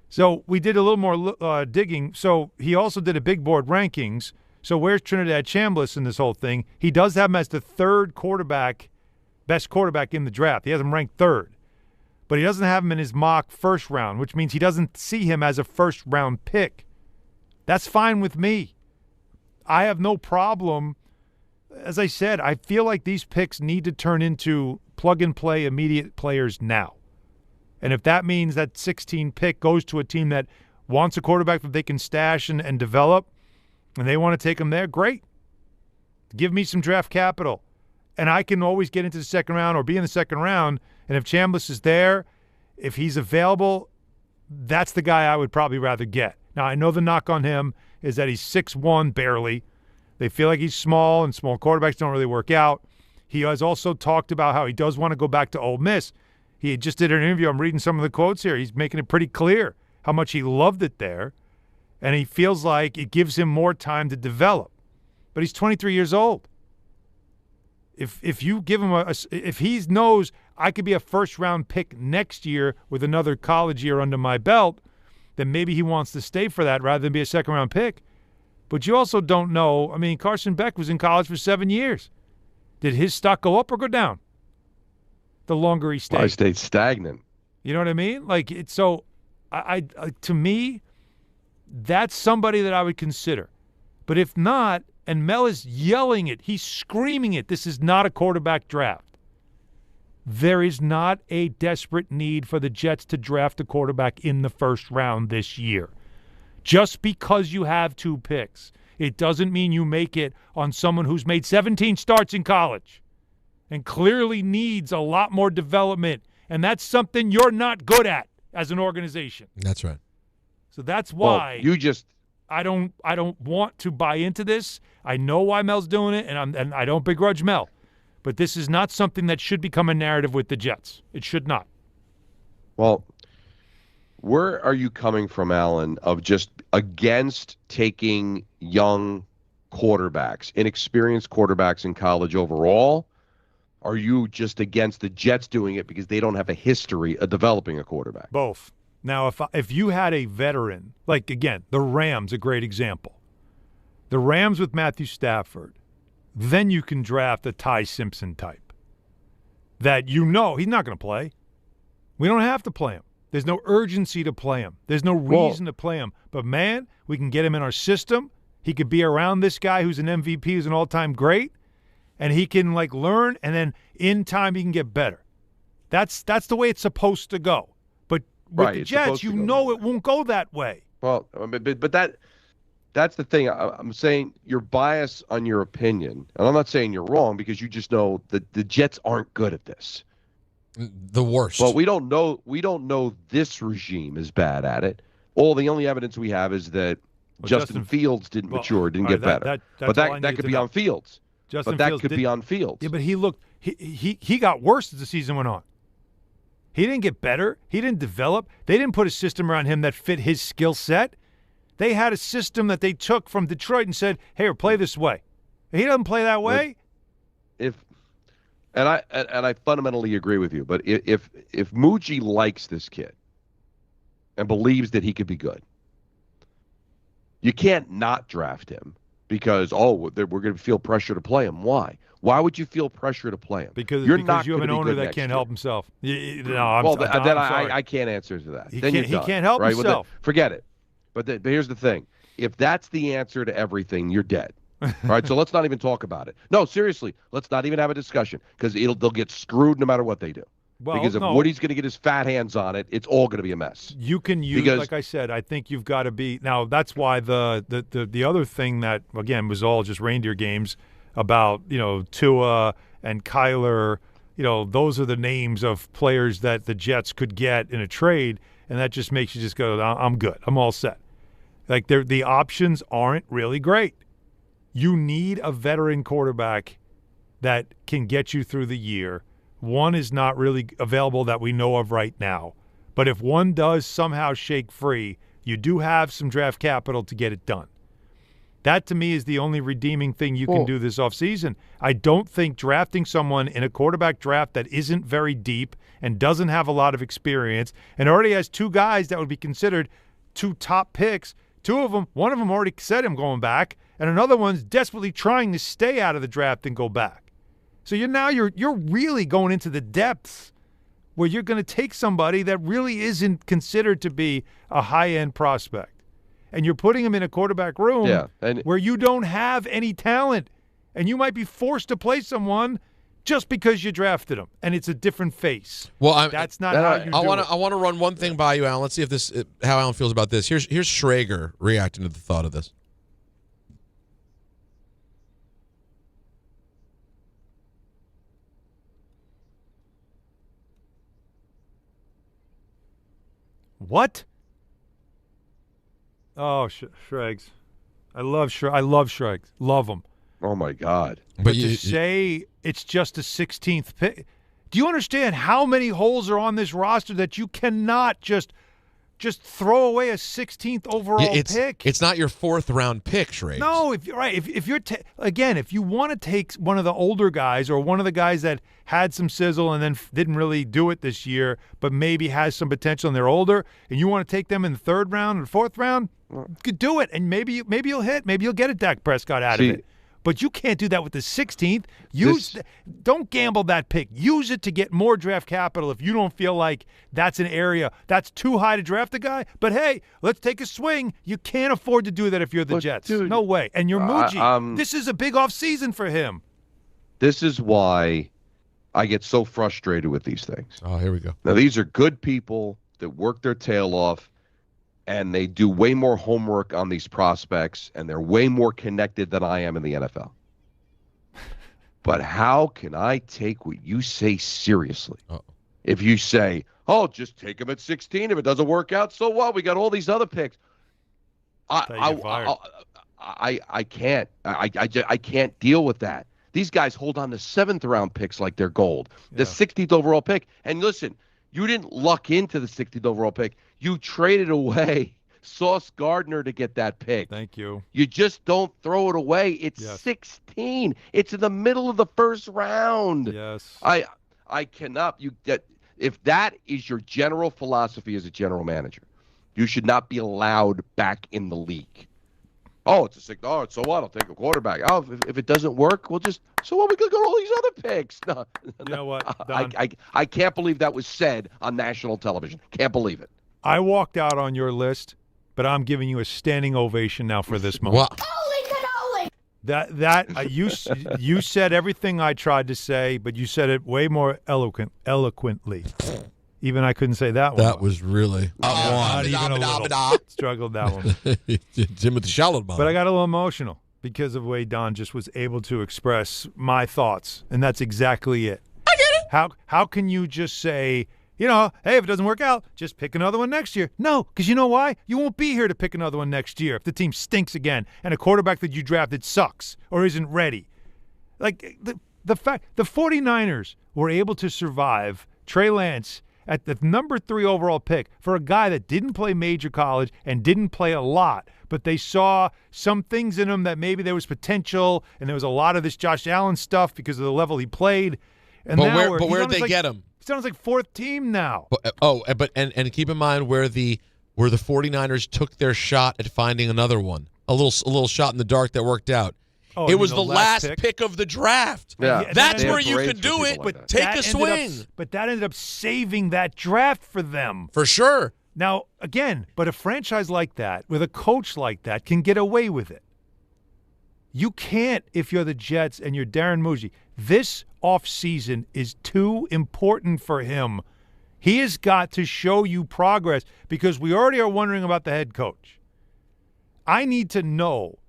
So we did a little more digging. So he also did a big board rankings. So where's Trinidad Chambliss in this whole thing? He does have him as the third quarterback, best quarterback in the draft. He has him ranked third. But he doesn't have him in his mock first round, which means he doesn't see him as a first-round pick. That's fine with me. I have no problem. As I said, I feel like these picks need to turn into plug-and-play immediate players now. And if that means that 16 pick goes to a team that wants a quarterback that they can stash and develop, and they want to take him there, great. Give me some draft capital. And I can always get into the second round or be in the second round. And if Chambliss is there, if he's available, that's the guy I would probably rather get. Now, I know the knock on him is that he's 6'1", barely. They feel like he's small, and small quarterbacks don't really work out. He has also talked about how he does want to go back to Ole Miss. He just did an interview. I'm reading some of the quotes here. He's making it pretty clear how much he loved it there, and he feels like it gives him more time to develop. But he's 23 years old. If you give him if he knows I could be a first-round pick next year with another college year under my belt, then maybe he wants to stay for that rather than be a second-round pick. But you also don't know. I mean, Carson Beck was in college for 7 years. Did his stock go up or go down? The longer he stayed. I stayed stagnant. You know what I mean? Like, it's so, to me, that's somebody that I would consider. But if not, and Mel is yelling it, he's screaming it, this is not a quarterback draft. There is not a desperate need for the Jets to draft a quarterback in the first round this year. Just because you have 2 picks, it doesn't mean you make it on someone who's made 17 starts in college and clearly needs a lot more development, and that's something you're not good at as an organization. That's right. So that's why I don't want to buy into this. I know why Mel's doing it, and I don't begrudge Mel. But this is not something that should become a narrative with the Jets. It should not. Well, where are you coming from, Alan, of just against taking young quarterbacks, inexperienced quarterbacks in college overall? Are you just against the Jets doing it because they don't have a history of developing a quarterback? Both. Now, if you had a veteran, like, again, the Rams, a great example. The Rams with Matthew Stafford, then you can draft a Ty Simpson type that he's not going to play. We don't have to play him. There's no urgency to play him. There's no reason to play him. But, man, we can get him in our system. He could be around this guy who's an MVP, who's an all-time great, and he can, learn, and then in time he can get better. That's the way it's supposed to go. But with the Jets, it won't go that way. Well, but that's the thing. I'm saying you're biased on your opinion, and I'm not saying you're wrong because you just know that the Jets aren't good at this. The worst. Well, we don't know this regime is bad at it. The only evidence we have is that Justin Fields didn't mature, didn't get better. But that could be on Fields. That could be on Fields. Yeah, but he got worse as the season went on. He didn't get better. He didn't develop. They didn't put a system around him that fit his skill set. They had a system that they took from Detroit and said, "Hey, play this way." He doesn't play that way. And I fundamentally agree with you. But if Muji likes this kid and believes that he could be good, you can't not draft him because we're going to feel pressure to play him. Why? Why would you feel pressure to play him? Because you have an owner that can't help himself. I can't answer to that. He can't help himself. Forget it. But here's the thing. If that's the answer to everything, you're dead. All right, so let's not even talk about it. No, seriously, let's not even have a discussion because they'll get screwed no matter what they do. Well, because if Woody's going to get his fat hands on it, it's all going to be a mess. You can use, like I said, I think you've got to be – now that's why the other thing that, again, was all just reindeer games about, Tua and Kyler, those are the names of players that the Jets could get in a trade, and that just makes you just go, I'm good. I'm all set. Like, the options aren't really great. You need a veteran quarterback that can get you through the year. One is not really available that we know of right now. But if one does somehow shake free, you do have some draft capital to get it done. That, to me, is the only redeeming thing you can do this offseason. I don't think drafting someone in a quarterback draft that isn't very deep and doesn't have a lot of experience and already has 2 guys that would be considered 2 top picks, 2 of them, one of them already said him going back, and another one's desperately trying to stay out of the draft and go back. So you're really going into the depths where you're going to take somebody that really isn't considered to be a high-end prospect. And you're putting him in a quarterback room where you don't have any talent. And you might be forced to play someone just because you drafted him. And it's a different face. Well, that's not how you do it. I want to run one thing by you, Alan. Let's see if how Alan feels about this. Here's Schrager reacting to the thought of this. What? Oh, Shregs. I love Shregs. Love them. Oh, my God. But to say it's just a 16th pick, Do you understand how many holes are on this roster that you cannot just throw away a 16th overall pick? It's not your 4th round pick, Shrey. No, if you're if you want to take one of the older guys or one of the guys that had some sizzle and then didn't really do it this year, but maybe has some potential and they're older, and you want to take them in the 3rd round or 4th round, you could do it, and maybe you'll hit, maybe you'll get a Dak Prescott out of it. But you can't do that with the 16th. Don't gamble that pick. Use it to get more draft capital if you don't feel like that's an area that's too high to draft a guy. But, hey, let's take a swing. You can't afford to do that if you're the Jets. Dude, no way. And you're Muji. This is a big offseason for him. This is why I get so frustrated with these things. Oh, here we go. Now, these are good people that work their tail off, and they do way more homework on these prospects, and they're way more connected than I am in the NFL. But how can I take what you say seriously? If you say, oh, just take him at 16. If it doesn't work out, so what? We got all these other picks. I can't. I can't deal with that. These guys hold on to 7th-round picks like they're gold. The 16th overall pick. And listen, you didn't luck into the 16th overall pick. You traded away Sauce Gardner to get that pick. Thank you. You just don't throw it away. It's 16. It's in the middle of the 1st round. Yes. I cannot. If that is your general philosophy as a general manager, you should not be allowed back in the league. Oh, it's a 6. Oh, so what? I'll take a quarterback. Oh, if it doesn't work, we'll just. So what? We could go to all these other picks. No, you know what, Don? I can't believe that was said on national television. Can't believe it. I walked out on your list, but I'm giving you a standing ovation now for this moment. Holy cannoli! You said everything I tried to say, but you said it way more eloquently. Even I couldn't say that one. That was really struggled that one. Timothy Schallenbaum. But I got a little emotional because of the way Don just was able to express my thoughts, and that's exactly it. I get it. How can you just say, hey, if it doesn't work out, just pick another one next year? No, because you know why? You won't be here to pick another one next year if the team stinks again and a quarterback that you drafted sucks or isn't ready. Like the fact the 49ers were able to survive Trey Lance at the number 3 overall pick for a guy that didn't play major college and didn't play a lot, but they saw some things in him that maybe there was potential, and there was a lot of this Josh Allen stuff because of the level he played. And but where'd they get him? Sounds like 4th team now. And keep in mind where the 49ers took their shot at finding another one. A little shot in the dark that worked out. Oh, it was the last pick of the draft. Yeah. That's where you could do it, but take a swing. But that ended up saving that draft for them. For sure. Now, again, but a franchise like that, with a coach like that, can get away with it. You can't if you're the Jets and you're Darren Muji. This offseason is too important for him. He has got to show you progress because we already are wondering about the head coach. I need to know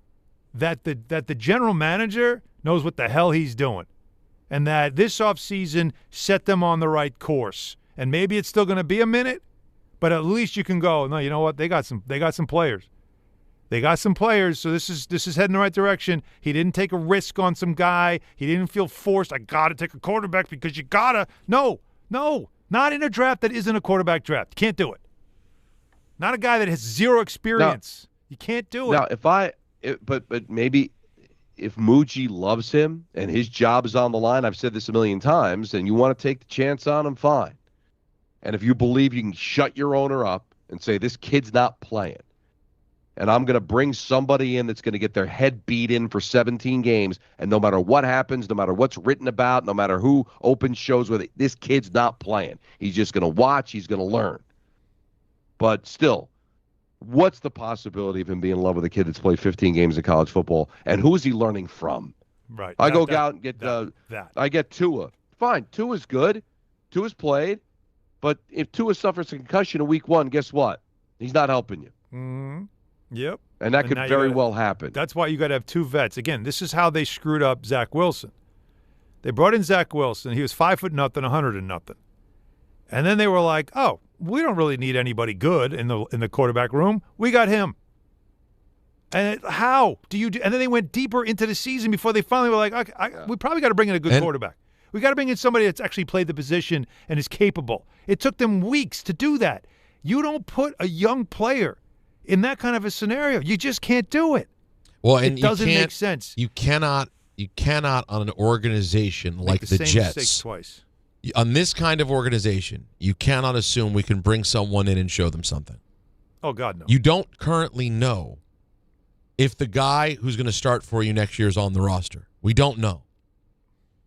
that the general manager knows what the hell he's doing and that this offseason set them on the right course. And maybe it's still going to be a minute, but at least you can go, no, you know what? They got some players. They got some players, so this is heading the right direction. He didn't take a risk on some guy. He didn't feel forced. I got to take a quarterback because you got to. No, not in a draft that isn't a quarterback draft. You can't do it. Not a guy that has zero experience. You can't do it. Now, but maybe if Muji loves him and his job is on the line, I've said this a million times, and you want to take the chance on him, fine. And if you believe you can shut your owner up and say, this kid's not playing, and I'm going to bring somebody in that's going to get their head beat in for 17 games, and no matter what happens, no matter what's written about, no matter who opens shows with it, this kid's not playing. He's just going to watch. He's going to learn. But still, what's the possibility of him being in love with a kid that's played 15 games of college football, and who is he learning from? Right. I go out and get I get Tua. Fine, Tua's good. Tua's played. But if Tua suffers a concussion in week 1, guess what? He's not helping you. Mm-hmm. Yep. And that could very well happen. That's why you got to have 2 vets. Again, this is how they screwed up Zach Wilson. They brought in Zach Wilson. He was 5'0", 100. And then they were like, oh, we don't really need anybody good in the quarterback room. We got him. And how do you do? And then they went deeper into the season before they finally were like, okay, we probably got to bring in a good quarterback. We got to bring in somebody that's actually played the position and is capable. It took them weeks to do that. You don't put a young player in that kind of a scenario. You just can't do it. Well, and it doesn't make sense. You cannot on an organization like the same Jets. Mistake twice. On this kind of organization, you cannot assume we can bring someone in and show them something. Oh, God, no. You don't currently know if the guy who's going to start for you next year is on the roster. We don't know.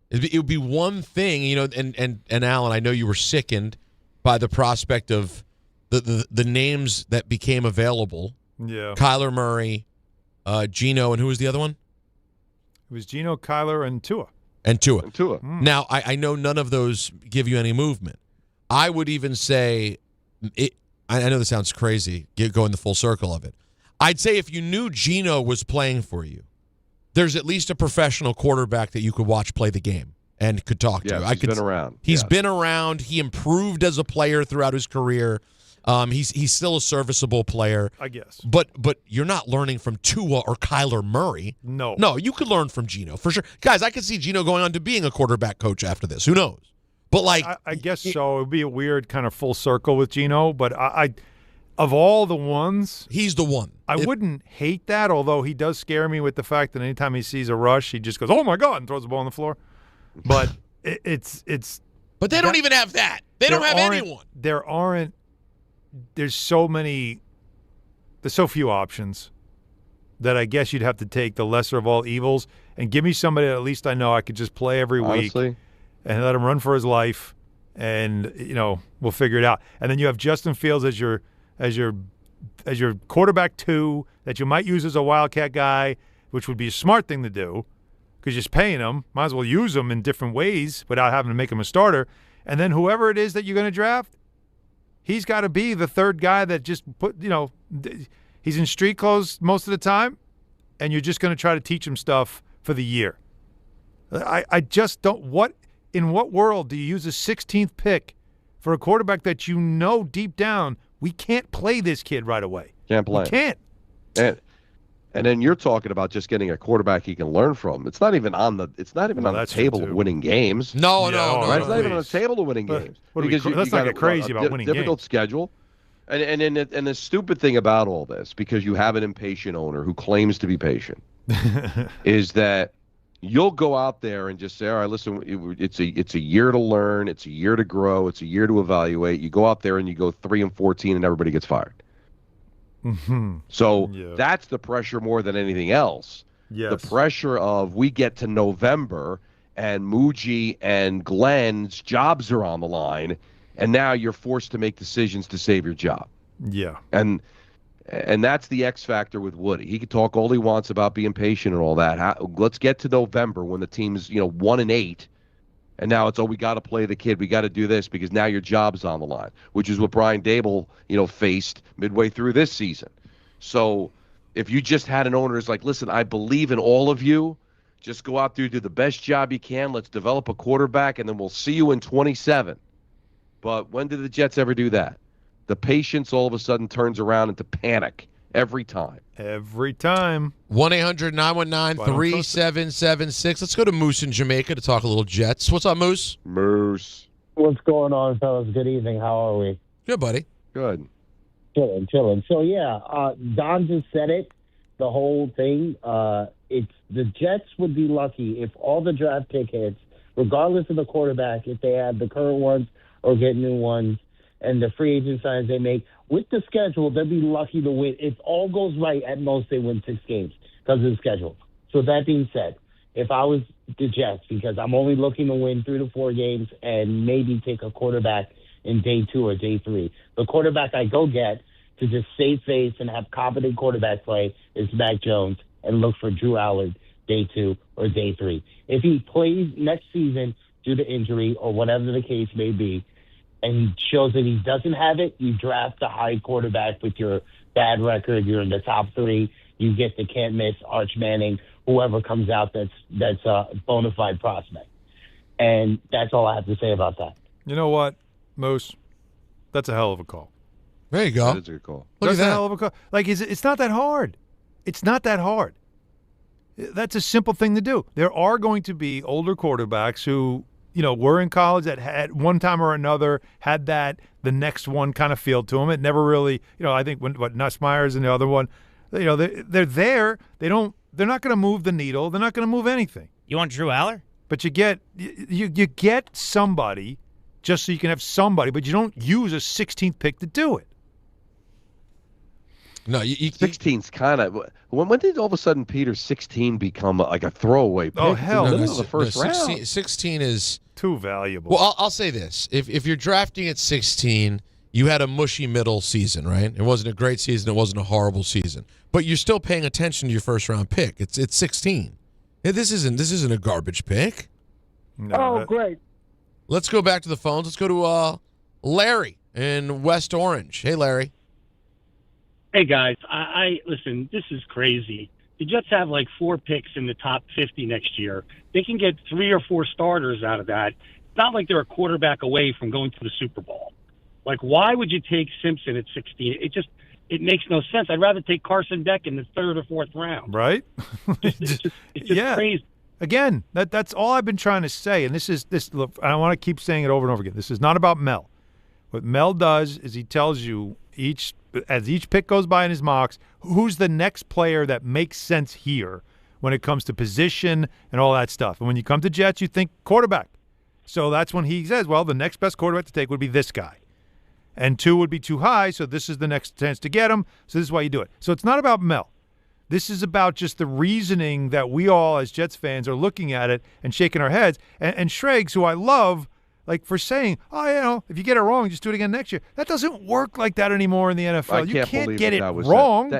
It would be one thing, and Alan, I know you were sickened by the prospect of the names that became available. Yeah. Kyler Murray, Geno, and who was the other one? It was Geno, Kyler, and Tua. Now, I know none of those give you any movement. I would even say, I know this sounds crazy, going the full circle of it. I'd say if you knew Geno was playing for you, there's at least a professional quarterback that you could watch play the game and could talk to. He's been around. He's been around. He improved as a player throughout his career. He's still a serviceable player, I guess. But you're not learning from Tua or Kyler Murray. No, you could learn from Geno for sure, guys. I could see Geno going on to being a quarterback coach after this. Who knows? But I guess so. It would be a weird kind of full circle with Geno. But I of all the ones, he's the one. I wouldn't hate that, although he does scare me with the fact that anytime he sees a rush, he just goes, "Oh my God!" and throws the ball on the floor. But it's. But they don't even have that. They don't have anyone. There's so few options that I guess you'd have to take the lesser of all evils and give me somebody that at least I know I could just play every week and let him run for his life, and we'll figure it out. And then you have Justin Fields as your quarterback 2 that you might use as a wildcat guy, which would be a smart thing to do because you're just paying him. Might as well use him in different ways without having to make him a starter. And then whoever it is that you're going to draft, he's got to be the third guy that just he's in street clothes most of the time, and you're just going to try to teach him stuff for the year. I just don't. In what world do you use a 16th pick for a quarterback that you know deep down we can't play this kid right away? Can't play. We can't. And then you're talking about just getting a quarterback he can learn from. It's not even on the. It's not even on the table of winning games. No. Right? It's not even on the table of winning games. Let's not get crazy about winning games. Difficult schedule. And the stupid thing about all this, because you have an impatient owner who claims to be patient, is that you'll go out there and just say, all right, listen, it's a year to learn, it's a year to grow, it's a year to evaluate. You go out there and you go 3-14 and everybody gets fired. Mm-hmm. So that's the pressure more than anything else. Yes. The pressure of we get to November and Muji and Glenn's jobs are on the line, and now you're forced to make decisions to save your job. Yeah. And that's the X factor with Woody. He can talk all he wants about being patient and all that. Let's get to November when the team's 1-8, and now it's we got to play the kid. We got to do this because now your job's on the line, which is what Brian Dable faced midway through this season. So if you just had an owner who's like, listen, I believe in all of you. Just go out there, do the best job you can. Let's develop a quarterback, and then we'll see you in 27. But when did the Jets ever do that? The patience all of a sudden turns around into panic every time. Every time. 1-800-919-3776. Let's go to Moose in Jamaica to talk a little Jets. What's up, Moose? Moose. What's going on, fellas? Good evening. How are we? Good, buddy. Good. Chilling. So, Don just said it, the whole thing. It's the Jets would be lucky if all the draft pick hits, regardless of the quarterback, if they have the current ones or get new ones, and the free agent signs they make. With the schedule, they'll be lucky to win. If all goes right, at most they win 6 games because of the schedule. So that being said, if I was the Jets, because I'm only looking to win 3 to 4 games and maybe take a quarterback in day 2 or day 3, the quarterback I go get to just save face and have competent quarterback play is Mac Jones, and look for Drew Allard day 2 or day 3. If he plays next season due to injury or whatever the case may be, and he shows that he doesn't have it, you draft a high quarterback with your bad record. You're in the top 3. You get the can't miss Arch Manning, whoever comes out that's a bona fide prospect. And that's all I have to say about that. You know what, Moose? That's a hell of a call. There you go. That is a good call. That's a hell of a call. It's not that hard. It's not that hard. That's a simple thing to do. There are going to be older quarterbacks who were in college that had one time or another had that the next one kind of feel to them. It never really, I think Nussmeier's and the other one, they're there. They're not going to move the needle. They're not going to move anything. You want Drew Aller? But you get somebody just so you can have somebody, but you don't use a 16th pick to do it. No, 16's kind of. When did all of a sudden Peter 16 become like a throwaway pick? Oh hell, in the middle of the first round. 16 is too valuable. Well, I'll say this: if you're drafting at 16, you had a mushy middle season, right? It wasn't a great season. It wasn't a horrible season, but you're still paying attention to your first round pick. It's 16. This isn't a garbage pick. No, great. Let's go back to the phones. Let's go to Larry in West Orange. Hey, Larry. Hey, guys. I listen, this is crazy. The Jets have like 4 picks in the top 50 next year. They can get 3 or 4 starters out of that. It's not like they're a quarterback away from going to the Super Bowl. Like, why would you take Simpson at 16? It makes no sense. I'd rather take Carson Beck in the 3rd or 4th round. Right? It's just crazy. Again, that's all I've been trying to say. And look, I want to keep saying it over and over again. This is not about Mel. What Mel does is he tells you as each pick goes by in his mocks, who's the next player that makes sense here when it comes to position and all that stuff. And when you come to Jets, you think quarterback. So that's when he says, well, the next best quarterback to take would be this guy. And 2 would be too high, so this is the next chance to get him. So this is why you do it. So it's not about Mel. This is about just the reasoning that we all as Jets fans are looking at it and shaking our heads. And Schrags, who I love, like for saying, if you get it wrong, just do it again next year. That doesn't work like that anymore in the NFL. You can't get it wrong.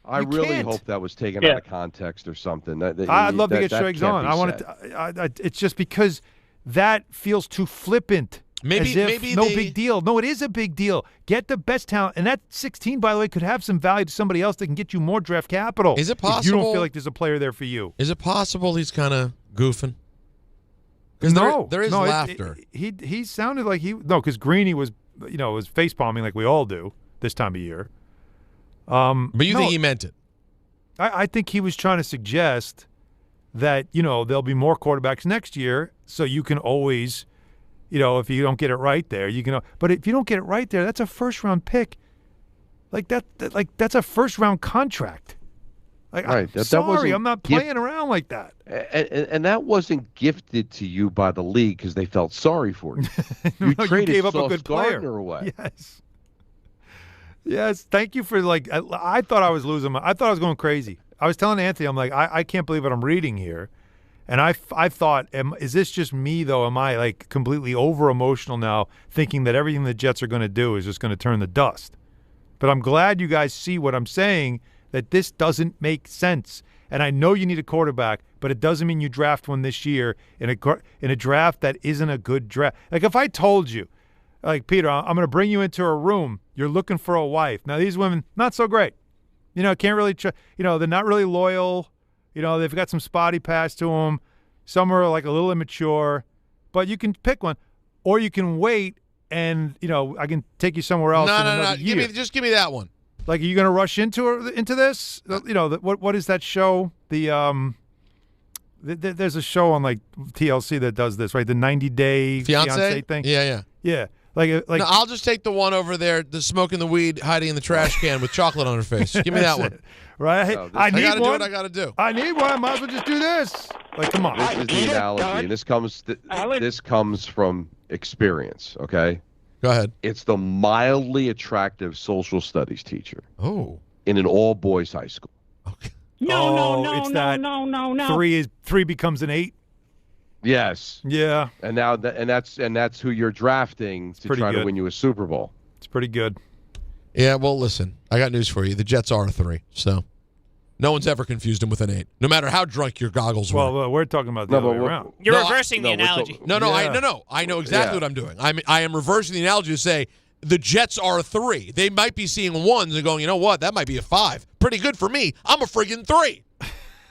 I really hope that was taken out of context or something. I'd love to get Schrags on. It's just because that feels too flippant. Maybe big deal. No, it is a big deal. Get the best talent. And that 16, by the way, could have some value to somebody else that can get you more draft capital. Is it possible? If you don't feel like there's a player there for you. Is it possible he's kind of goofing? Because there is laughter. He sounded like because Greeny was face palming like we all do this time of year. But you think he meant it? I think he was trying to suggest that there'll be more quarterbacks next year, so you can always, if you don't get it right there, you can. But if you don't get it right there, that's a first round pick. Like that's a first round contract. Like, right. I'm not playing around like that. And that wasn't gifted to you by the league because they felt sorry for you. You traded you gave up Sauce a good Gardner player away. Yes. Thank you for I thought I was losing I thought I was going crazy. I was telling Anthony, I'm like, I can't believe what I'm reading here. And I thought, is this just me, though? Am I, like, completely over-emotional now, thinking that everything the Jets are going to do is just going to turn the dust? But I'm glad you guys see what I'm saying, that this doesn't make sense. And I know you need a quarterback, but it doesn't mean you draft one this year in a draft that isn't a good draft. Like, if I told you, like, Peter, I'm going to bring you into a room, you're looking for a wife. Now, these women, not so great. Can't really they're not really loyal. They've got some spotty pass to them. Some are like a little immature, but you can pick one, or you can wait and I can take you somewhere else. No. Year. Give me that one. Like, are you going to rush into this? What is that show? There's a show on like TLC that does this, right? The 90-day fiance thing. Yeah. Like no, I'll just take the one over there, the smoking the weed, hiding in the trash can with chocolate on her face. Give me that one. Right? I need gotta one. do what I got to do. I need one. I might as well just do this. Like, come on. This is the analogy, and this comes from experience, okay? Go ahead. It's the mildly attractive social studies teacher. Oh. In an all-boys high school. Okay. No. 3 becomes an 8. Yes. Yeah. And now that's who you're drafting to try to win you a Super Bowl. It's pretty good. Yeah, well, listen, I got news for you. The Jets are a 3, so no one's ever confused him with an 8, no matter how drunk your goggles were. Well, we're talking about the other way around. You're reversing the analogy. No. I know exactly what I'm doing. I am reversing the analogy to say the Jets are a 3. They might be seeing 1s and going, you know what, that might be a 5. Pretty good for me. I'm a friggin' 3.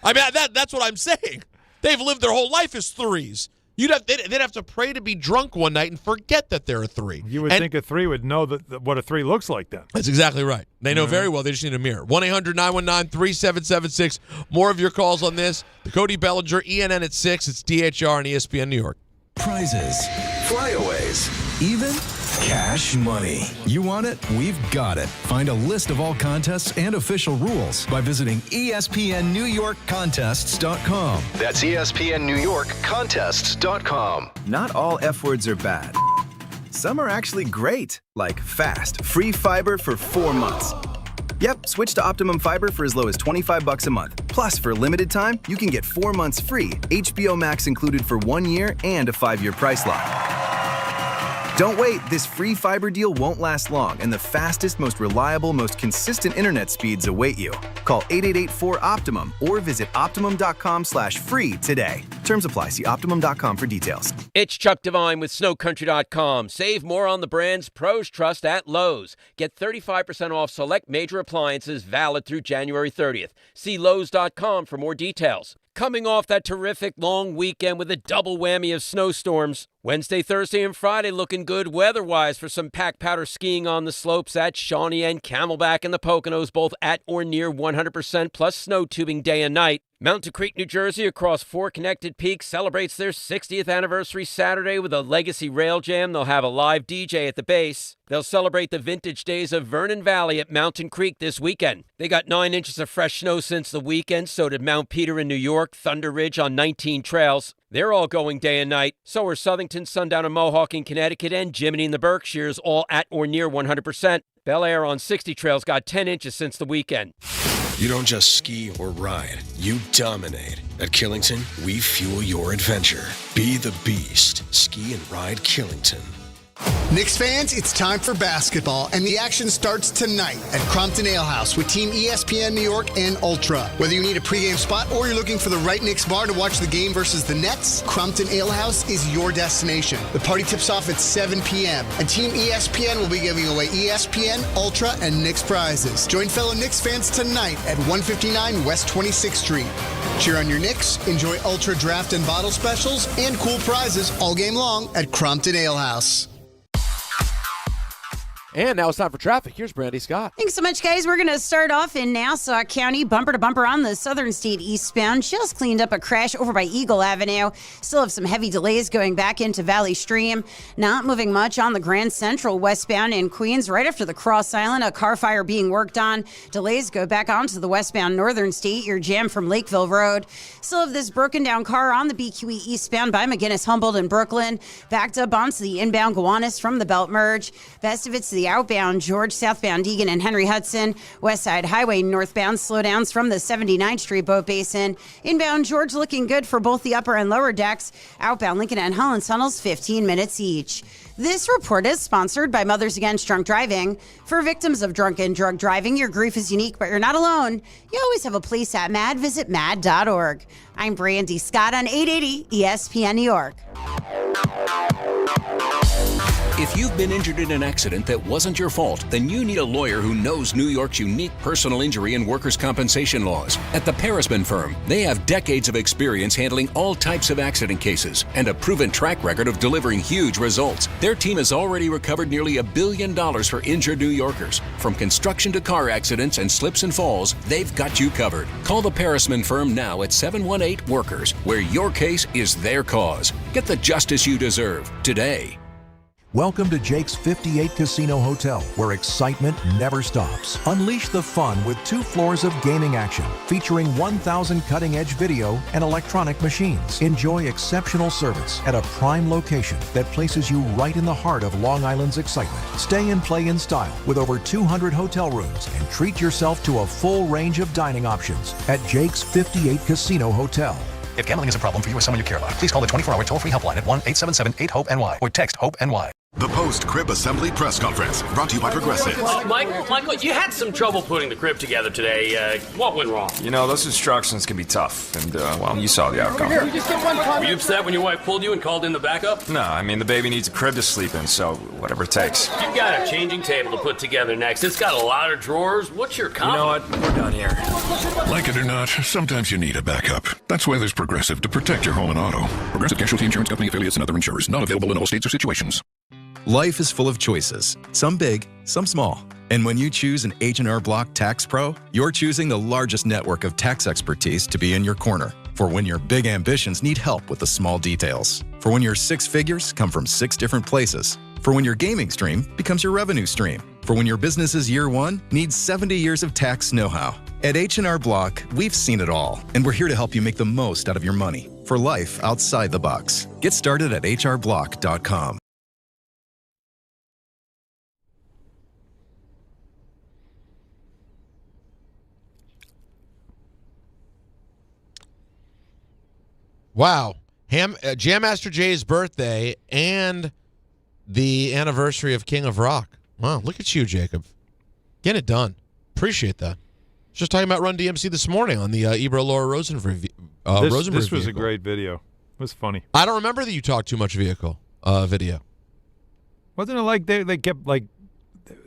I mean, that's what I'm saying. They've lived their whole life as 3s. They'd have to pray to be drunk one night and forget that they're a 3. You would think a 3 would know what a 3 looks like then. That's exactly right. They know very well. They just need a mirror. 1-800-919-3776. More of your calls on this. The Cody Bellinger, ENN at 6. It's DHR and ESPN New York. prizes, flyaways, even cash money. You want it? We've got it. Find a list of all contests and official rules by visiting ESPNNewYorkContests.com. That's ESPNNewYorkContests.com. Not all F words are bad. Some are actually great, like fast, free fiber for 4 months. Yep, switch to Optimum Fiber for as low as $25 a month. Plus, for a limited time, you can get 4 months free, HBO Max included for 1 year, and a 5-year price lock. Don't wait, this free fiber deal won't last long, and the fastest, most reliable, most consistent internet speeds await you. Call 888-4-OPTIMUM or visit Optimum.com/free today. Terms apply. See Optimum.com for details. It's Chuck Devine with SnowCountry.com. Save more on the brands pros trust at Lowe's. Get 35% off select major appliances valid through January 30th. See Lowe's.com for more details. Coming off that terrific long weekend with a double whammy of snowstorms. Wednesday, Thursday, and Friday looking good weather-wise for some pack powder skiing on the slopes at Shawnee and Camelback and the Poconos, both at or near 100%, plus snow tubing day and night. Mountain Creek, New Jersey, across 4 connected peaks, celebrates their 60th anniversary Saturday with a legacy rail jam. They'll have a live DJ at the base. They'll celebrate the vintage days of Vernon Valley at Mountain Creek this weekend. They got 9 inches of fresh snow since the weekend. So did Mount Peter in New York, Thunder Ridge on 19 trails. They're all going day and night. So are Southington, Sundown, and Mohawk in Connecticut, and Jiminy in the Berkshires, all at or near 100%. Bel Air on 60 trails got 10 inches since the weekend. You don't just ski or ride, you dominate. At Killington, we fuel your adventure. Be the beast. Ski and ride Killington. Knicks fans, it's time for basketball, and the action starts tonight at Crompton Ale House with Team ESPN New York and Ultra. Whether you need a pregame spot or you're looking for the right Knicks bar to watch the game versus the Nets, Crompton Ale House is your destination. The party tips off at 7 p.m., and Team ESPN will be giving away ESPN, Ultra, and Knicks prizes. Join fellow Knicks fans tonight at 159 West 26th Street. Cheer on your Knicks, enjoy Ultra draft and bottle specials, and cool prizes all game long at Crompton Ale House. And now it's time for traffic. Here's Brandy Scott. Thanks so much, guys. We're going to start off in Nassau County, bumper to bumper on the Southern State eastbound. Just cleaned up a crash over by Eagle Avenue. Still have some heavy delays going back into Valley Stream. Not moving much on the Grand Central westbound in Queens. Right after the Cross Island, a car fire being worked on. Delays go back onto the westbound Northern State. You're jammed from Lakeville Road. Still have this broken down car on the BQE eastbound by McGinnis, Humboldt, and Brooklyn. Backed up onto the inbound Gowanus from the Belt Merge. Best of it's the outbound George, southbound Egan and Henry Hudson. West Side Highway northbound slowdowns from the 79th Street Boat Basin. Inbound George looking good for both the upper and lower decks. Outbound Lincoln and Holland tunnels 15 minutes each. This report is sponsored by Mothers Against Drunk Driving. For victims of drunk and drug driving, your grief is unique, but you're not alone. You always have a place at MAD. Visit MAD.org. I'm Brandy Scott on 880 ESPN New York. If you've been injured in an accident that wasn't your fault, then you need a lawyer who knows New York's unique personal injury and workers' compensation laws. At the Parisman Firm, they have decades of experience handling all types of accident cases and a proven track record of delivering huge results. Their team has already recovered nearly $1 billion for injured New Yorkers. From construction to car accidents and slips and falls, they've got you covered. Call the Parisman Firm now at 718-WORKERS, where your case is their cause. Get the justice you deserve today. Welcome to Jake's 58 Casino Hotel, where excitement never stops. Unleash the fun with 2 floors of gaming action, featuring 1,000 cutting-edge video and electronic machines. Enjoy exceptional service at a prime location that places you right in the heart of Long Island's excitement. Stay and play in style with over 200 hotel rooms and treat yourself to a full range of dining options at Jake's 58 Casino Hotel. If gambling is a problem for you or someone you care about, please call the 24-hour toll-free helpline at 1-877-8-HOPE-NY or text HOPE-NY. The post-crib assembly press conference, brought to you by Progressive. Michael, you had some trouble putting the crib together today. What went wrong? You know, those instructions can be tough, and, well, you saw the outcome. Were you upset when your wife pulled you and called in the backup? No, I mean, the baby needs a crib to sleep in, so whatever it takes. You've got a changing table to put together next. It's got a lot of drawers. What's your comment? You know what? We're done here. Like it or not, sometimes you need a backup. That's why there's Progressive to protect your home and auto. Progressive Casualty Insurance Company affiliates and other insurers. Not available in all states or situations. Life is full of choices, some big, some small. And when you choose an H&R Block Tax Pro, you're choosing the largest network of tax expertise to be in your corner for when your big ambitions need help with the small details. For when your 6 figures come from 6 different places. For when your gaming stream becomes your revenue stream. For when your business's year 1 needs 70 years of tax know-how. At H&R Block, we've seen it all, and we're here to help you make the most out of your money for life outside the box. Get started at hrblock.com. Wow. Jam Master Jay's birthday and the anniversary of King of Rock. Wow, look at you, Jacob. Get it done. Appreciate that. Just talking about Run DMC this morning on the Ebro Laura Rosenberg. This was a great video. It was funny. I don't remember the You Talk Too Much video. Wasn't it like they kept like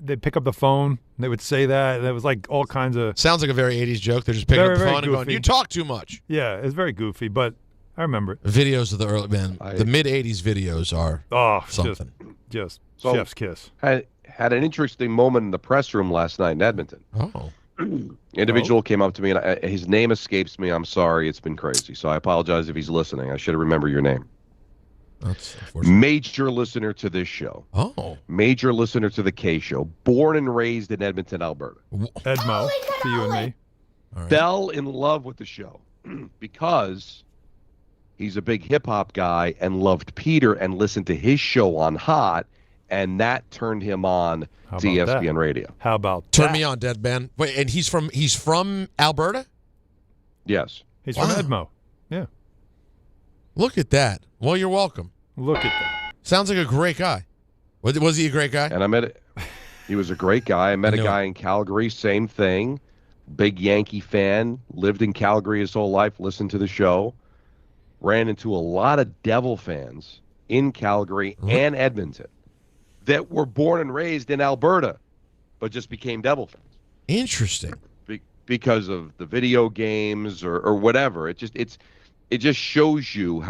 they'd pick up the phone and they would say that and it was like all kinds of sounds like a very 80s joke. They're just picking up the phone and going, "You talk too much." Yeah, it's very goofy, but I remember it. Videos of the early the mid 80s videos are something. Just So, chef's kiss. Had an interesting moment in the press room last night in Edmonton. Oh. Individual came up to me, and his name escapes me. I'm sorry. It's been crazy. So I apologize if he's listening. I should have remembered your name. That's major listener to this show. Oh. Major listener to the K Show. Born and raised in Edmonton, Alberta. Edmo, to you and me. All right. Fell in love with the show because he's a big hip-hop guy and loved Peter and listened to his show on Hot, and that turned him on to ESPN Radio. How about that? Turn me on, dead man. Wait, and he's from Alberta? Yes. He's from Edmo. Yeah. Look at that. Well, you're welcome. Look at that. Sounds like a great guy. Was he a great guy? And he was a great guy. I met a guy in Calgary, same thing. Big Yankee fan, lived in Calgary his whole life, listened to the show. Ran into a lot of Devil fans in Calgary and Edmonton that were born and raised in Alberta, but just became Devil fans. Interesting. Because of the video games or whatever. It just shows you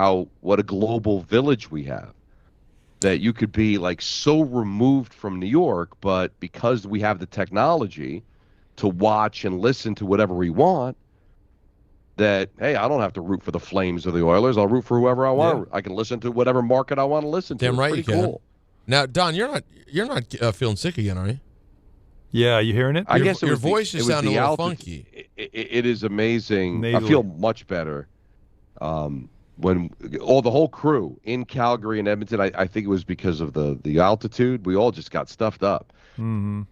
what a global village we have. That you could be like so removed from New York, but because we have the technology to watch and listen to whatever we want, that, hey, I don't have to root for the Flames or the Oilers. I'll root for whoever I want. Yeah. I can listen to whatever market I want to listen to. Damn right you can. Cool. Now, Don, you're not feeling sick again, are you? Yeah, you hearing it? I guess your voice is sounding a little funky. It is amazing. Nasally. I feel much better. When the whole crew in Calgary and Edmonton, I think it was because of the altitude. We all just got stuffed up. Mm-hmm.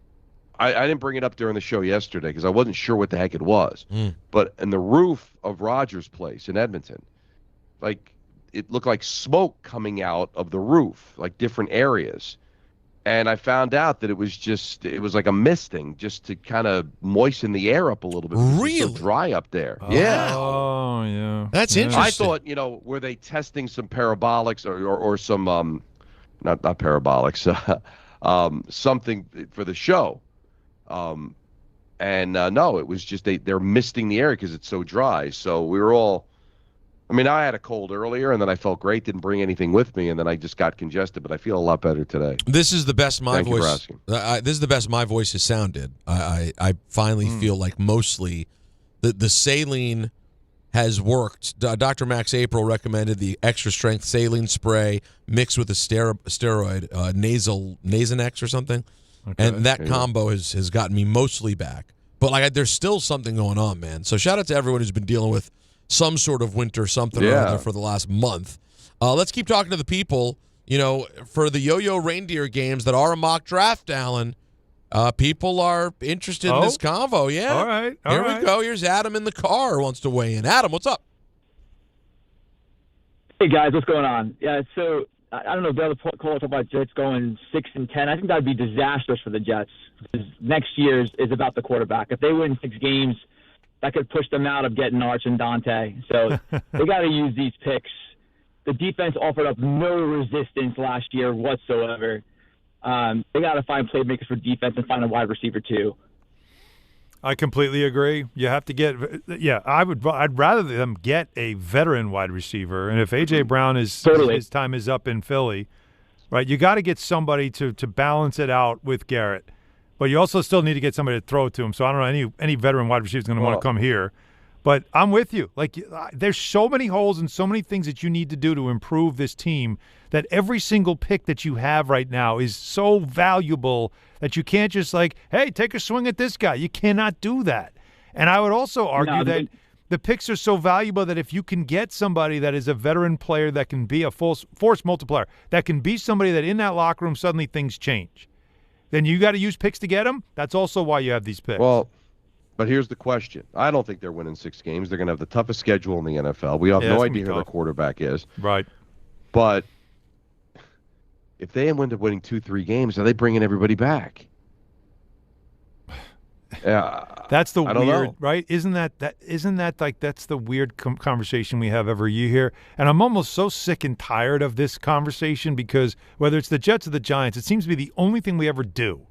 I didn't bring it up during the show yesterday because I wasn't sure what the heck it was. But in the roof of Rogers Place in Edmonton, like it looked like smoke coming out of the roof, like different areas. And I found out that it was like a misting just to kind of moisten the air up a little bit. Really? It's so dry up there. Oh, yeah. Oh, yeah. That's interesting. I thought, were they testing some parabolics or some, not parabolics, something for the show. No, it was just they're misting the air because it's so dry. So we were all, I had a cold earlier, and then I felt great, didn't bring anything with me, and then I just got congested, but I feel a lot better today. This is the best my Thank voice. You for asking. This is the best my voice has sounded. I finally feel like mostly the saline has worked. Dr. Max April recommended the extra strength saline spray mixed with a steroid, nasal Nasonex or something. Okay. And that combo has gotten me mostly back. But there's still something going on, man. So shout out to everyone who's been dealing with some sort of winter something or other for the last month. Let's keep talking to the people. For the yo-yo reindeer games that are a mock draft, Alan, people are interested in this convo. Yeah. All right. Here we go. Here's Adam in the car who wants to weigh in. Adam, what's up? Hey, guys. What's going on? Yeah, so I don't know if the other caller talked about Jets going 6-10. I think that would be disastrous for the Jets because next year is about the quarterback. If they win 6 games, that could push them out of getting Arch and Dante. So they got to use these picks. The defense offered up no resistance last year whatsoever. They got to find playmakers for defense and find a wide receiver too. I completely agree. You have to get I'd rather them get a veteran wide receiver. And if AJ Brown his time is up in Philly, right? You got to get somebody to balance it out with Garrett. But you also still need to get somebody to throw it to him. So I don't know any veteran wide receiver is going to want to come here. But I'm with you. Like, there's so many holes and so many things that you need to do to improve this team that every single pick that you have right now is so valuable that you can't just like, hey, take a swing at this guy. You cannot do that. And I would also argue that the picks are so valuable that if you can get somebody that is a veteran player that can be a force multiplier, that can be somebody that in that locker room suddenly things change, then you got to use picks to get them. That's also why you have these picks. Well, but here's the question. I don't think they're winning 6 games. They're going to have the toughest schedule in the NFL. We have no idea who their quarterback is. Right. But if they end up winning 2-3 games, are they bringing everybody back? Yeah, that's the I don't weird, know. right? Isn't that like that's the weird conversation we have every year here? And I'm almost so sick and tired of this conversation because whether it's the Jets or the Giants, it seems to be the only thing we ever do.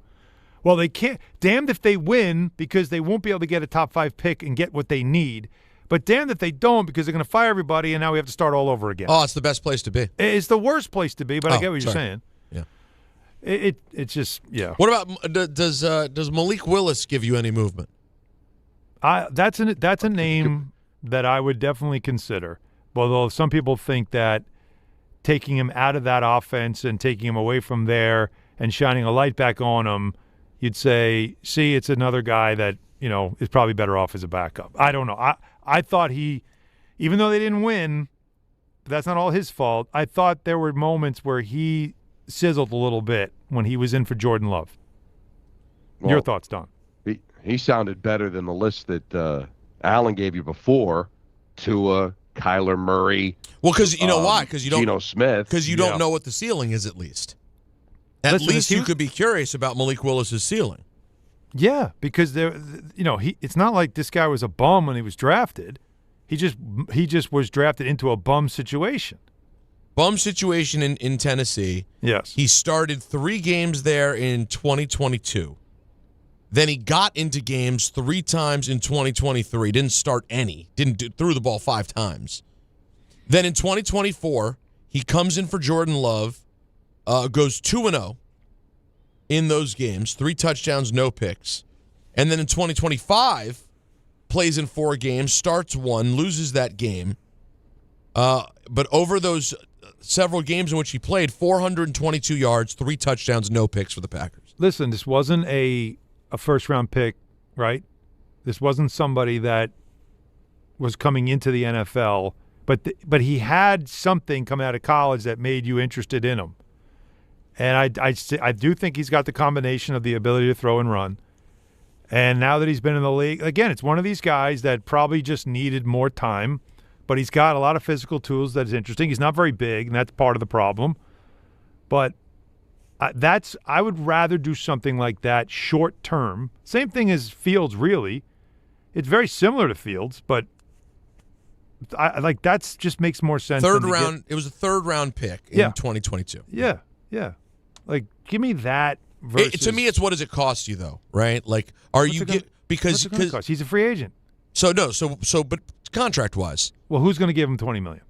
Well, they can't. Damned if they win because they won't be able to get a top 5 pick and get what they need. But damned if they don't because they're going to fire everybody and now we have to start all over again. Oh, it's the best place to be. It's the worst place to be, but I get what you're saying. Yeah. It's just, yeah. What about does Malik Willis give you any movement? That's a name that I would definitely consider. Although some people think that taking him out of that offense and taking him away from there and shining a light back on him, you'd say, see, it's another guy that, is probably better off as a backup. I don't know. I thought even though they didn't win, but that's not all his fault, I thought there were moments where he sizzled a little bit when he was in for Jordan Love. Well, your thoughts, Don? He sounded better than the list that Alan gave you before. Tua, Kyler Murray. Well, because you know why? Because you don't Geno Smith. Because you don't know what the ceiling is. At least you could be curious about Malik Willis's ceiling. Yeah, because it's not like this guy was a bum when he was drafted. He just was drafted into a bum situation. Bum situation in Tennessee. Yes. He started 3 games there in 2022. Then he got into games 3 times in 2023. Didn't start any. Threw the ball 5 times. Then in 2024, he comes in for Jordan Love, goes 2-0 in those games, 3 touchdowns, no picks. And then in 2025, plays in 4 games, starts 1, loses that game. But over those several games in which he played, 422 yards, 3 touchdowns, no picks for the Packers. Listen, this wasn't a first-round pick, right? This wasn't somebody that was coming into the NFL, but he had something coming out of college that made you interested in him. And I do think he's got the combination of the ability to throw and run. And now that he's been in the league, again, it's one of these guys that probably just needed more time, but he's got a lot of physical tools that is interesting. He's not very big, and that's part of the problem. But I would rather do something like that short term. Same thing as Fields, really. It's very similar to Fields, but that's just makes more sense. Third round. It was a 3rd round pick in 2022. Yeah. Like, give me that. Versus, to me, it's what does it cost you though, right? Like, because he's a free agent. But contract wise, well, who's going to give him $20 million?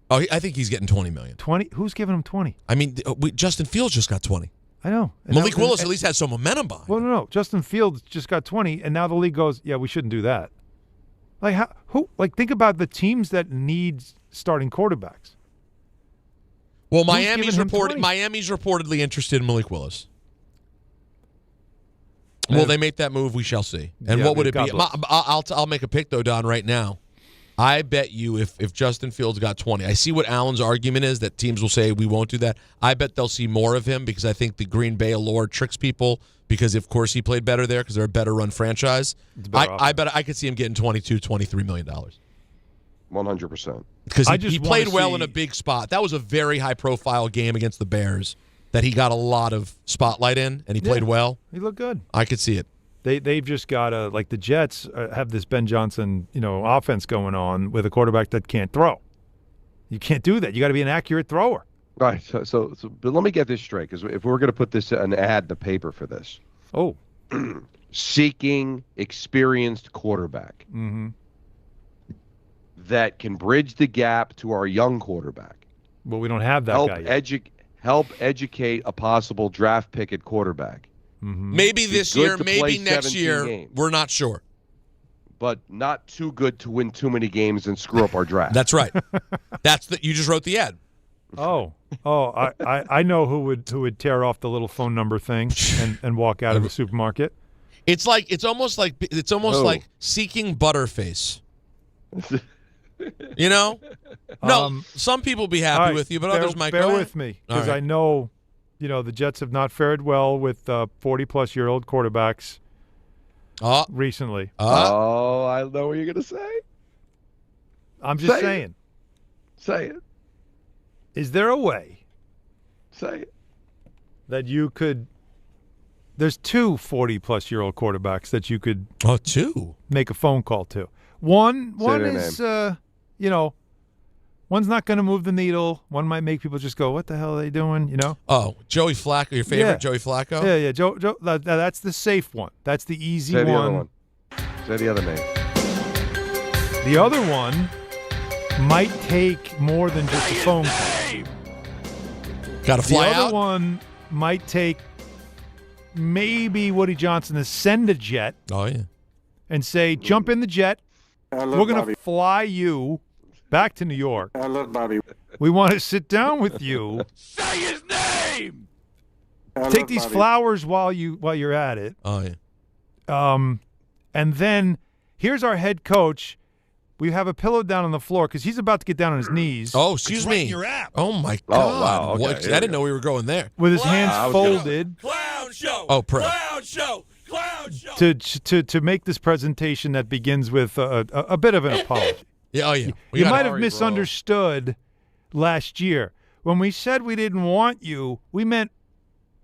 Oh, I think he's getting $20 million. 20? Who's giving him 20? I mean, Justin Fields just got 20. I know. Malik Willis at least had some momentum behind. Well, no. Justin Fields just got 20, and now the league goes, yeah, we shouldn't do that. Like, think about the teams that need starting quarterbacks. Well, Miami's reportedly interested in Malik Willis. Will they make that move? We shall see. And what would it be? I'll make a pick, though, Don, right now. I bet you if Justin Fields got 20, I see what Allen's argument is that teams will say we won't do that. I bet they'll see more of him because I think the Green Bay allure tricks people because, of course, he played better there because they're a better run franchise. I bet I could see him getting $23 million. 100%. Because he played well in a big spot. That was a very high-profile game against the Bears that he got a lot of spotlight in, and he played well. He looked good. I could see it. They've just got like the Jets have this Ben Johnson, offense going on with a quarterback that can't throw. You can't do that. You got to be an accurate thrower. Right. So but let me get this straight, because if we're going to put an ad in the paper for this. Oh. Seeking experienced quarterback. Mm-hmm. That can bridge the gap to our young quarterback. Well, we don't have that guy yet. Help educate a possible draft pick at quarterback. Mm-hmm. Maybe this year, maybe next year. We're not sure. but not too good to win too many games and screw up our draft. That's right. You just wrote the ad. I know who would tear off the little phone number thing and walk out of the supermarket. It's almost like seeking Butterface. You know? No, some people be happy with you, but others might bear go. with me because I know, the Jets have not fared well with 40-plus-year-old quarterbacks recently. I know what you're going to say. I'm just saying. Say it. Is there a way? Say it. That you could – there's 2 40-plus-year-old quarterbacks that you could – 2? Make a phone call to. One is, one's not going to move the needle. One might make people just go, what the hell are they doing, Oh, Joey Flacco, your favorite Joey Flacco? Yeah. Joe, that's the safe one. That's the easy one. Say the other one. Say the other name. The other one might take more than just a phone call. Got to fly out? The other one might take maybe Woody Johnson to send a jet. Oh, yeah. And say, jump in the jet. We're going to fly you back to New York. I love Bobby. We want to sit down with you. Say his name! Take these flowers while you're at it. Oh, yeah. And then here's our head coach. We have a pillow down on the floor because he's about to get down on his knees. Oh, excuse me. Oh, my God. Oh, wow. Okay, I didn't know we were going there. With his hands folded. Clown show. Oh, pray. Clown show. Clown show. To make this presentation that begins with a bit of an apology. Yeah, oh, yeah. You might have misunderstood last year. When we said we didn't want you, we meant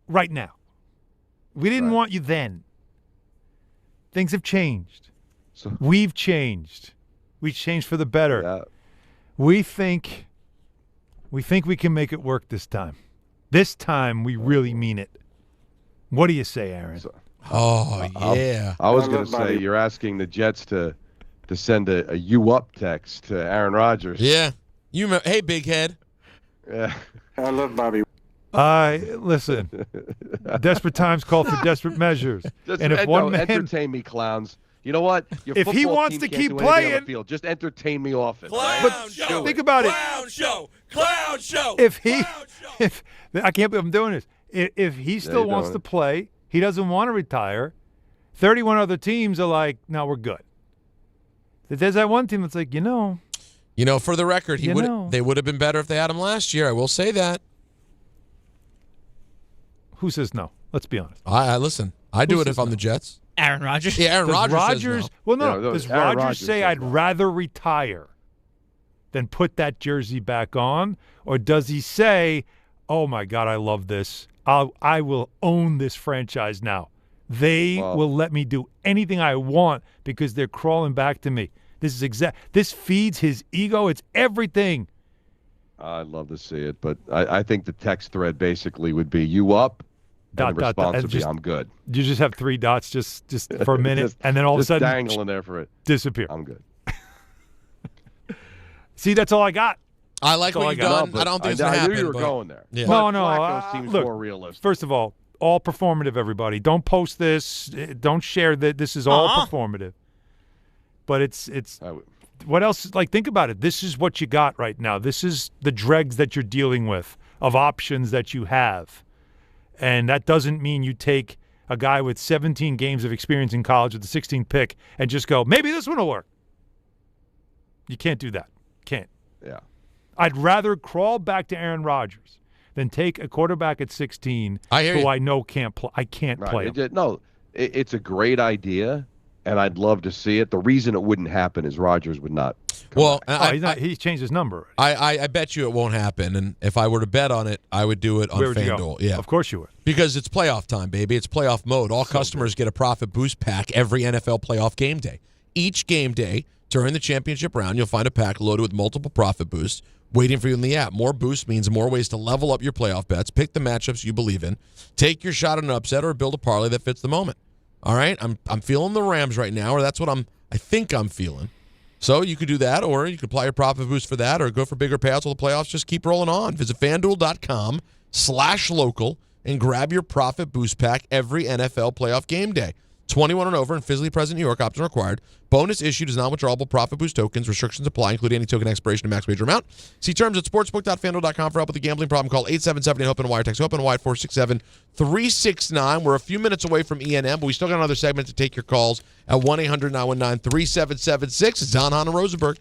right now. We didn't want you then. Things have changed. We've changed. We changed for the better. Yeah. We think we can make it work this time. This time we really mean it. What do you say, Aaron? Yeah. I was going to say you're asking the Jets to send a "you up" text to Aaron Rodgers. Yeah. Hey, big head. Yeah. I love Bobby. Listen. Desperate times call for desperate measures. Entertain me, clowns. You know what? If he wants to keep playing, just entertain me off it. Clown show. Think about it. Clown show. If I can't believe I'm doing this. If he still wants to play, he doesn't want to retire. 31 other teams are like, no, we're good. There's that one team that's like, for the record, they would have been better if they had him last year. I will say that. Who says no? Let's be honest. Listen. I do it if I'm the Jets. Aaron Rodgers. Yeah, Aaron Rodgers says no. Well, no. Does Rodgers say I'd rather retire than put that jersey back on? Or does he say, oh, my God, I love this. I will own this franchise now. They will let me do anything I want because they're crawling back to me. This feeds his ego. It's everything. I'd love to see it, but I think the text thread basically would be "you up," and the response would be "I'm good." You just have 3 dots just for a minute, and then all of a sudden dangling there for it. Disappear. I'm good. See, that's all I got. I like what you've done. I don't think it's going to happen. I knew you were going there. Yeah. No. Seems more realistic. First of all performative, everybody. Don't post this. Don't share that. This is all performative. But it's what else? Like, think about it. This is what you got right now. This is the dregs that you're dealing with of options that you have. And that doesn't mean you take a guy with 17 games of experience in college with the 16th pick and just go, maybe this one will work. You can't do that. Can't. Yeah. I'd rather crawl back to Aaron Rodgers than take a quarterback at 16 who I know can't play. I can't play him. It's a great idea, and I'd love to see it. The reason it wouldn't happen is Rodgers would not. He's changed his number. I bet you it won't happen, and if I were to bet on it, I would do it on FanDuel. Yeah, of course you would. Because it's playoff time, baby. It's playoff mode. All customers get a profit boost pack every NFL playoff game day. Each game day during the championship round, you'll find a pack loaded with multiple profit boosts waiting for you in the app. More boosts means more ways to level up your playoff bets, pick the matchups you believe in, take your shot at an upset, or build a parlay that fits the moment. All right? I'm feeling the Rams right now, or that's what I think I'm feeling. So you could do that, or you could apply your profit boost for that, or go for bigger payouts with the playoffs. Just keep rolling on. Visit FanDuel.com/local and grab your profit boost pack every NFL playoff game day. 21 and over, and physically present in New York. Option required. Bonus issued is non-withdrawable profit boost tokens. Restrictions apply, including any token expiration and max wager amount. See terms at sportsbook.fanduel.com for help with a gambling problem. Call 877-HOPE-NY or text HOPE-NY at 467-369. We're a few minutes away from ENM, but we still got another segment to take your calls at 1-800-919-3776. It's Don, Hahn, and Rosenberg.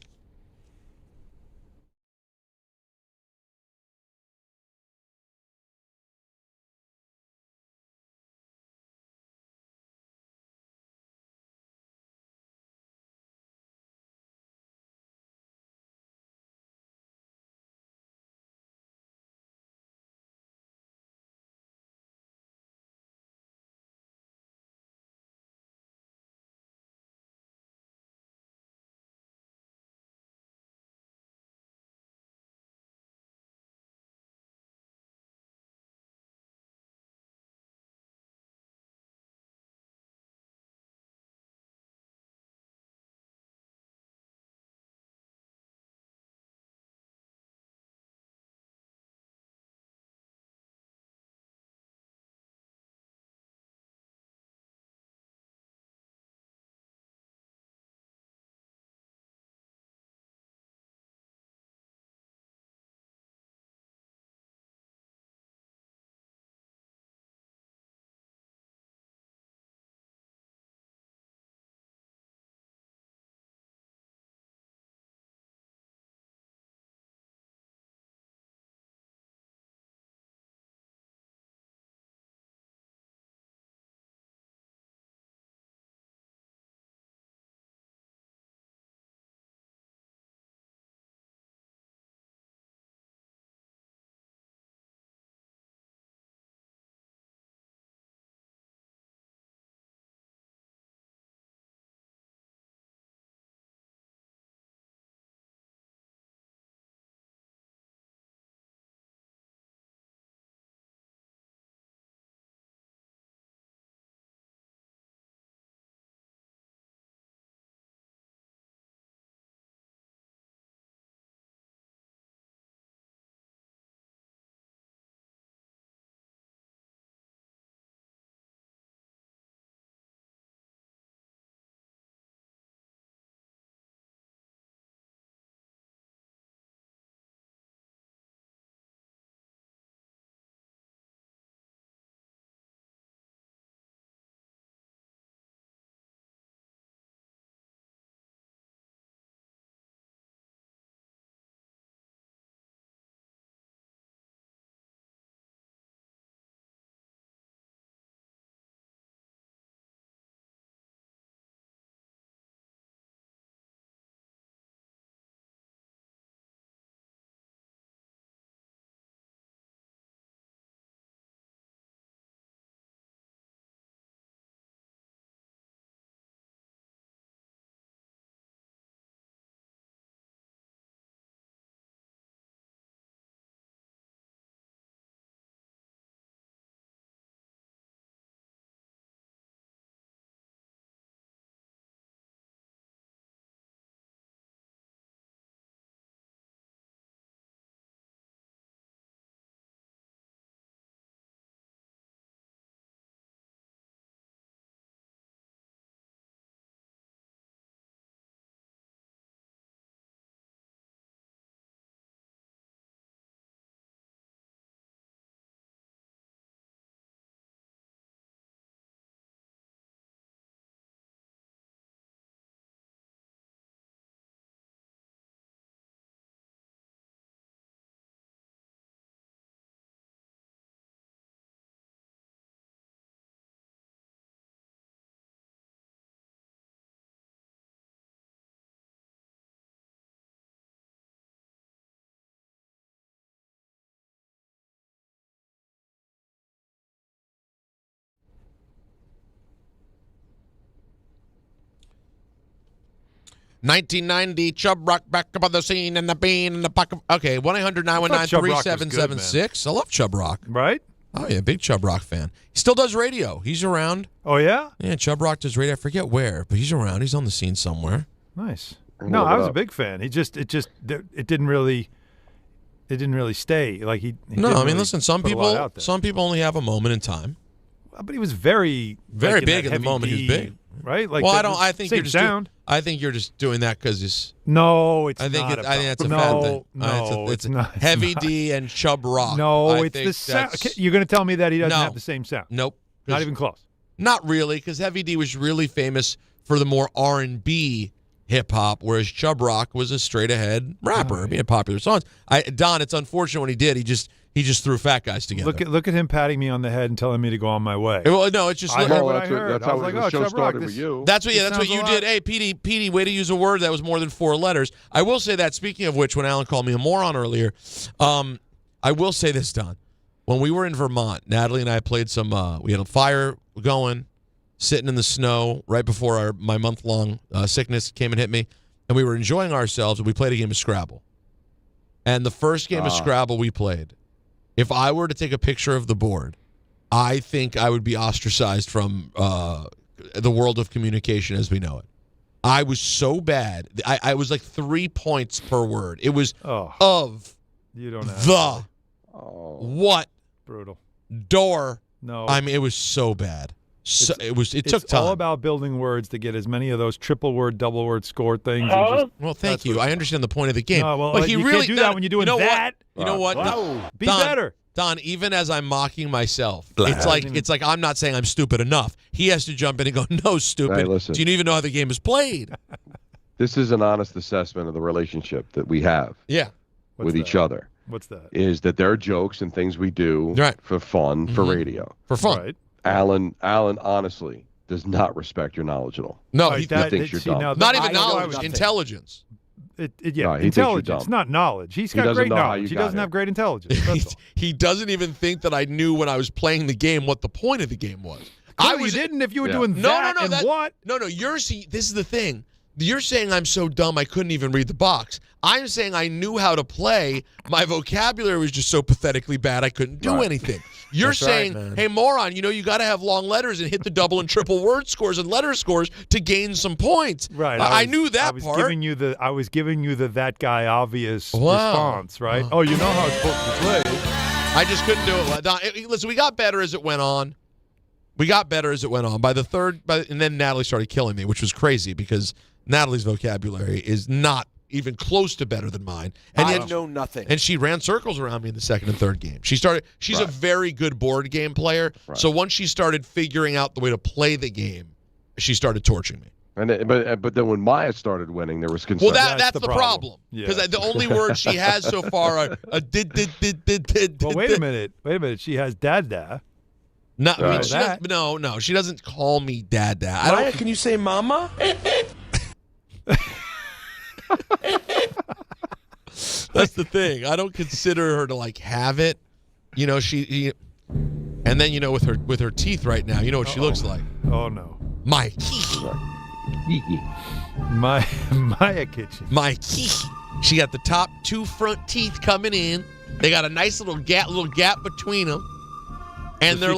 $19.90, Chubb Rock back up on the scene, and the bean in the pocket. Okay, 1-800-919-3776. I love Chubb Rock. Right? Oh, yeah, big Chubb Rock fan. He still does radio. He's around. Oh, yeah? Yeah, Chubb Rock does radio. I forget where, but he's around. He's on the scene somewhere. Nice. No, I was a big fan. It didn't really stay. Like he no, I mean, really listen, some people only have a moment in time. But he was very big in the moment. He was big, right? Like, well, I think you're just sound. I think you're just doing that because it's. No, it's I think not. I think that's a fat thing. No, it's not. Heavy D and Chub Rock. No, it's the sound. You're going to tell me that he doesn't have the same sound? Nope. Not even close. Not really, because Heavy D was really famous for the more R&B hip hop, whereas Chub Rock was a straight ahead rapper. He had popular songs. Don, it's unfortunate when he did. He just threw fat guys together. Look at him patting me on the head and telling me to go on my way. Well, no, it's just. I heard what I heard. That's how the show started with you. That's what you did. Hey, Petey, way to use a word that was more than 4 letters. I will say that. Speaking of which, when Alan called me a moron earlier, I will say this, Don. When we were in Vermont, Natalie and I played some. We had a fire going, sitting in the snow right before my month-long sickness came and hit me, and we were enjoying ourselves. And we played a game of Scrabble. And the first game of Scrabble we played, if I were to take a picture of the board, I think I would be ostracized from the world of communication as we know it. I was so bad. I was like 3 points per word. It was of you don't have the what brutal door. No, I mean it was so bad. So it took time. It's all about building words to get as many of those triple word, double word score things. Well, thank you. I understand the point of the game. No, well, but he you really can't do that when you're doing that. You know what? Be Don, better. Don, even as I'm mocking myself, it's like I'm not saying I'm stupid enough. He has to jump in and go, no, stupid. Hey, listen. Do you even know how the game is played? This is an honest assessment of the relationship that we have with each other. What's that? Is that there are jokes and things we do for fun, for radio. For fun. Right. Alan, honestly, does not respect your knowledge at all. No, he thinks you're dumb. Not even knowledge, intelligence. Intelligence, not knowledge. He's got great knowledge. He doesn't have great intelligence. He doesn't even think that I knew when I was playing the game what the point of the game was. You didn't if you were doing that. What? No. This is the thing. You're saying I'm so dumb I couldn't even read the box. I'm saying I knew how to play. My vocabulary was just so pathetically bad I couldn't do anything. You're saying, hey, moron, you got to have long letters and hit the double and triple word scores and letter scores to gain some points. Right. I knew that part. I was giving you the that guy obvious response, right? Oh, you know how it's supposed to play. I just couldn't do it. Don, listen, we got better as it went on. By the third, and then Natalie started killing me, which was crazy because Natalie's vocabulary is not even close to better than mine. And I know nothing. And she ran circles around me in the second and third game. She's a very good board game player. Right. So once she started figuring out the way to play the game, she started torching me. But then when Maya started winning, there was concern. Well, that's the problem. Because the only words she has so far are did. Well, wait a minute. She has dada. No, she doesn't call me dada. Maya, can you say mama? That's the thing. I don't consider her to have it. She and then with her teeth right now, you know what she looks like. Oh no. My Maya kitchen. My she got the top 2 front teeth coming in. They got a nice little gap between them. And they're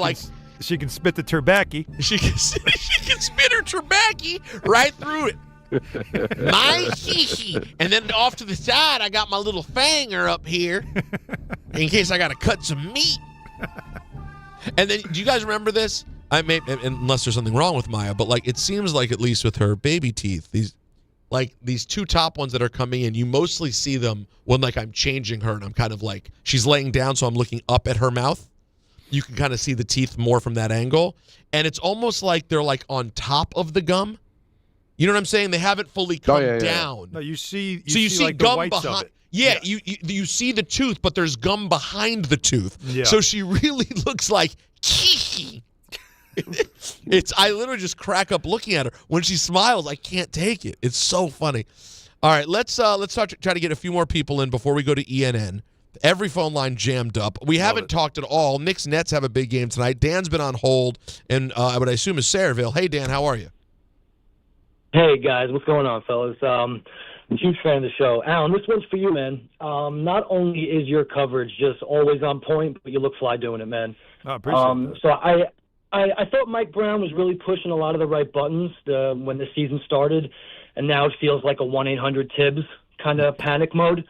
she can spit the turbaccy. She can spit her turbaccy right through it. My and then off to the side, I got my little fanger up here in case I got to cut some meat. And then, do you guys remember this? Unless there's something wrong with Maya, but it seems like at least with her baby teeth, these 2 top ones that are coming in, you mostly see them when I'm changing her and I'm kind of she's laying down, so I'm looking up at her mouth. You can kind of see the teeth more from that angle, and it's almost like they're on top of the gum. You know what I'm saying? They haven't fully come down. No, you see gum the behind. Yeah, you see the tooth, but there's gum behind the tooth. Yeah. So she really looks like I literally just crack up looking at her. When she smiles, I can't take it. It's so funny. All right, let's try to get a few more people in before we go to ENN. Every phone line jammed up. We haven't talked at all. Knicks Nets have a big game tonight. Dan's been on hold, and what I assume is Sayreville. Hey, Dan, how are you? Hey, guys. What's going on, fellas? I'm a huge fan of the show. Alan, this one's for you, man. Not only is your coverage just always on point, but you look fly doing it, man. I appreciate that. So I thought Mike Brown was really pushing a lot of the right buttons when the season started, and now it feels like a 1-800-TIBS kind of panic mode.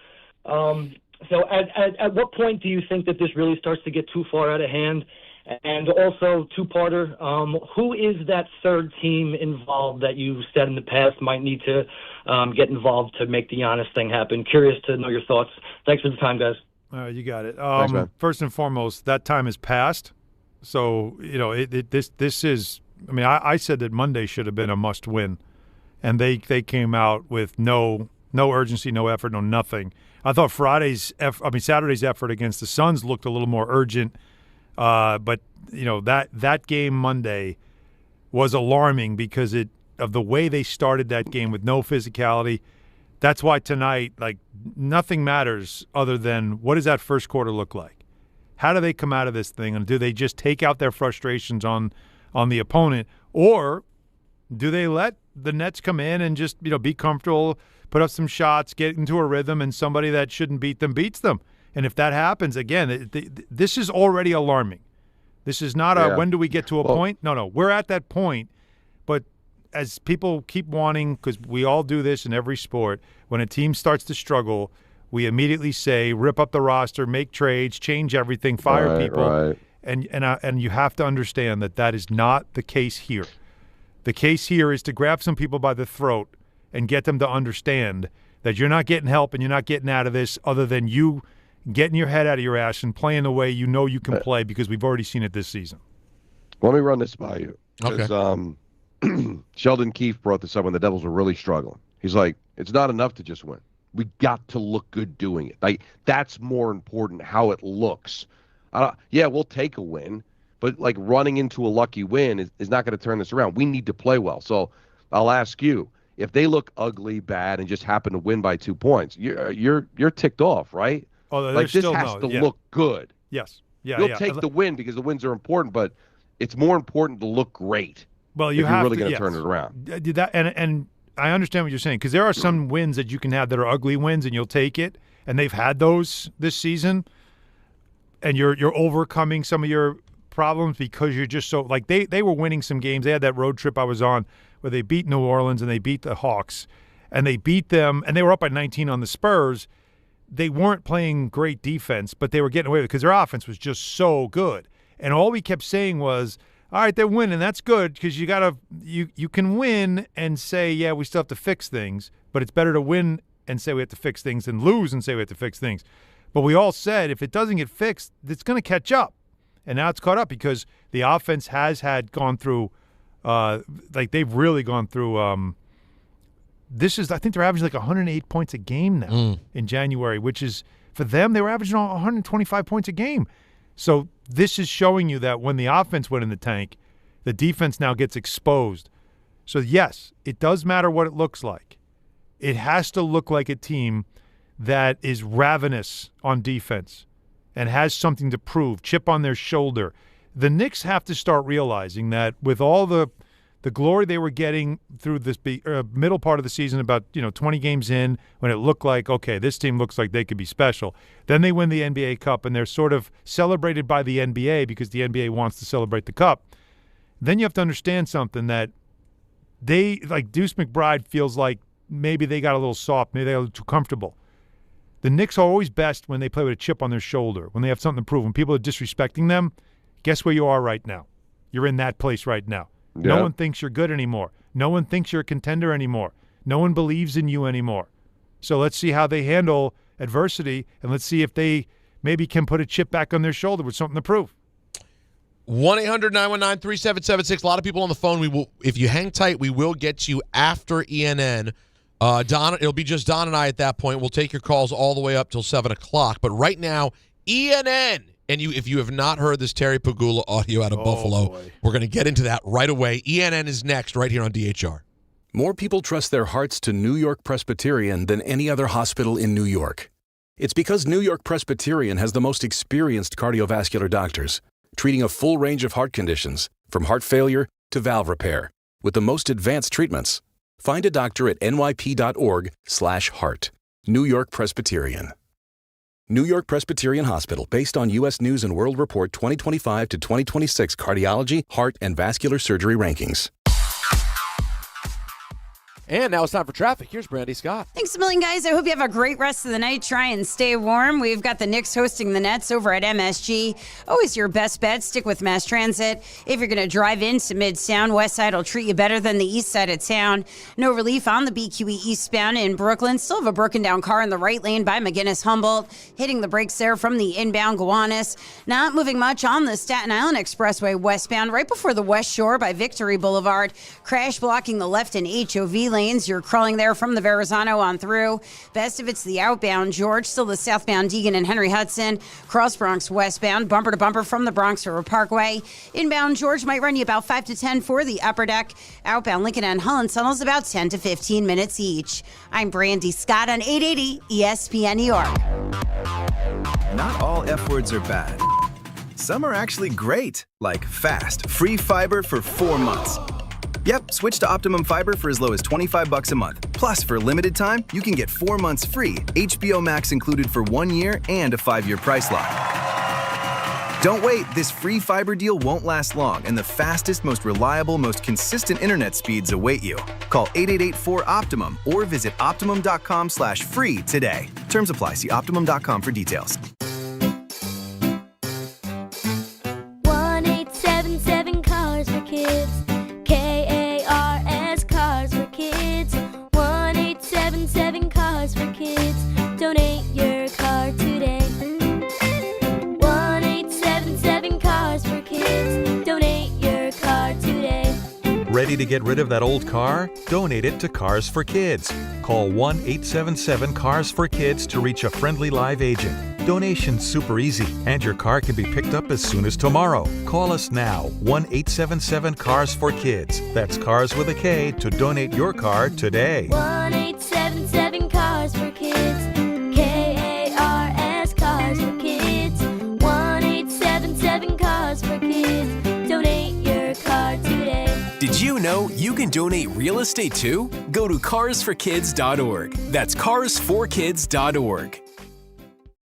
So at what point do you think that this really starts to get too far out of hand? And also, two-parter, who is that third team involved that you said in the past might need to get involved to make the Giannis thing happen? Curious to know your thoughts. Thanks for the time, guys. You got it. Thanks, man. First and foremost, that time is past. So, this is – I mean, I said that Monday should have been a must-win, and they came out with no urgency, no effort, no nothing. I thought Saturday's effort against the Suns looked a little more urgent. But that game Monday was alarming because of the way they started that game with no physicality. That's why tonight, nothing matters other than what does that first quarter look like? How do they come out of this thing, and do they just take out their frustrations on the opponent, or do they let the Nets come in and just be comfortable, put up some shots, get into a rhythm, and somebody that shouldn't beat them beats them? And if that happens, again, this is already alarming. This is not when do we get to a point? No, we're at that point. But as people keep wanting, because we all do this in every sport, when a team starts to struggle, we immediately say, rip up the roster, make trades, change everything, fire people. Right. And you have to understand that is not the case here. The case here is to grab some people by the throat and get them to understand that you're not getting help and you're not getting out of this other than you – getting your head out of your ass and playing the way you can play, because we've already seen it this season. Let me run this by you. Okay. Sheldon Keefe brought this up when the Devils were really struggling. He's like, it's not enough to just win. We got to look good doing it. That's more important, how it looks. We'll take a win, but running into a lucky win is not going to turn this around. We need to play well. So I'll ask you, if they look ugly, bad, and just happen to win by 2 points, you're ticked off, right? Oh, this has to look good. Yes. You'll take the win because the wins are important, but it's more important to look great. Well, you're really going to turn it around. And I understand what you're saying, because there are some wins that you can have that are ugly wins, and you'll take it. And they've had those this season, and you're overcoming some of your problems because you're just so they were winning some games. They had that road trip I was on where they beat New Orleans and they beat the Hawks, and they beat them, and they were up by 19 on the Spurs. They weren't playing great defense, but they were getting away with it because their offense was just so good. And all we kept saying was, all right, they're winning. That's good because you can win and say, yeah, we still have to fix things, but it's better to win and say we have to fix things than lose and say we have to fix things. But we all said if it doesn't get fixed, it's going to catch up. And now it's caught up because the offense has gone through they've really gone through I think they're averaging 108 points a game now in January, which is, for them, they were averaging 125 points a game. So this is showing you that when the offense went in the tank, the defense now gets exposed. So, yes, it does matter what it looks like. It has to look like a team that is ravenous on defense and has something to prove, chip on their shoulder. The Knicks have to start realizing that with all the glory they were getting through this middle part of the season, about 20 games in, when it looked like, okay, this team looks like they could be special. Then they win the NBA Cup, and they're sort of celebrated by the NBA because the NBA wants to celebrate the Cup. Then you have to understand something, that they, Deuce McBride feels like maybe they got a little soft, maybe they got a little too comfortable. The Knicks are always best when they play with a chip on their shoulder, when they have something to prove. When people are disrespecting them, guess where you are right now? You're in that place right now. Yeah. No one thinks you're good anymore. No one thinks you're a contender anymore. No one believes in you anymore. So let's see how they handle adversity, and let's see if they maybe can put a chip back on their shoulder with something to prove. 1-800-919-3776. A lot of people on the phone. We will, if you hang tight, we will get you after ENN. Don, it'll be just Don and I at that point. We'll take your calls all the way up till 7 o'clock. But right now, ENN. And if you have not heard this Terry Pagula audio out of Buffalo, we're going to get into that right away. ENN is next right here on DHR. More people trust their hearts to New York Presbyterian than any other hospital in New York. It's because New York Presbyterian has the most experienced cardiovascular doctors, treating a full range of heart conditions, from heart failure to valve repair, with the most advanced treatments. Find a doctor at nyp.org/heart. New York Presbyterian. New York Presbyterian Hospital, based on U.S. News & World Report 2025 to 2026 cardiology, heart, and vascular surgery rankings. And now it's time for traffic. Here's Brandy Scott. Thanks a million, guys. I hope you have a great rest of the night. Try and stay warm. We've got the Knicks hosting the Nets over at MSG. Always your best bet. Stick with mass transit. If you're going to drive into Midtown, West Side will treat you better than the east side of town. No relief on the BQE eastbound in Brooklyn. Still have a broken down car in the right lane by McGinnis Humboldt. Hitting the brakes there from the inbound Gowanus. Not moving much on the Staten Island Expressway westbound right before the West Shore by Victory Boulevard. Crash blocking the left and HOV lanes. You're crawling there from the Verrazano on through. Best if it's the outbound George. Still the southbound Deegan and Henry Hudson. Cross Bronx westbound. Bumper to bumper from the Bronx River Parkway. Inbound George might run you about 5 to 10 for the upper deck. Outbound Lincoln and Holland tunnels about 10 to 15 minutes each. I'm Brandy Scott on 880 ESPN New York. Not all F words are bad. Some are actually great, like fast, free fiber for 4 months. Yep, switch to Optimum Fiber for as low as $25 a month. Plus, for a limited time, you can get 4 months free, HBO Max included for 1 year, and a 5-year price lock. Don't wait, this free fiber deal won't last long, and the fastest, most reliable, most consistent internet speeds await you. Call 888-4-OPTIMUM or visit Optimum.com/free today. Terms apply. See Optimum.com for details. 1-877 Cars for Kids. KARS Cars for Kids. 1-877 Cars for Kids. Donate your car today. 1-877 Cars for Kids. Donate your car today. Ready to get rid of that old car? Donate it to Cars for Kids. Call 1-877-CARS-FOR-KIDS to reach a friendly live agent. Donation's super easy, and your car can be picked up as soon as tomorrow. Call us now, 1-877-CARS-FOR-KIDS. That's Cars with a K to donate your car today. 1-877 Cars for Kids. KARS Cars for Kids. 1-877 Cars for Kids. Donate your car today. Did you know you can donate real estate too? Go to carsforkids.org. That's carsforkids.org.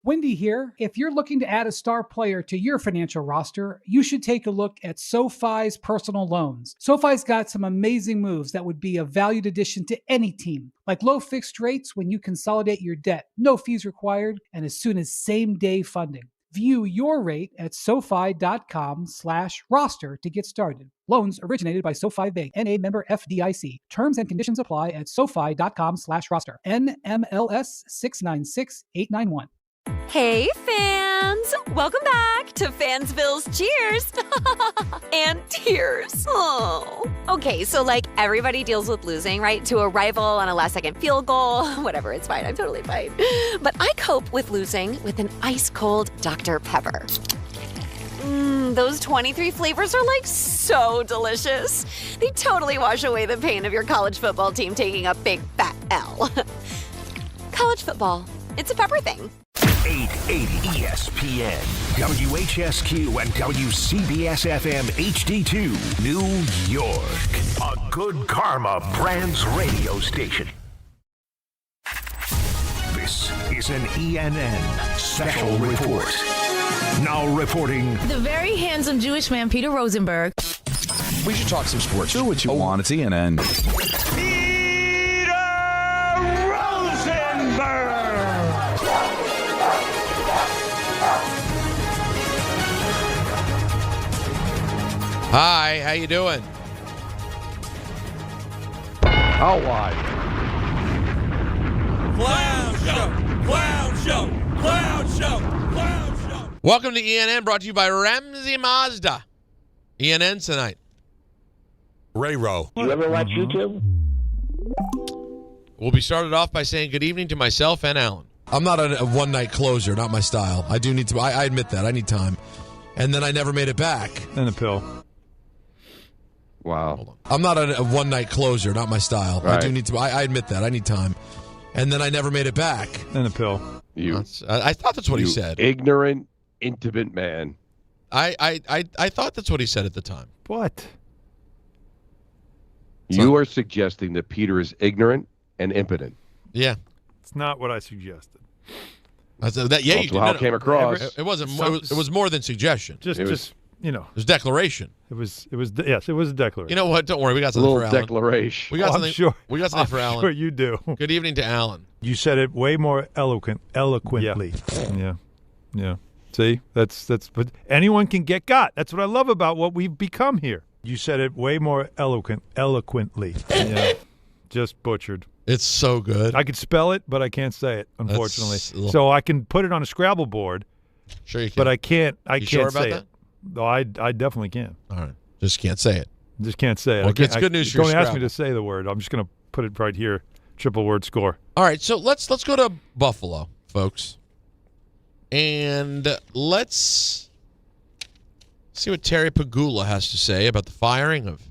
Wendy here. If you're looking to add a star player to your financial roster, you should take a look at SoFi's personal loans. SoFi's got some amazing moves that would be a valued addition to any team, like low fixed rates when you consolidate your debt, no fees required, and as soon as same-day funding. View your rate at SoFi.com/roster to get started. Loans originated by SoFi Bank, N.A. member FDIC. Terms and conditions apply at SoFi.com/roster. NMLS 696891. Hey, fans! Welcome back to Fansville's Cheers and Tears. Oh. Okay, so everybody deals with losing, right? To a rival on a last-second field goal. Whatever, it's fine. I'm totally fine. But I cope with losing with an ice-cold Dr. Pepper. Those 23 flavors are so delicious. They totally wash away the pain of your college football team taking a big fat L. College football, it's a pepper thing. 880 ESPN, WHSQ, and WCBS-FM HD2, New York. A Good Karma Brands radio station. This is an ENN Special Report. Now reporting... The very handsome Jewish man, Peter Rosenberg. We should talk some sports. Do what you want. It's ENN. Hi, how you doing? How wide? Clown show, clown show, clown show, clown show. Welcome to ENN, brought to you by Ramsey Mazda. ENN tonight. Ray Rowe. You ever watch YouTube? We'll be started off by saying good evening to myself and Alan. I'm not a one-night closer, not my style. I do need to, I admit that. I need time. And then I never made it back. And a pill. Wow. I'm not a one-night closer, not my style. Right. I do need to, I admit that. I need time. And then I never made it back. And a pill. I thought that's what he said. Ignorant, intimate man. I thought that's what he said at the time. What? You are suggesting that Peter is ignorant and impotent. Yeah. It's not what I suggested. That's how it came across. It wasn't. It was more than suggestion. Just It was declaration. It was yes, it was a declaration. You know what? Don't worry, we got something for Alan. Declaration. We got something. I'm sure. We got something for Alan. Sure you do. Good evening to Alan. You said it way more eloquently. Yeah. See, that's. But anyone can get got. That's what I love about what we've become here. You said it way more eloquently. Yeah. Just butchered. It's so good. I could spell it, but I can't say it, unfortunately. So I can put it on a Scrabble board. Sure you can. But I can't. You can't sure say about that? it. No, I definitely can. All right. Just can't say it. Just can't say it. Well, it's good news for your Don't ask me Scrabble. to say the word. I'm just going to put it right here. Triple word score. All right, so let's go to Buffalo, folks. And let's see what Terry Pagula has to say about the firing of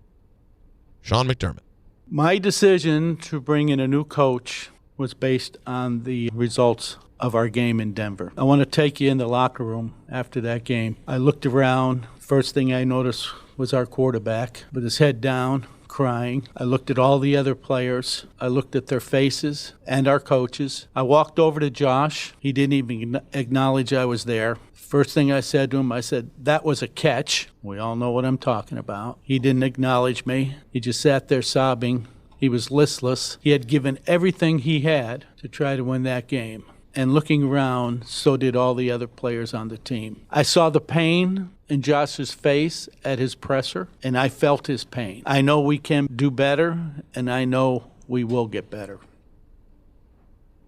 Sean McDermott. My decision to bring in a new coach was based on the results of our game in Denver. I want to take you in the locker room after that game. I looked around. First thing I noticed was our quarterback with his head down, crying. I looked at all the other players. I looked at their faces and our coaches. I walked over to Josh. He didn't even acknowledge I was there. First thing I said to him, I said, "That was a catch." We all know what I'm talking about. He didn't acknowledge me. He just sat there sobbing. He was listless. He had given everything he had to try to win that game. And looking around, so did all the other players on the team. I saw the pain in Josh's face at his presser, and I felt his pain. I know we can do better, and I know we will get better.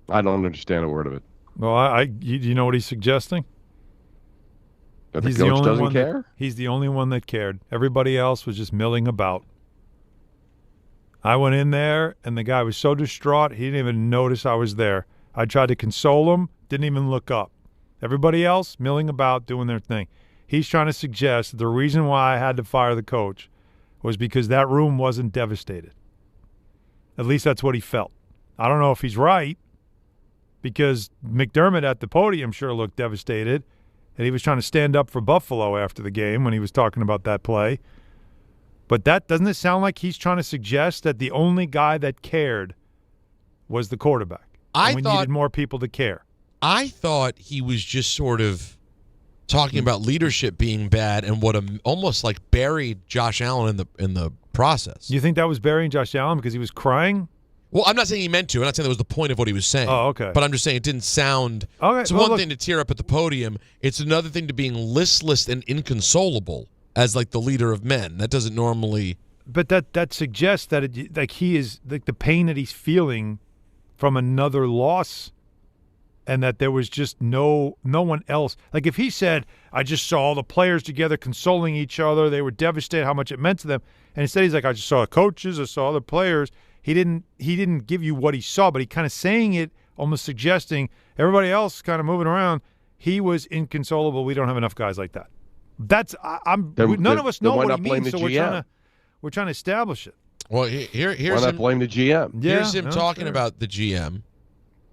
I don't understand a word of it. Well, you know what he's suggesting? That the coach doesn't care? He's the only one that cared. Everybody else was just milling about. I went in there, and the guy was so distraught, he didn't even notice I was there. I tried to console him, didn't even look up. Everybody else milling about, doing their thing. He's trying to suggest that the reason why I had to fire the coach was because that room wasn't devastated. At least that's what he felt. I don't know if he's right, because McDermott at the podium sure looked devastated, and he was trying to stand up for Buffalo after the game when he was talking about that play. But doesn't it sound like he's trying to suggest that the only guy that cared was the quarterback? We needed more people to care. I thought he was just sort of talking about leadership being bad and what almost like buried Josh Allen in the process. You think that was burying Josh Allen because he was crying? Well, I'm not saying he meant to. I'm not saying that was the point of what he was saying. Oh, okay. But I'm just saying it didn't sound. Okay, it's one thing to tear up at the podium. It's another thing to being listless and inconsolable as like the leader of men. That doesn't normally. But that suggests that he is like the pain that he's feeling from another loss, and that there was just no one else. Like if he said, "I just saw all the players together consoling each other. They were devastated how much it meant to them," and instead he's like, "I just saw coaches. I saw other players." He didn't give you what he saw, but he kind of saying it, almost suggesting everybody else kind of moving around. He was inconsolable. We don't have enough guys like that. None of us know what he means, so we're trying to establish it. Well, here's why not blame the GM? Here's him talking about the GM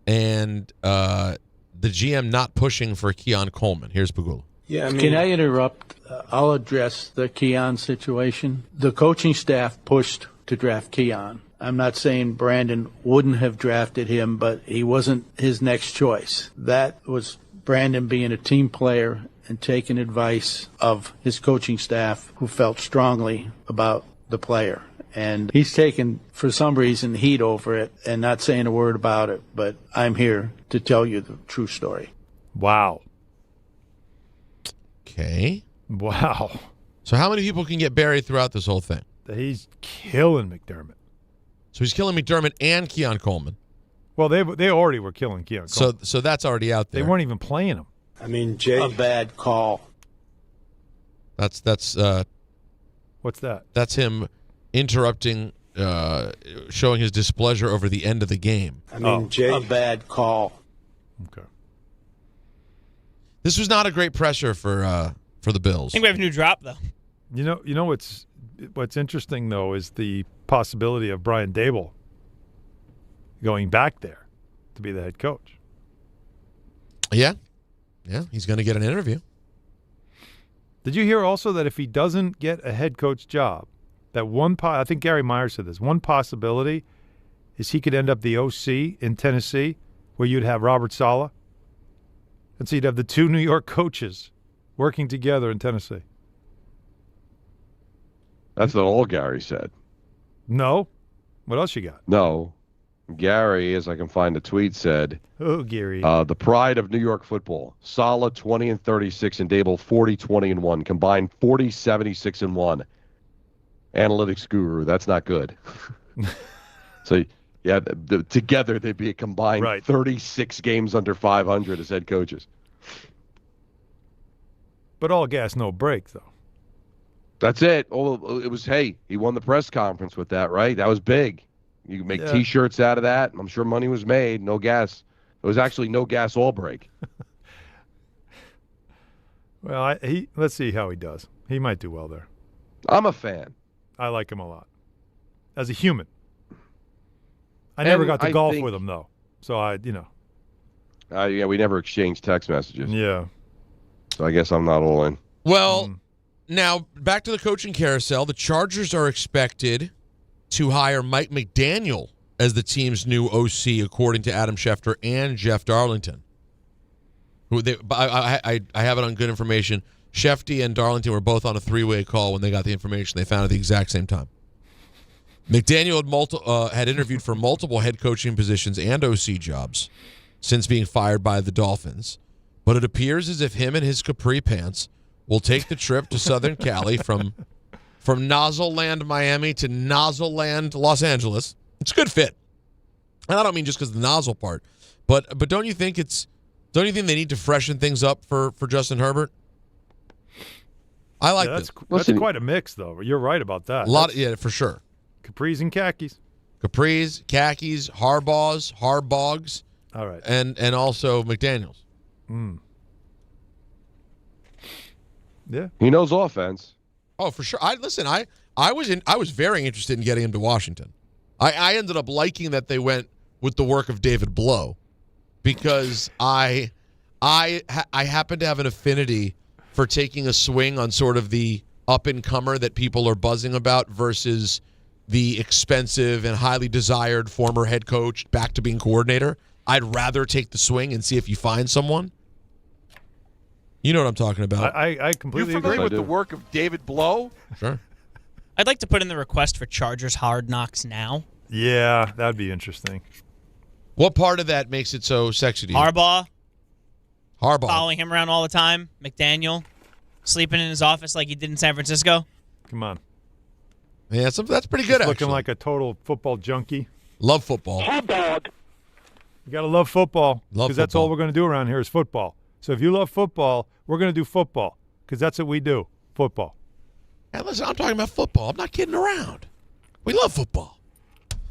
and the GM not pushing for Keon Coleman. Here's Pagula. Yeah, can I interrupt? I'll address the Keon situation. The coaching staff pushed to draft Keon. I'm not saying Brandon wouldn't have drafted him, but he wasn't his next choice. That was Brandon being a team player and taking advice of his coaching staff who felt strongly about the player. And he's taken, for some reason, heat over it and not saying a word about it. But I'm here to tell you the true story. Wow. Okay. Wow. So how many people can get buried throughout this whole thing? He's killing McDermott. So he's killing McDermott and Keon Coleman. Well, they already were killing Keon Coleman. So that's already out there. They weren't even playing him. I mean, Jay, a bad call. That's what's that? That's him interrupting, showing his displeasure over the end of the game. I mean, Jay, a bad call. Okay. This was not a great pressure for the Bills. I think we have a new drop though. You know what's interesting though is the possibility of Brian Daboll going back there to be the head coach. Yeah, he's going to get an interview. Did you hear also that if he doesn't get a head coach job, that I think Gary Myers said this, one possibility is he could end up the OC in Tennessee, where you'd have Robert Saleh, and so you'd have the two New York coaches working together in Tennessee. That's not all Gary said. No. What else you got? No. Gary, as I can find the tweet, said, "Oh, Gary, the pride of New York football. Saleh 20-36 and Dable 40-20-1. Combined 40-76-1. Analytics guru. That's not good." So, yeah, together they'd be a combined 36 games under 500 as head coaches. But all gas, no brakes, though. That's it. Oh, it was, hey, he won the press conference with that, right? That was big. You can make T-shirts out of that. I'm sure money was made. No gas. It was actually no gas, all break. Well, let's see how he does. He might do well there. I'm a fan. I like him a lot. As a human. I never got to golf with him, though. So, yeah, we never exchanged text messages. Yeah. So I guess I'm not all in. Well, now back to the coaching carousel. The Chargers are expected to hire Mike McDaniel as the team's new OC, according to Adam Schefter and Jeff Darlington. I have it on good information. Schefter and Darlington were both on a three-way call when they got the information. They found it at the exact same time. McDaniel had interviewed for multiple head coaching positions and OC jobs since being fired by the Dolphins, but it appears as if him and his capri pants will take the trip to Southern Cali from Nozzle Land, Miami to Nozzle Land, Los Angeles. It's a good fit. And I don't mean just because of the nozzle part, but don't you think they need to freshen things up for Justin Herbert? I like this. That's quite a mix, though. You're right about that. For sure. Capris and khakis. Capris, khakis, Harbogs. All right. And also McDaniels. Yeah. He knows offense. Oh, for sure. I was very interested in getting him to Washington. I ended up liking that they went with the work of David Blow because I happen to have an affinity for taking a swing on sort of the up-and-comer that people are buzzing about versus the expensive and highly desired former head coach back to being coordinator. I'd rather take the swing and see if you find someone. You know what I'm talking about. I completely You're familiar agree. with the work of David Blow? Sure. I'd like to put in the request for Chargers Hard Knocks now. Yeah, that'd be interesting. What part of that makes it so sexy to you? Harbaugh. Following him around all the time. McDaniel. Sleeping in his office like he did in San Francisco. Come on. Yeah, that's pretty good, Looking actually. like a total football junkie. Love football. Hot dog. You got to love football Love because that's all we're going to do around here is football. So if you love football, we're going to do football because that's what we do, football. Hey, listen, I'm talking about football. I'm not kidding around. We love football.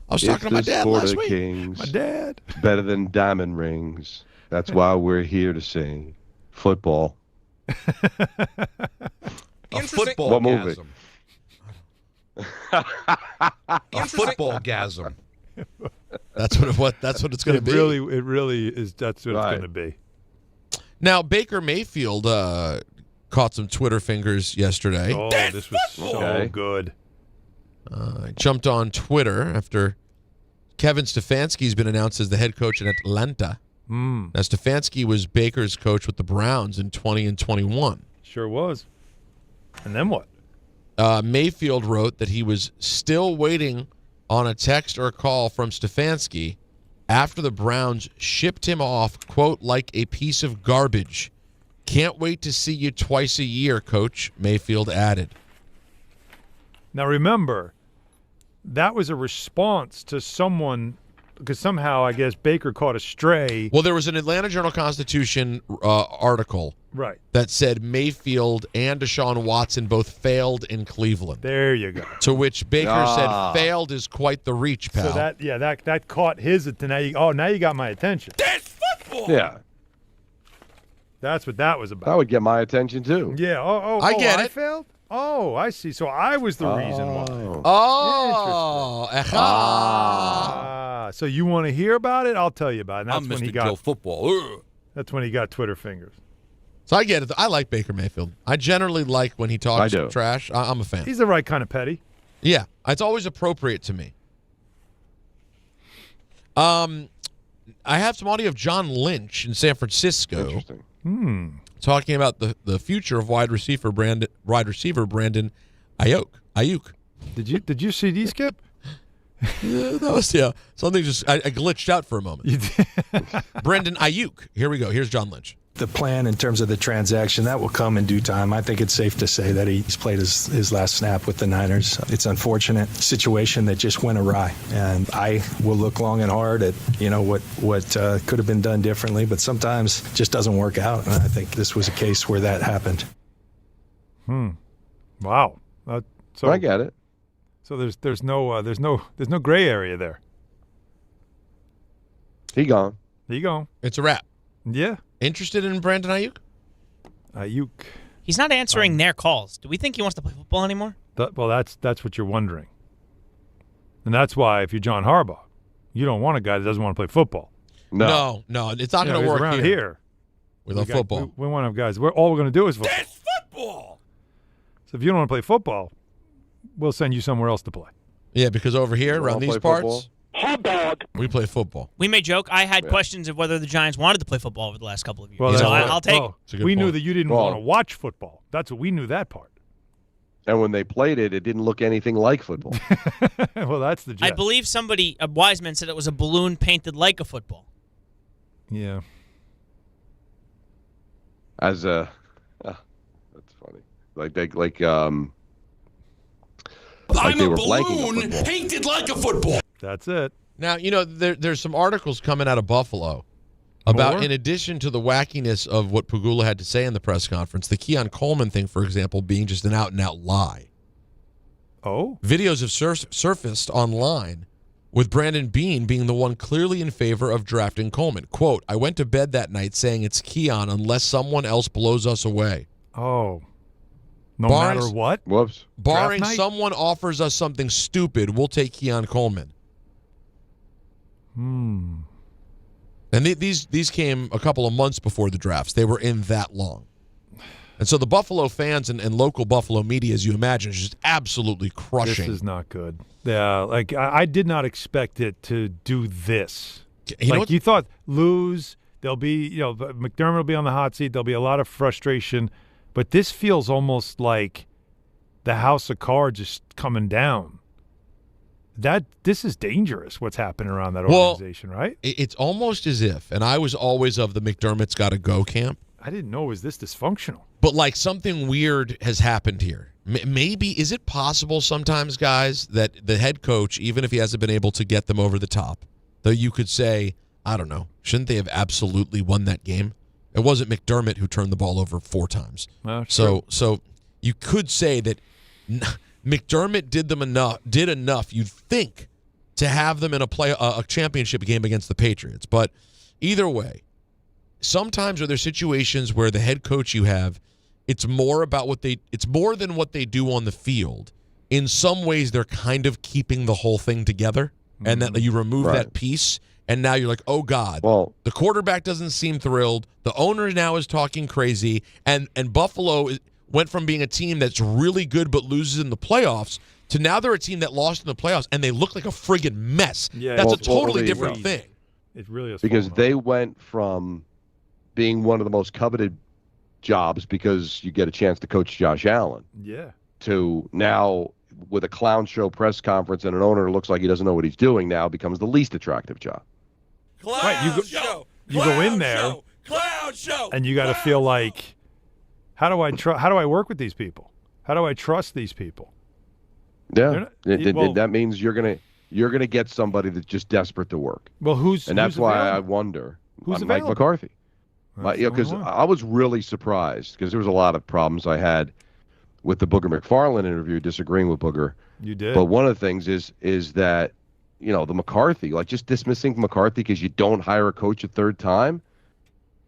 I was talking to my dad last week. Kings, my dad. Better than diamond rings. That's why we're here to sing football. A football What movie? A football-gasm. That's what it's going to be. It really is. That's what it's going to be. Now, Baker Mayfield caught some Twitter fingers yesterday. Oh, this was so good. I jumped on Twitter after Kevin Stefanski's been announced as the head coach in Atlanta. Now, Stefanski was Baker's coach with the Browns in 20 and 21. Sure was. And then what? Mayfield wrote that he was still waiting on a text or call from Stefanski after the Browns shipped him off, quote, like a piece of garbage. Can't wait to see you twice a year, Coach, Mayfield added. Now, remember, that was a response to someone because somehow, I guess, Baker caught a stray. Well, there was an Atlanta Journal-Constitution article that said Mayfield and Deshaun Watson both failed in Cleveland. There you go. To which Baker said, failed is quite the reach, pal. So that caught his attention. Now you got my attention. That's football. Yeah. That's what that was about. That would get my attention, too. Yeah. I get it. I failed? Oh, I see. So I was the reason why. So you want to hear about it? I'll tell you about it. I'm Mr. Joe Football. That's when he got Twitter fingers. So I get it. I like Baker Mayfield. I generally like when he talks trash. I'm a fan. He's the right kind of petty. Yeah. It's always appropriate to me. I have some audio of John Lynch in San Francisco. Interesting. Talking about the future of wide receiver Brandon Ayuk. Did you see these, Skip? That was something just I glitched out for a moment. You did. Brendan Ayuk. Here we go. Here's John Lynch. The plan in terms of the transaction, that will come in due time. I think it's safe to say that he's played his last snap with the Niners. It's an unfortunate situation that just went awry. And I will look long and hard at, what could have been done differently, but sometimes it just doesn't work out. And I think this was a case where that happened. Wow. So I get it. So there's no gray area there. He gone. It's a wrap. Yeah. Interested in Brandon Ayuk? Ayuk. He's not answering their calls. Do we think he wants to play football anymore? Well, that's what you're wondering. And that's why if you're John Harbaugh, you don't want a guy that doesn't want to play football. No, it's not going to work around here. With a football. We want to have guys. All we're going to do is football. That's football. So if you don't want to play football, we'll send you somewhere else to play. Yeah, because over here, around these parts, football? Hot dog. we play football. We may joke. I had questions of whether the Giants wanted to play football over the last couple of years. Well, So I'll take it. We knew that you didn't want to watch football. We knew that part. And when they played it, it didn't look anything like football. Well, that's the I jest. believe a wise man said it was a balloon painted like a football. Yeah. That's funny. I'm they a were blanking a balloon football. painted like a football. That's it. Now, there's some articles coming out of Buffalo about, More? in addition to the wackiness of what Pagula had to say in the press conference, the Keon Coleman thing, for example, being just an out-and-out lie. Oh? Videos have surfaced online with Brandon Beane being the one clearly in favor of drafting Coleman. Quote, I went to bed that night saying it's Keon unless someone else blows us away. Oh. No matter what? Whoops. Barring Draft night? someone offers us something stupid, we'll take Keon Coleman. And these came a couple of months before the drafts. They were in that long. And so the Buffalo fans and local Buffalo media, as you imagine, is just absolutely crushing. This is not good. Yeah, I did not expect it to do this. You thought lose, there'll be, McDermott will be on the hot seat, there'll be a lot of frustration, but this feels almost like the house of cards is coming down. This is dangerous, what's happening around that organization, right? It's almost as if, and I was always of the McDermott's got to go camp. I didn't know it was this dysfunctional. But something weird has happened here. Maybe, is it possible sometimes, guys, that the head coach, even if he hasn't been able to get them over the top, though you could say, I don't know, shouldn't they have absolutely won that game? It wasn't McDermott who turned the ball over 4 times. So you could say that McDermott did enough, you'd think, to have them in a championship game against the Patriots. But either way, sometimes are there situations where the head coach you have, it's more than what they do on the field. In some ways, they're kind of keeping the whole thing together, and that you remove that piece, and now you're like, oh God, the quarterback doesn't seem thrilled. The owner now is talking crazy, and Buffalo went from being a team that's really good but loses in the playoffs to now they're a team that lost in the playoffs, and they look like a friggin' mess. Yeah, that's a totally different thing. It really is. Because they went from being one of the most coveted jobs because you get a chance to coach Josh Allen. Yeah. To now with a clown show press conference and an owner who looks like he doesn't know what he's doing now becomes the least attractive job. Clown you go in there clown show, and you got to feel like, how do I work with these people? How do I trust these people? Yeah. That means you're gonna get somebody that's just desperate to work. Well, that's why I wonder. Who's Mike available? McCarthy. Because I was really surprised because there was a lot of problems I had with the Booger McFarland interview, disagreeing with Booger. You did. But one of the things is that, the McCarthy, just dismissing McCarthy because you don't hire a coach a third time.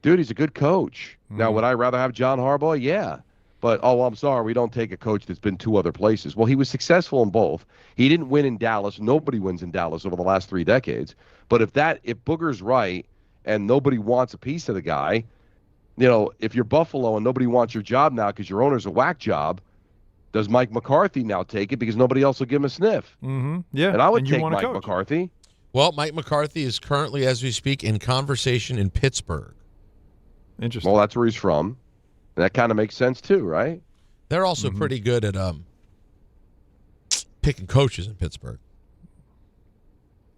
Dude, he's a good coach. Now, would I rather have John Harbaugh? Yeah. But, I'm sorry, we don't take a coach that's been 2 other places. Well, he was successful in both. He didn't win in Dallas. Nobody wins in Dallas over the last 3 decades. But if Booger's right, and nobody wants a piece of the guy, if you're Buffalo and nobody wants your job now because your owner's a whack job, does Mike McCarthy now take it because nobody else will give him a sniff? Mm-hmm. Yeah. And I would take Mike Mike McCarthy. Well, Mike McCarthy is currently, as we speak, in conversation in Pittsburgh. Interesting. Well, that's where he's from. And that kind of makes sense too, right? They're also pretty good at picking coaches in Pittsburgh.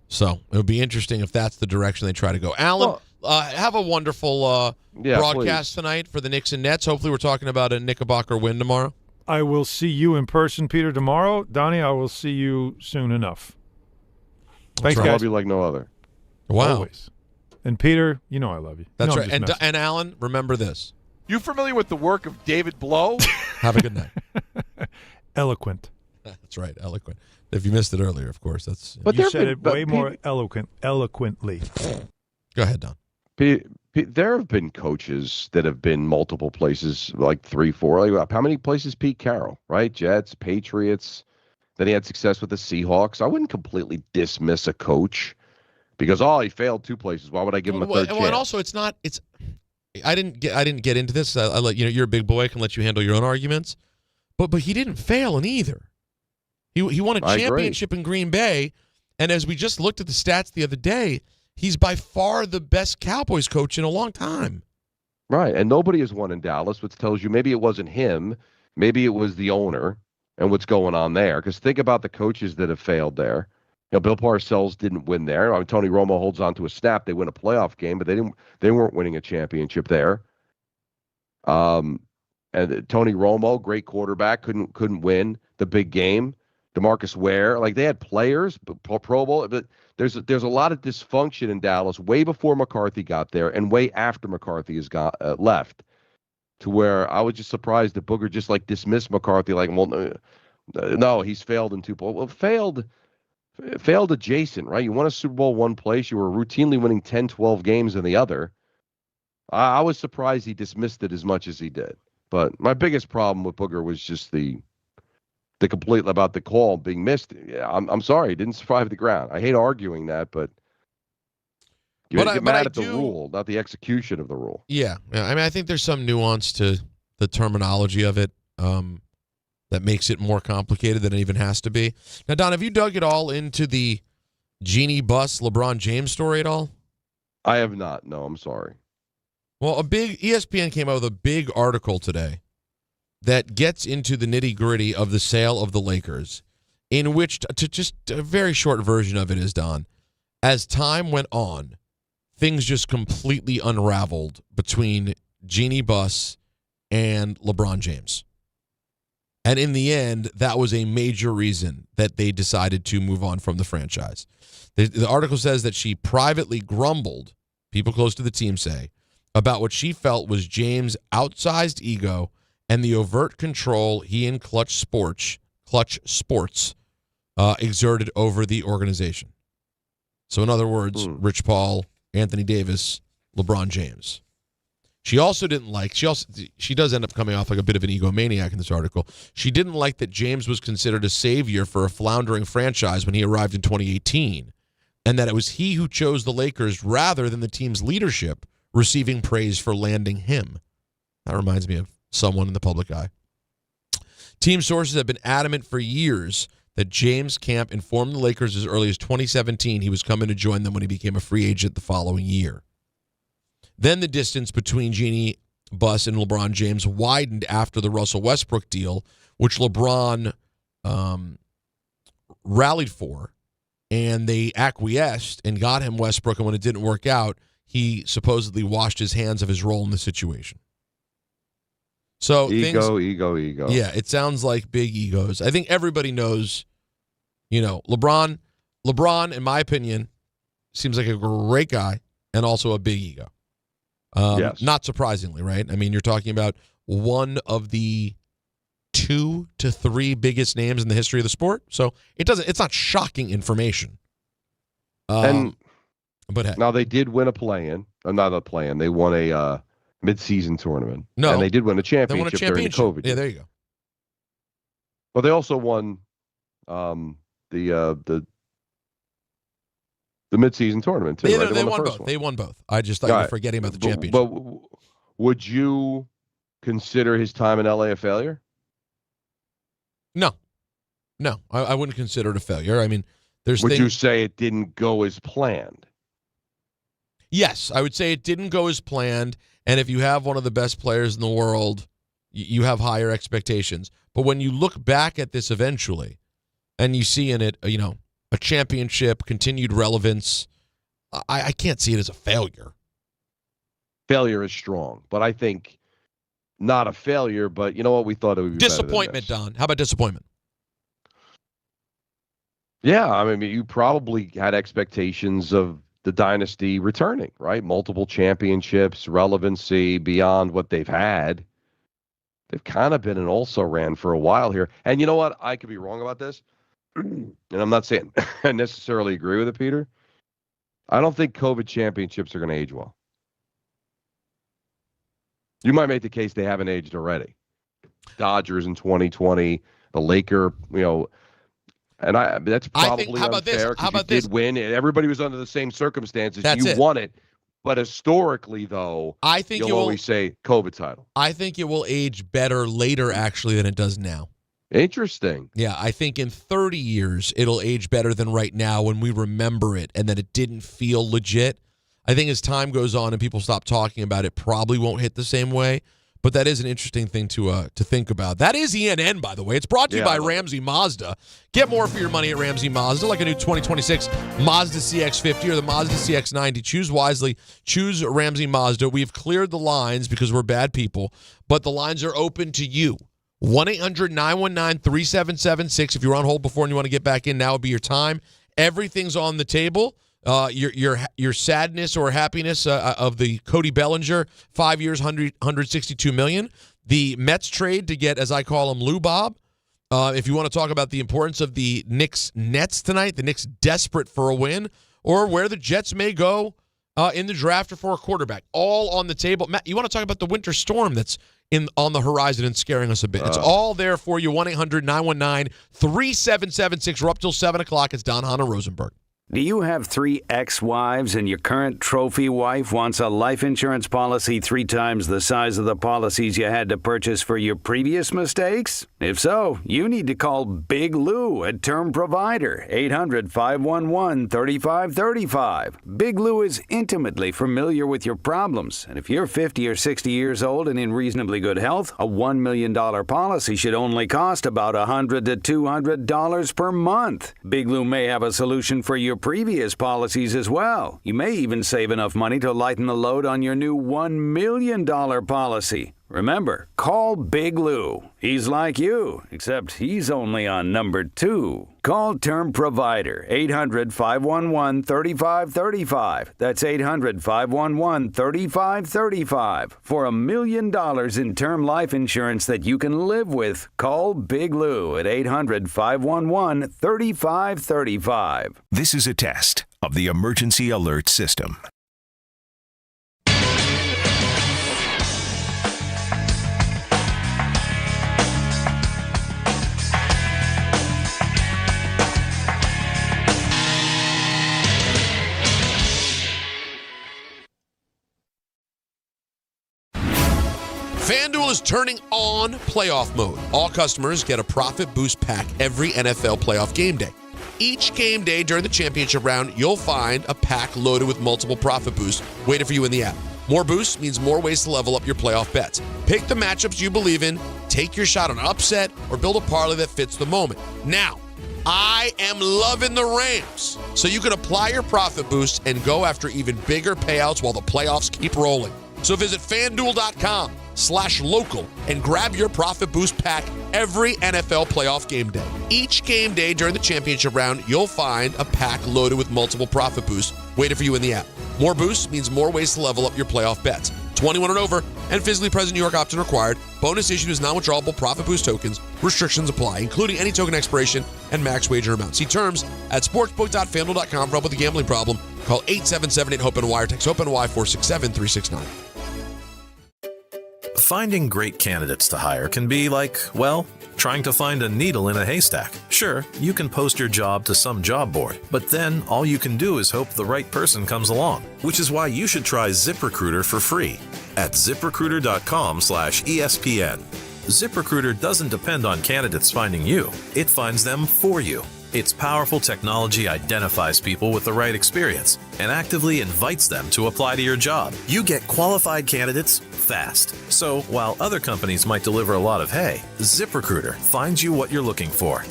So it would be interesting if that's the direction they try to go. Alan, have a wonderful broadcast tonight for the Knicks and Nets. Hopefully we're talking about a Knickerbocker win tomorrow. I will see you in person, Peter, tomorrow. Donnie, I will see you soon enough. Thanks, I guys. love you like no other. Wow. Always. And Peter, you know I love you. That's No, right. I'm just And Alan, remember this. You familiar with the work of David Blow? Have a good night. Eloquent. That's right, eloquent. If you missed it earlier, of course, that's. But you said it way more eloquently. Go ahead, Don. There have been coaches that have been multiple places, like 3, 4. Like, how many places? Pete Carroll, right? Jets, Patriots. Then he had success with the Seahawks. I wouldn't completely dismiss a coach because he failed 2 places. Why would I give him a third chance? And also, it's not. It's. I didn't get into this. I let you're a big boy. I can let you handle your own arguments. But he didn't fail in either. He won a championship in Green Bay, and as we just looked at the stats the other day, he's by far the best Cowboys coach in a long time. Right, and nobody has won in Dallas, which tells you maybe it wasn't him, maybe it was the owner and what's going on there. Because think about the coaches that have failed there. Bill Parcells didn't win there. Tony Romo holds on to a snap. They win a playoff game, but they weren't winning a championship there. And Tony Romo, great quarterback, couldn't win the big game. DeMarcus Ware, they had players, Pro Bowl, but there's a lot of dysfunction in Dallas way before McCarthy got there and way after McCarthy has left, to where I was just surprised that Booger just dismissed McCarthy no, he's failed in 2 polls. Well, failed adjacent, right? You won a Super Bowl one place, you were routinely winning 10, 12 games in the other. I was surprised he dismissed it as much as he did. But my biggest problem with Booger was just the complete about the call being missed. Yeah, I'm sorry, it didn't survive the ground. I hate arguing that, but you get mad at the rule, not the execution of the rule. Yeah. I mean, I think there's some nuance to the terminology of it that makes it more complicated than it even has to be. Now, Don, have you dug it all into the Genie Bus LeBron James story at all? I have not. No, I'm sorry. Well, ESPN came out with a big article today that gets into the nitty-gritty of the sale of the Lakers, in which, to just a very short version of it is, Don, as time went on, things just completely unraveled between Jeannie Buss and LeBron James. And in the end, that was a major reason that they decided to move on from the franchise. The article says that she privately grumbled, people close to the team say, about what she felt was James' outsized ego and the overt control he and Clutch Sports exerted over the organization. So in other words, Rich Paul, Anthony Davis, LeBron James. She also didn't like, she does end up coming off like a bit of an egomaniac in this article. She didn't like that James was considered a savior for a floundering franchise when he arrived in 2018, and that it was he who chose the Lakers rather than the team's leadership receiving praise for landing him. That reminds me of someone in the public eye. Team sources have been adamant for years that James Camp informed the Lakers as early as 2017 he was coming to join them when he became a free agent the following year. Then the distance between Jeannie Buss and LeBron James widened after the Russell Westbrook deal, which LeBron rallied for, and they acquiesced and got him Westbrook, and when it didn't work out, he supposedly washed his hands of his role in the situation. So ego. Yeah, it sounds like big egos. I think everybody knows, LeBron, in my opinion, seems like a great guy and also a big ego. Yes. Not surprisingly, right? I mean, you're talking about one of the 2 to 3 biggest names in the history of the sport. So it's not shocking information. But hey. Now they did win a play-in. Not a play-in. They won a mid-season tournament. No. And they did win a championship during the COVID. Yeah, there you go. But they also won the mid-season tournament too. Yeah, right? They won both. They won both. I just thought you were forgetting about the championship. But would you consider his time in LA a failure? No, I wouldn't consider it a failure. I mean, Would you say it didn't go as planned? Yes, I would say it didn't go as planned. And if you have one of the best players in the world, you have higher expectations. But when you look back at this eventually, and you see in it, a championship, continued relevance, I can't see it as a failure. Failure is strong, but I think not a failure, but you know what? We thought it would be disappointment, Don. How about disappointment? Yeah, I mean, you probably had expectations of the dynasty returning, right? Multiple championships, relevancy beyond what they've had. They've kind of been an also-ran for a while here. And you know what? I could be wrong about this. And I'm not saying I necessarily agree with it, Peter. I don't think COVID championships are going to age well. You might make the case they haven't aged already. Dodgers in 2020, the Laker, and that's probably unfair because you did win. Everybody was under the same circumstances. You won it. But historically, though, I think you'll always say COVID title. I think it will age better later, actually, than it does now. Interesting. Yeah, I think in 30 years, it'll age better than right now when we remember it and that it didn't feel legit. I think as time goes on and people stop talking about it, probably won't hit the same way. But that is an interesting thing to think about. That is ENN, by the way. It's brought to you by Ramsey Mazda. Get more for your money at Ramsey Mazda, like a new 2026 Mazda CX-50 or the Mazda CX-90. Choose wisely. Choose Ramsey Mazda. We've cleared the lines because we're bad people, but the lines are open to you. 1-800-919-3776. If you were on hold before and you want to get back in, now would be your time. Everything's on the table. Your sadness or happiness of the Cody Bellinger, 5 years, $162 million. The Mets trade to get, as I call him, Lou Bob. If you want to talk about the importance of the Knicks Nets tonight, the Knicks desperate for a win, or where the Jets may go in the draft or for a quarterback, all on the table. Matt, you want to talk about the winter storm that's on the horizon and scaring us a bit. It's all there for you. 1-800-919-3776. We're up till 7 o'clock. It's Don, Hahn, and Rosenberg. Do you have 3 ex-wives and your current trophy wife wants a life insurance policy 3 times the size of the policies you had to purchase for your previous mistakes? If so, you need to call Big Lou at Term Provider, 800-511-3535. Big Lou is intimately familiar with your problems, and if you're 50 or 60 years old and in reasonably good health, a $1 million policy should only cost about $100 to $200 per month. Big Lou may have a solution for your previous policies as well. You may even save enough money to lighten the load on your new $1 million policy. Remember, call Big Lou. He's like you, except he's only on number 2. Call Term Provider, 800-511-3535. That's 800-511-3535. For $1 million in term life insurance that you can live with, call Big Lou at 800-511-3535. This is a test of the emergency alert system. FanDuel is turning on playoff mode. All customers get a profit boost pack every NFL playoff game day. Each game day during the championship round, you'll find a pack loaded with multiple profit boosts waiting for you in the app. More boosts means more ways to level up your playoff bets. Pick the matchups you believe in, take your shot on an upset, or build a parlay that fits the moment. Now, I am loving the Rams, so you can apply your profit boost and go after even bigger payouts while the playoffs keep rolling. So visit FanDuel.com/local and grab your profit boost pack every NFL playoff game day. Each game day during the championship round, you'll find a pack loaded with multiple profit boosts waiting for you in the app. More boosts means more ways to level up your playoff bets. 21 and over and physically present New York option required. Bonus issued as non-withdrawable profit boost tokens. Restrictions apply, including any token expiration and max wager amount. See terms at sportsbook.fanduel.com. For help with a gambling problem, call 877-8-HOPE-NY or text HOPE-NY 467-369. Finding great candidates to hire can be like, well, trying to find a needle in a haystack. Sure, you can post your job to some job board, but then all you can do is hope the right person comes along, which is why you should try ZipRecruiter for free at ZipRecruiter.com/ESPN. ZipRecruiter doesn't depend on candidates finding you. It finds them for you. Its powerful technology identifies people with the right experience and actively invites them to apply to your job. You get qualified candidates fast. So while other companies might deliver a lot of hay, ZipRecruiter finds you what you're looking for.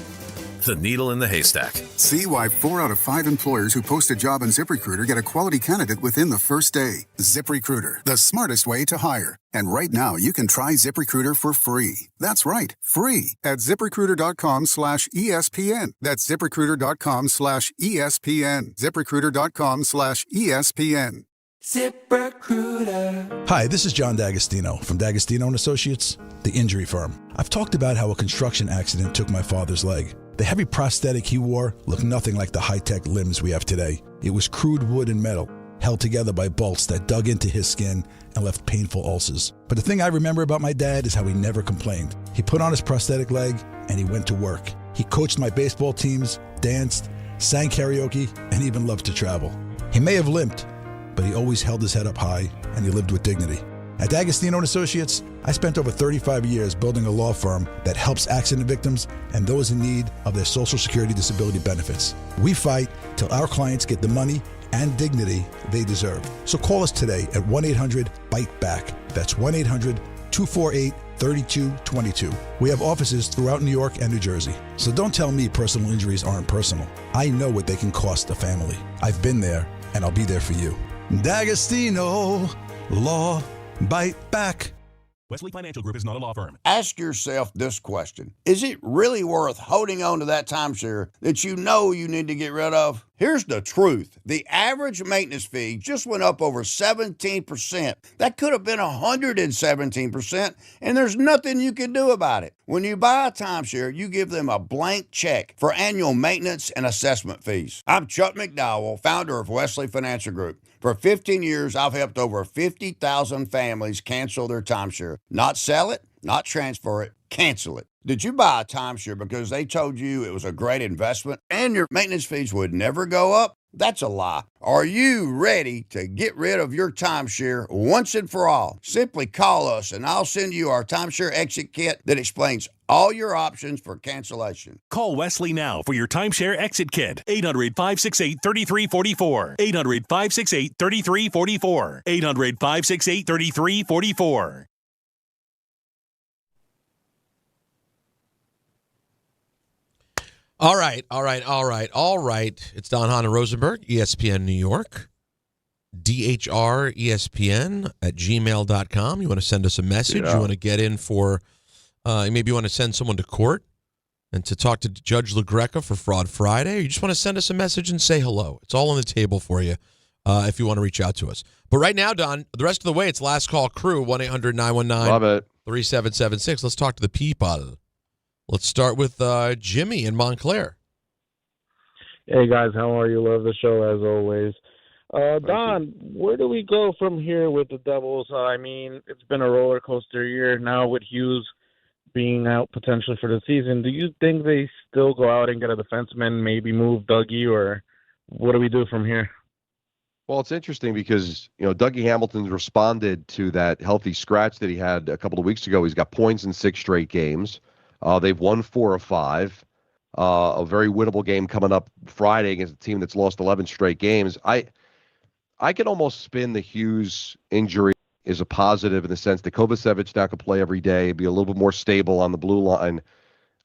the needle in the haystack. See why 4 out of 5 employers who post a job on ZipRecruiter get a quality candidate within the first day. ZipRecruiter, the smartest way to hire. And right now, you can try ZipRecruiter for free. That's right, free at ZipRecruiter.com/ESPN. That's ZipRecruiter.com/ESPN. ZipRecruiter.com/ESPN. ZipRecruiter. Hi, this is John D'Agostino from D'Agostino & Associates, the injury firm. I've talked about how a construction accident took my father's leg. The heavy prosthetic he wore looked nothing like the high-tech limbs we have today. It was crude wood and metal, held together by bolts that dug into his skin and left painful ulcers. But the thing I remember about my dad is how he never complained. He put on his prosthetic leg and he went to work. He coached my baseball teams, danced, sang karaoke, and even loved to travel. He may have limped, but he always held his head up high and he lived with dignity. At D'Agostino & Associates, I spent over 35 years building a law firm that helps accident victims and those in need of their Social Security disability benefits. We fight till our clients get the money and dignity they deserve. So call us today at 1-800-BITE-BACK. That's 1-800-248-3222. We have offices throughout New York and New Jersey. So don't tell me personal injuries aren't personal. I know what they can cost a family. I've been there, and I'll be there for you. D'Agostino Law. Bite back. Wesley Financial Group is not a law firm. Ask yourself this question. Is it really worth holding on to that timeshare that you know you need to get rid of? Here's the truth. The average maintenance fee just went up over 17%. That could have been 117%, and there's nothing you can do about it. When you buy a timeshare, you give them a blank check for annual maintenance and assessment fees. I'm Chuck McDowell, founder of Wesley Financial Group. For 15 years, I've helped over 50,000 families cancel their timeshare. Not sell it, not transfer it, cancel it. Did you buy a timeshare because they told you it was a great investment and your maintenance fees would never go up? That's a lie. Are you ready to get rid of your timeshare once and for all? Simply call us and I'll send you our timeshare exit kit that explains all your options for cancellation. Call Wesley now for your timeshare exit kit. 800-568-3344. 800-568-3344. 800-568-3344. All right. It's Don, Hahn, and Rosenberg, ESPN New York. DHRESPN at gmail.com. You want to send us a message? Yeah. You want to get in for, maybe you want to send someone to court and to talk to Judge LaGreca for Fraud Friday, or you just want to send us a message and say hello. It's all on the table for you if you want to reach out to us. But right now, Don, the rest of the way, it's Last Call Crew, 1-800-919-3776. Let's talk to the people. Let's start with Jimmy in Montclair. Hey, guys. How are you? Love the show, as always. Don, where do we go from here with the Devils? I mean, it's been a roller coaster year now with Hughes being out potentially for the season. Do you think they still go out and get a defenseman, maybe move Dougie, or what do we do from here? Well, it's interesting because, Dougie Hamilton's responded to that healthy scratch that he had a couple of weeks ago. He's got points in 6 straight games. They've won 4 of 5. A very winnable game coming up Friday against a team that's lost 11 straight games. I could almost spin the Hughes injury as a positive in the sense that Kovacevic now can play every day, be a little bit more stable on the blue line.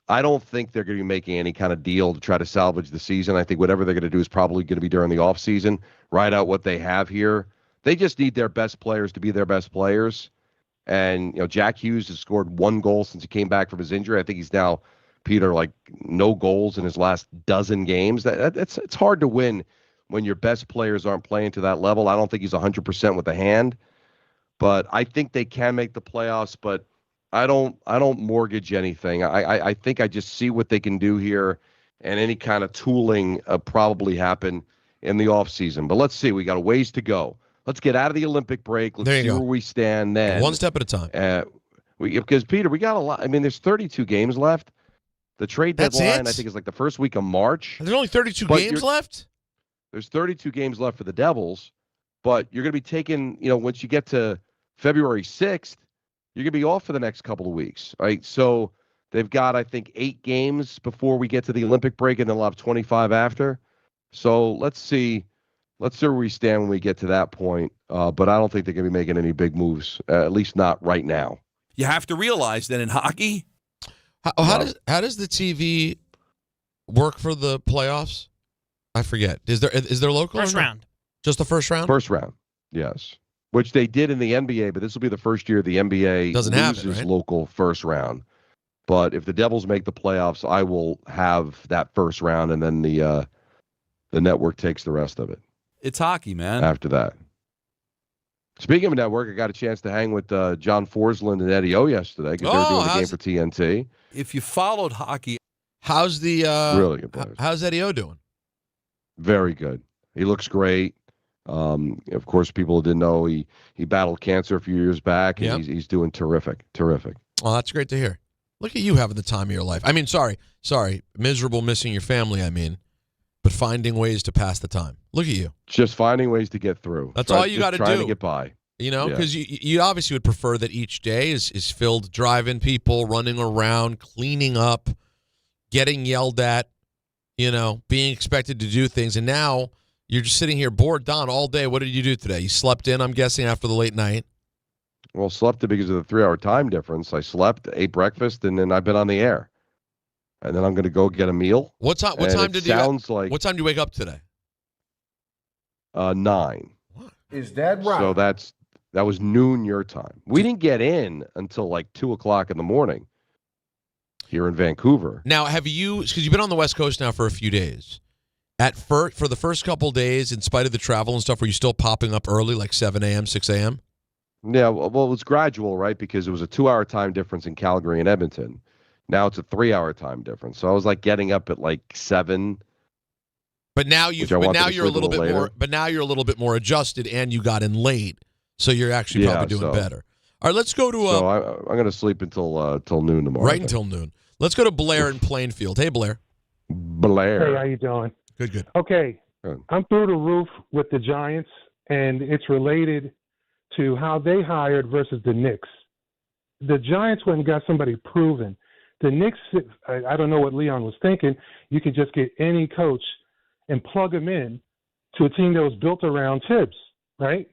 I don't think they're going to be making any kind of deal to try to salvage the season. I think whatever they're going to do is probably going to be during the offseason, ride out what they have here. They just need their best players to be their best players. And, Jack Hughes has scored 1 goal since he came back from his injury. I think he's now, Peter, no goals in his last dozen games. It's hard to win when your best players aren't playing to that level. I don't think he's 100% with the hand, but I think they can make the playoffs, but I don't mortgage anything. I think I just see what they can do here, and any kind of tooling probably happen in the offseason. But let's see. We got a ways to go. Let's get out of the Olympic break. Let's see where we stand then. One step at a time. Because, Peter, we got a lot. I mean, there's 32 games left. The trade deadline, I think, is the first week of March. There's only 32 games left? There's 32 games left for the Devils, but you're going to be taking, once you get to February 6th, you're going to be off for the next couple of weeks, right? So they've got, I think, 8 games before we get to the Olympic break, and then they'll have 25 after. So let's see where we stand when we get to that point. But I don't think they're going to be making any big moves, at least not right now. You have to realize that in hockey, how does the TV work for the playoffs? I forget. Is there local? First round. Just the first round? First round, yes. Which they did in the NBA, but this will be the first year the NBA Doesn't have it, loses right? local first round. But if the Devils make the playoffs, I will have that first round, and then the network takes the rest of it. It's hockey, man. After that. Speaking of network, I got a chance to hang with John Forsland and Eddie O yesterday because they were doing the game for TNT. If you followed hockey, how's the really good players. How's Eddie O doing? Very good. He looks great. Of course, people didn't know he battled cancer a few years back, and he's doing terrific. Terrific. Oh, that's great to hear. Look at you having the time of your life. I mean, sorry, miserable missing your family. I mean, but finding ways to pass the time. Look at you. Just finding ways to get through. That's all you got to do. Trying to get by. You know, because you obviously would prefer that each day is filled driving people, running around, cleaning up, getting yelled at, being expected to do things. And now you're just sitting here bored, Don, all day. What did you do today? You slept in, I'm guessing, after the late night. Well, slept because of the 3-hour time difference. I slept, ate breakfast, and then I've been on the air. And then I'm going to go get a meal. What time did you wake up today? 9. Is that right? So that was noon your time. We didn't get in until like 2 o'clock in the morning here in Vancouver. Now, because you've been on the West Coast now for a few days. For the first couple days, in spite of the travel and stuff, were you still popping up early, like 7 a.m., 6 a.m.? Yeah, well, it was gradual, right? Because it was a 2-hour time difference in Calgary and Edmonton. Now it's a 3-hour time difference. So I was like getting up at like 7. But now you're a little bit more. But now you're a little bit more adjusted, and you got in late, so you're actually probably doing better. All right, let's go to. So I'm going to sleep until noon tomorrow. Right until noon. Let's go to Blair in Plainfield. Hey, Blair. Blair. Hey, how you doing? Good. Okay, Good. I'm through the roof with the Giants, and it's related to how they hired versus the Knicks. The Giants went and got somebody proven. The Knicks, I don't know what Leon was thinking. You could just get any coach and plug him in to a team that was built around Tibbs, right?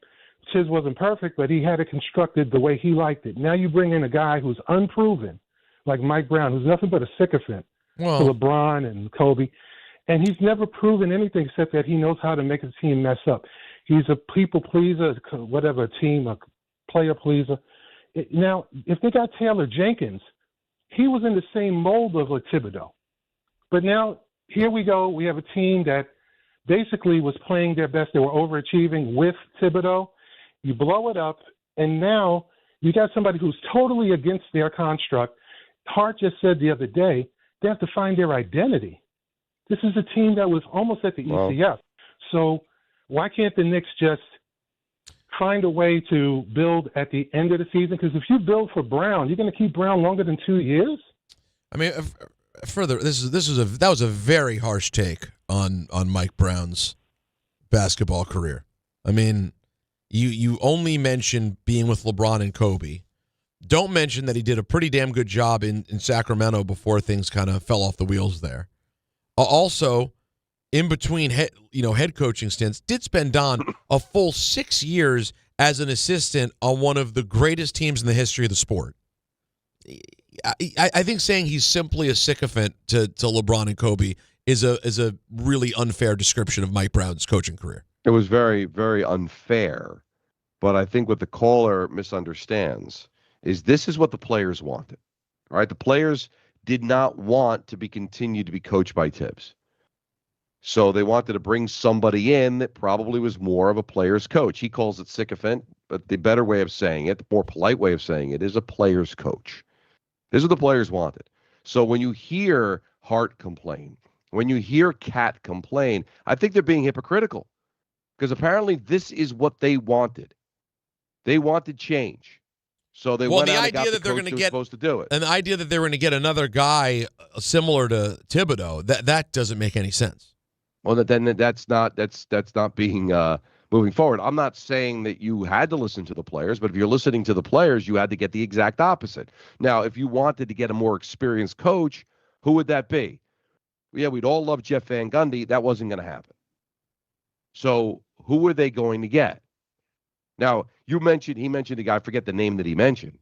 Tibbs wasn't perfect, but he had it constructed the way he liked it. Now you bring in a guy who's unproven, like Mike Brown, who's nothing but a sycophant to LeBron and Kobe, and he's never proven anything except that he knows how to make a team mess up. He's a people pleaser, whatever, a team, a player pleaser. Now, if they got Taylor Jenkins, he was in the same mold of a Thibodeau. But now, here we go. We have a team that basically was playing their best. They were overachieving with Thibodeau. You blow it up, and now you got somebody who's totally against their construct. Hart just said the other day, they have to find their identity. This is a team that was almost at the ECF. So why can't the Knicks just find a way to build at the end of the season? Because if you build for Brown, you're going to keep Brown longer than 2 years? I mean, further, that was a very harsh take on Mike Brown's basketball career. I mean, you only mention being with LeBron and Kobe. Don't mention that he did a pretty damn good job in Sacramento before things kind of fell off the wheels there. Also, in between head coaching stints, did spend a full 6 years as an assistant on one of the greatest teams in the history of the sport. I think saying he's simply a sycophant to LeBron and Kobe is a really unfair description of Mike Brown's coaching career. It was very, very unfair. But I think what the caller misunderstands is this is what the players wanted. All right, the players did not want to continue to be coached by Tibbs. So they wanted to bring somebody in that probably was more of a player's coach. He calls it sycophant, but the better way of saying it, the more polite way of saying it, is a player's coach. This is what the players wanted. So when you hear Hart complain, when you hear Cat complain, I think they're being hypocritical because apparently this is what they wanted. They wanted change. So they went out and got the coach who was supposed to do it. And the idea that they were going to get another guy similar to Thibodeau, that doesn't make any sense. Well, then that's not being moving forward. I'm not saying that you had to listen to the players, but if you're listening to the players, you had to get the exact opposite. Now, if you wanted to get a more experienced coach, who would that be? Yeah, we'd all love Jeff Van Gundy. That wasn't going to happen. So who were they going to get? Now, he mentioned a guy, I forget the name that he mentioned,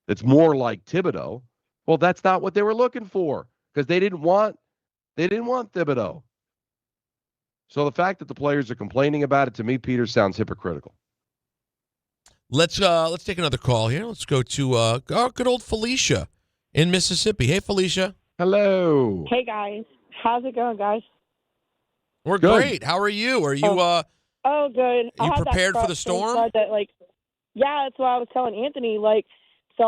that's more like Thibodeau. Well, that's not what they were looking for because they didn't want They didn't want Thibodeau. So the fact that the players are complaining about it, to me, Peter, sounds hypocritical. Let's take another call here. Let's go to our good old Felicia in Mississippi. Hey, Felicia. Hello. Hey, guys. How's it going, guys? We're great. How are you? Are you Oh, good. you prepared for the storm? Yeah, that's what I was telling Anthony. So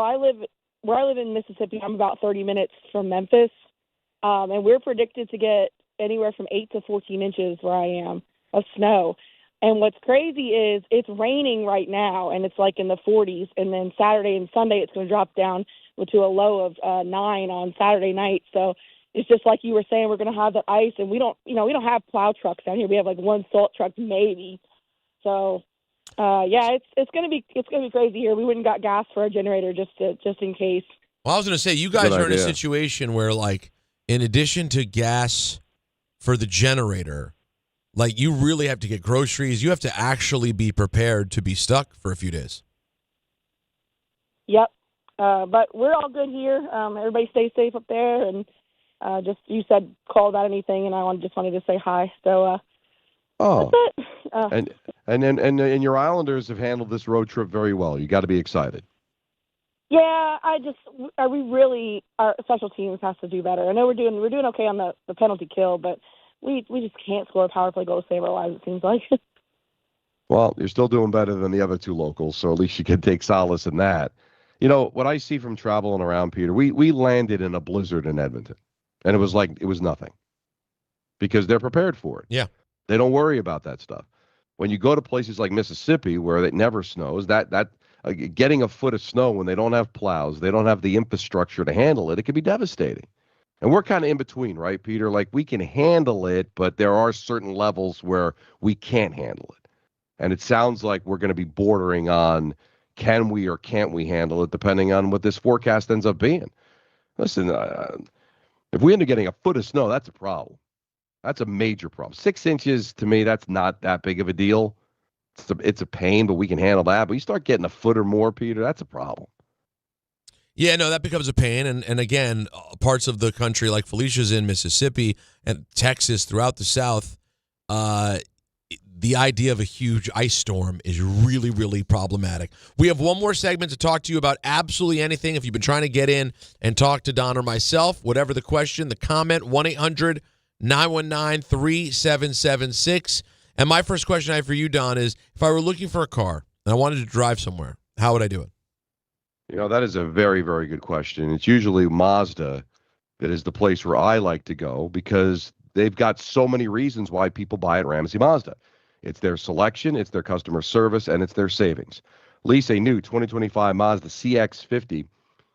where I live in Mississippi, I'm about 30 minutes from Memphis, and we're predicted to get anywhere from 8 to 14 inches where I am of snow. And what's crazy is it's raining right now, and it's in the 40s. And then Saturday and Sunday, it's going to drop down to a low of 9 on Saturday night. So it's just like you were saying, we're going to have that ice, and we don't have plow trucks down here. We have one salt truck maybe. So it's going to be crazy here. We went and got gas for our generator just in case. Well, I was going to say, you guys are in a situation where, in addition to gas for the generator, you really have to get groceries. You have to actually be prepared to be stuck for a few days. Yep. But we're all good here. Everybody stay safe up there. And you said call about anything, and I just wanted to say hi. So that's it. And your Islanders have handled this road trip very well. You got to be excited. Yeah, our special teams has to do better. I know we're doing okay on the penalty kill, but we just can't score a power play goal to save our lives, it seems like. Well, you're still doing better than the other two locals, so at least you can take solace in that. You know, what I see from traveling around, Peter, we landed in a blizzard in Edmonton, and it was nothing because they're prepared for it. Yeah. They don't worry about that stuff. When you go to places like Mississippi where it never snows, getting a foot of snow when they don't have plows, they don't have the infrastructure to handle it, it can be devastating. And we're kind of in between, right, Peter? We can handle it, but there are certain levels where we can't handle it. And it sounds like we're going to be bordering on can we or can't we handle it, depending on what this forecast ends up being. Listen, if we end up getting a foot of snow, that's a problem. That's a major problem. 6 inches, to me, that's not that big of a deal. It's a pain, but we can handle that. But you start getting a foot or more, Peter, that's a problem. Yeah, no, that becomes a pain. And again, parts of the country like Felicia's in Mississippi and Texas throughout the South, the idea of a huge ice storm is really, really problematic. We have one more segment to talk to you about absolutely anything. If you've been trying to get in and talk to Don or myself, whatever the question, the comment, 1-800-919-3776. And my first question I have for you, Don, is if I were looking for a car and I wanted to drive somewhere, how would I do it? You know, that is a very, very good question. It's usually Mazda that is the place where I like to go because they've got so many reasons why people buy at Ramsey Mazda. It's their selection, it's their customer service, and it's their savings. Lease a new 2025 Mazda CX-50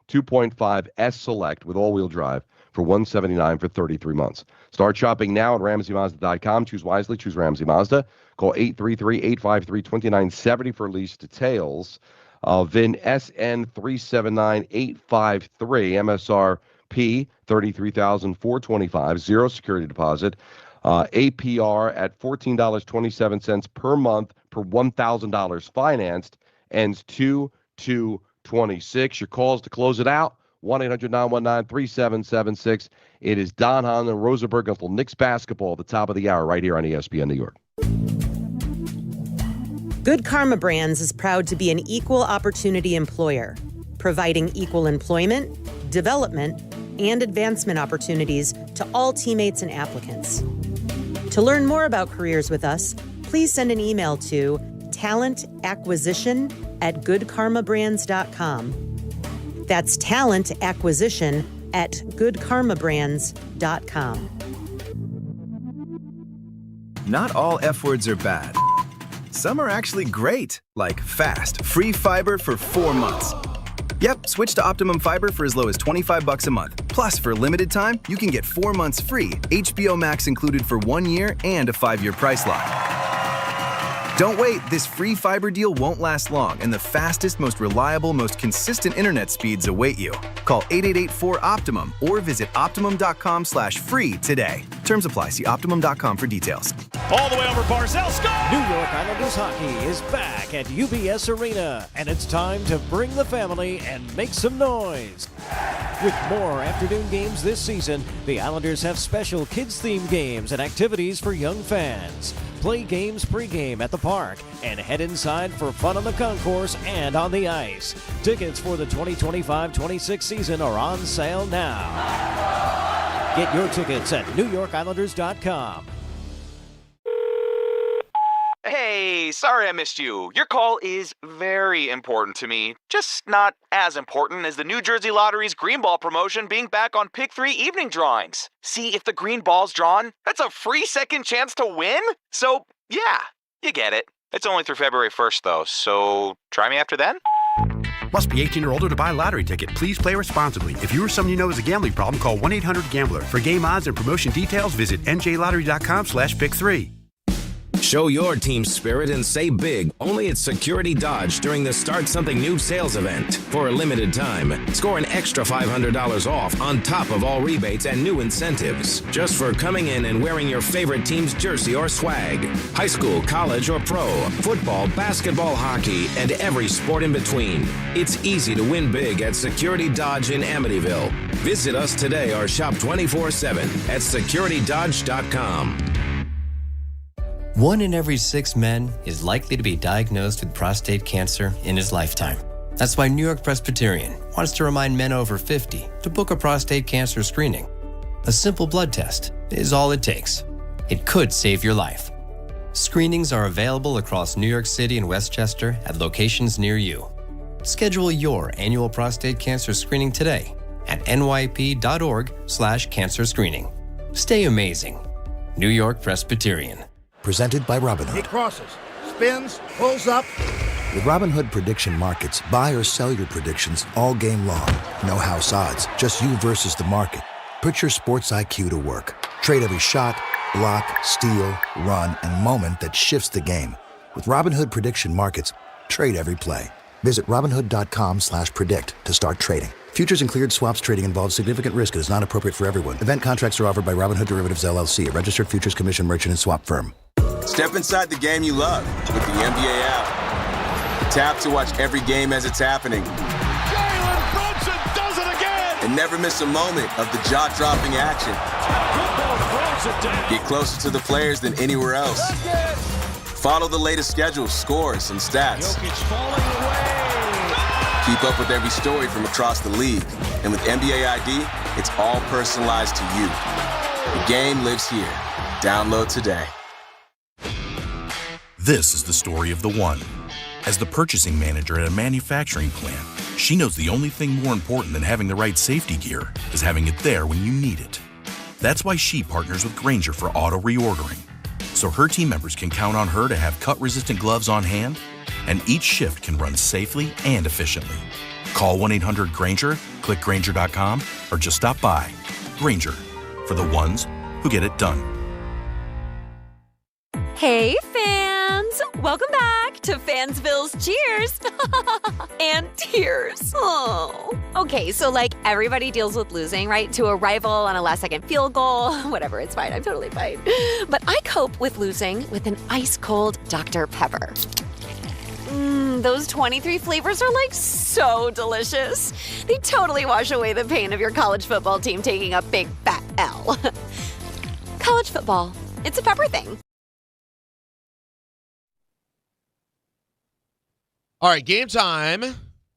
2.5 S Select with all-wheel drive for $179 for 33 months. Start shopping now at RamseyMazda.com. Choose wisely. Choose Ramsey Mazda. Call 833-853-2970 for lease details. VIN SN379853, MSRP $33,425, zero security deposit, APR at $14.27 per month per $1,000 financed, ends 2/2/26. Your calls to close it out, 1-800-919-3776. It is Don Hahn and Rosenberg until Knicks basketball at the top of the hour right here on ESPN New York. Good Karma Brands is proud to be an equal opportunity employer, providing equal employment, development, and advancement opportunities to all teammates and applicants. To learn more about careers with us, please send an email to talentacquisition@goodkarmabrands.com. That's talentacquisition@goodkarmabrands.com. Not all F words are bad. Some are actually great, like fast, free fiber for 4 months. Yep, switch to Optimum Fiber for as low as $25 a month. Plus, for a limited time, you can get 4 months free, HBO Max included for 1 year, and a 5-year price lock. Don't wait, this free fiber deal won't last long, and the fastest, most reliable, most consistent internet speeds await you. Call 888-4-OPTIMUM or visit Optimum.com/free today. Terms apply. See Optimum.com for details. All the way over Barzell. Score! New York Islanders hockey is back at UBS Arena, and it's time to bring the family and make some noise. With more afternoon games this season, the Islanders have special kids-themed games and activities for young fans. Play games pregame at the park and head inside for fun on the concourse and on the ice. Tickets for the 2025-26 season are on sale now. Get your tickets at NewYorkIslanders.com. Hey, sorry I missed you. Your call is very important to me. Just not as important as the New Jersey Lottery's Green Ball promotion being back on Pick 3 evening drawings. See, if the green ball's drawn, that's a free second chance to win? So, yeah, you get it. It's only through February 1st, though, so try me after then? Must be 18 or older to buy a lottery ticket. Please play responsibly. If you or someone you know has a gambling problem, call 1-800-GAMBLER. For game odds and promotion details, visit njlottery.com/pick3. Show your team spirit and say big only at Security Dodge during the Start Something New sales event. For a limited time, score an extra $500 off on top of all rebates and new incentives. Just for coming in and wearing your favorite team's jersey or swag. High school, college, or pro, football, basketball, hockey, and every sport in between. It's easy to win big at Security Dodge in Amityville. Visit us today or shop 24/7 at securitydodge.com. 1 in every 6 men is likely to be diagnosed with prostate cancer in his lifetime. That's why New York Presbyterian wants to remind men over 50 to book a prostate cancer screening. A simple blood test is all it takes. It could save your life. Screenings are available across New York City and Westchester at locations near you. Schedule your annual prostate cancer screening today at nyp.org/cancer screening. Stay amazing. New York Presbyterian. Presented by Robinhood. He crosses, spins, pulls up. With Robinhood Prediction Markets, buy or sell your predictions all game long. No house odds, just you versus the market. Put your sports IQ to work. Trade every shot, block, steal, run, and moment that shifts the game. With Robinhood Prediction Markets, trade every play. Visit Robinhood.com/predict to start trading. Futures and cleared swaps trading involves significant risk and is not appropriate for everyone. Event contracts are offered by Robinhood Derivatives LLC, a registered futures commission merchant and swap firm. Step inside the game you love with the NBA app. Tap to watch every game as it's happening. Jalen Brunson does it again! And never miss a moment of the jaw-dropping action. Get closer to the players than anywhere else. Follow the latest schedules, scores, and stats. Keep up with every story from across the league. And with NBA ID, it's all personalized to you. The game lives here. Download today. This is the story of the one. As the purchasing manager at a manufacturing plant, she knows the only thing more important than having the right safety gear is having it there when you need it. That's why she partners with Grainger for auto reordering, so her team members can count on her to have cut-resistant gloves on hand, and each shift can run safely and efficiently. Call 1-800-GRAINGER, click Grainger.com, or just stop by. Grainger, for the ones who get it done. Hey, fans! Welcome back to Fansville's Cheers and Tears. Oh. Okay, so like everybody deals with losing, right? To a rival on a last-second field goal. Whatever, it's fine. I'm totally fine. But I cope with losing with an ice-cold Dr. Pepper. Those 23 flavors are like so delicious. They totally wash away the pain of your college football team taking a big fat L. College football, it's a pepper thing. All right, game time.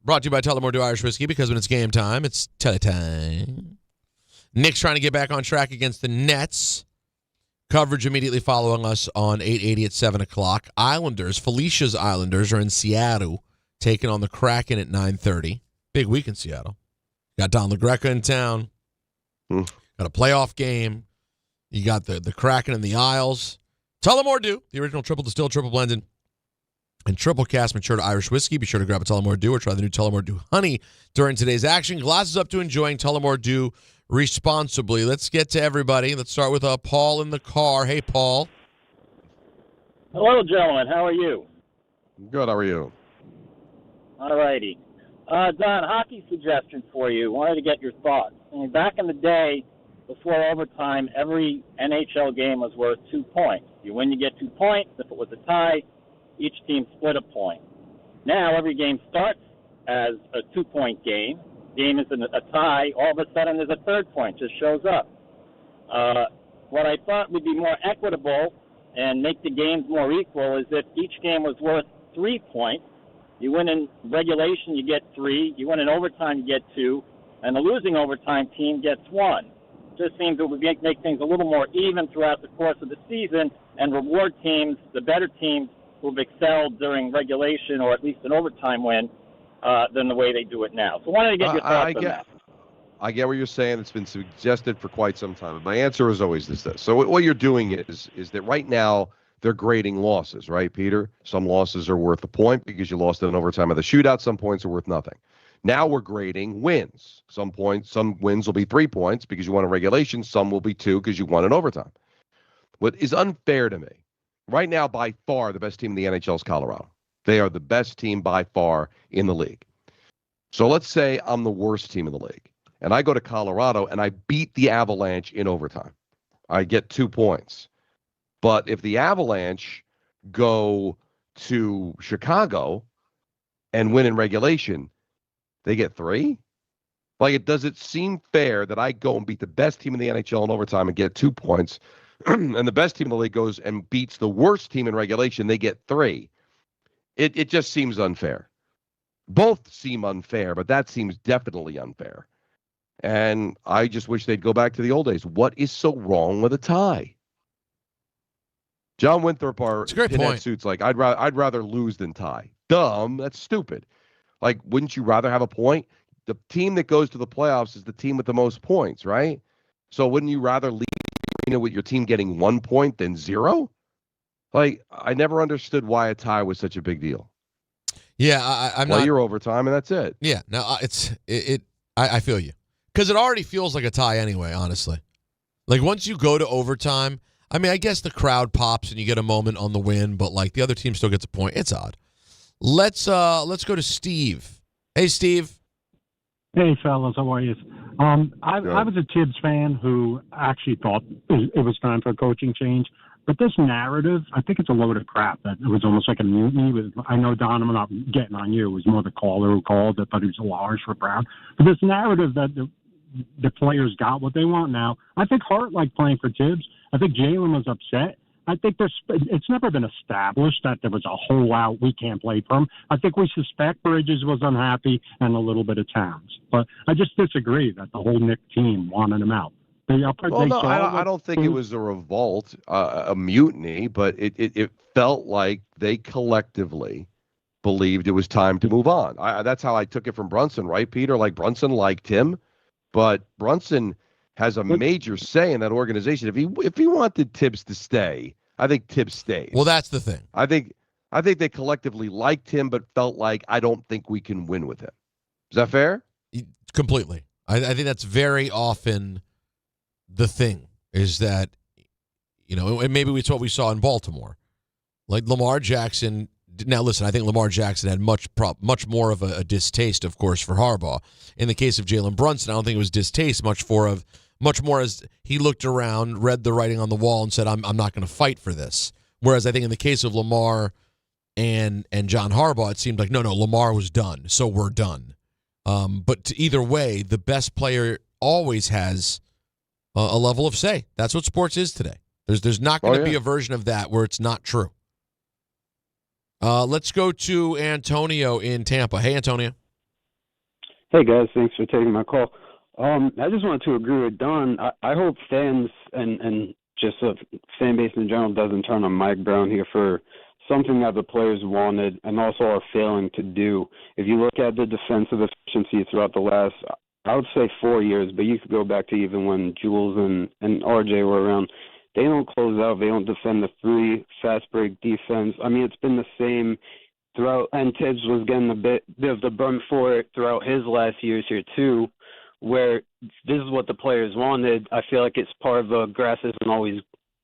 Brought to you by Tullamore Dew Irish Whiskey, because when it's game time, it's time. Knicks trying to get back on track against the Nets. Coverage immediately following us on 880 at 7 o'clock. Islanders, Felicia's Islanders, are in Seattle, taking on the Kraken at 9:30. Big week in Seattle. Got Don LaGreca in town. Got a playoff game. You got the Kraken and the Isles. Tullamore Dew, the original triple distilled, triple blended, and triple cast matured Irish whiskey. Be sure to grab a Tullamore Dew or try the new Tullamore Dew Honey during today's action. Glasses up to enjoying Tullamore Dew responsibly. Let's get to everybody. Let's start with Paul in the car. Hey, Paul. Hello, gentlemen. How are you? Good. How are you? All righty. Don, hockey suggestion for you. Wanted to get your thoughts. I mean, back in the day, before overtime, every NHL game was worth 2 points. You win, you get 2 points. If it was a tie, each team split a point. Now every game starts as a 2-point game. Game is a tie. All of a sudden, there's a third point just shows up. What I thought would be more equitable and make the games more equal is if each game was worth 3 points. You win in regulation, you get 3. You win in overtime, you get 2. And the losing overtime team gets 1. Just seems it would make things a little more even throughout the course of the season and reward teams, the better teams, who've excelled during regulation or at least an overtime win than the way they do it now. So I wanted to get your thoughts on that. I get what you're saying. It's been suggested for quite some time. My answer is always this. So what you're doing is that right now they're grading losses, right, Peter? Some losses are worth a point because you lost in overtime of the shootout. Some points are worth nothing. Now we're grading wins. Some wins will be 3 points because you won in regulation. Some will be 2 because you won in overtime. What is unfair to me, right now by far the best team in the NHL is Colorado. They are the best team by far in the league. So let's say I'm the worst team in the league, and I go to Colorado and I beat the Avalanche in overtime. I get 2 points. But if the Avalanche go to Chicago and win in regulation, they get 3? Like, does it seem fair that I go and beat the best team in the NHL in overtime and get 2 points, and the best team in the league goes and beats the worst team in regulation, they get 3? It just seems unfair. Both seem unfair, but that seems definitely unfair. And I just wish they'd go back to the old days. What is so wrong with a tie? John Winthrop, our pinhead suits, like, I'd rather lose than tie. Dumb. That's stupid. Like, wouldn't you rather have a point? The team that goes to the playoffs is the team with the most points, right? So wouldn't you rather leave with your team getting 1 point than 0? Like, I never understood why a tie was such a big deal. Yeah, I'm not. Play your overtime, and that's it. Yeah, no, I feel you. Because it already feels like a tie anyway, honestly. Like, once you go to overtime, I mean, I guess the crowd pops and you get a moment on the win, but, like, the other team still gets a point. It's odd. Let's go to Steve. Hey, Steve. Hey, fellas. How are you? I was a Tibbs fan who actually thought it was time for a coaching change. But this narrative, I think it's a load of crap. That it was almost like a mutiny. I know, Don, I'm not getting on you. It was more the caller who called that thought he was a little harsh for Brown. But this narrative that the players got what they want now, I think Hart liked playing for Tibbs. I think Jalen was upset. I think it's never been established that there was a whole out, we can't play for him. I think we suspect Bridges was unhappy and a little bit of Towns. But I just disagree that the whole Knicks team wanted him out. I don't think it was a revolt, a mutiny, but it felt like they collectively believed it was time to move on. That's how I took it from Brunson, right, Peter? Like, Brunson liked him, but Brunson has a major say in that organization. If he wanted Tibbs to stay, I think Tibbs stays. Well, that's the thing. I think they collectively liked him, but felt like, I don't think we can win with him. Is that fair? Completely. I think that's very often the thing, is that, and maybe it's what we saw in Baltimore. Like Lamar Jackson. Now, listen, I think Lamar Jackson had much more of a distaste, of course, for Harbaugh. In the case of Jalen Brunson, I don't think it was distaste, much more as he looked around, read the writing on the wall, and said, I'm not going to fight for this. Whereas I think in the case of Lamar and John Harbaugh, it seemed like, no, Lamar was done, so we're done. But either way, the best player always has a level of say. That's what sports is today. There's not going to be a version of that where it's not true. Let's go to Antonio in Tampa. Hey, Antonio. Hey, guys. Thanks for taking my call. I just wanted to agree with Don. I hope fans and just a fan base in general doesn't turn on Mike Brown here for something that the players wanted and also are failing to do. If you look at the defensive efficiency throughout the last, I would say 4 years, but you could go back to even when Jules and RJ were around. They don't close out. They don't defend the 3, fast break defense. I mean, it's been the same throughout, and Tibbs was getting a bit of the brunt for it throughout his last years here too, where this is what the players wanted. I feel like it's part of a grass isn't always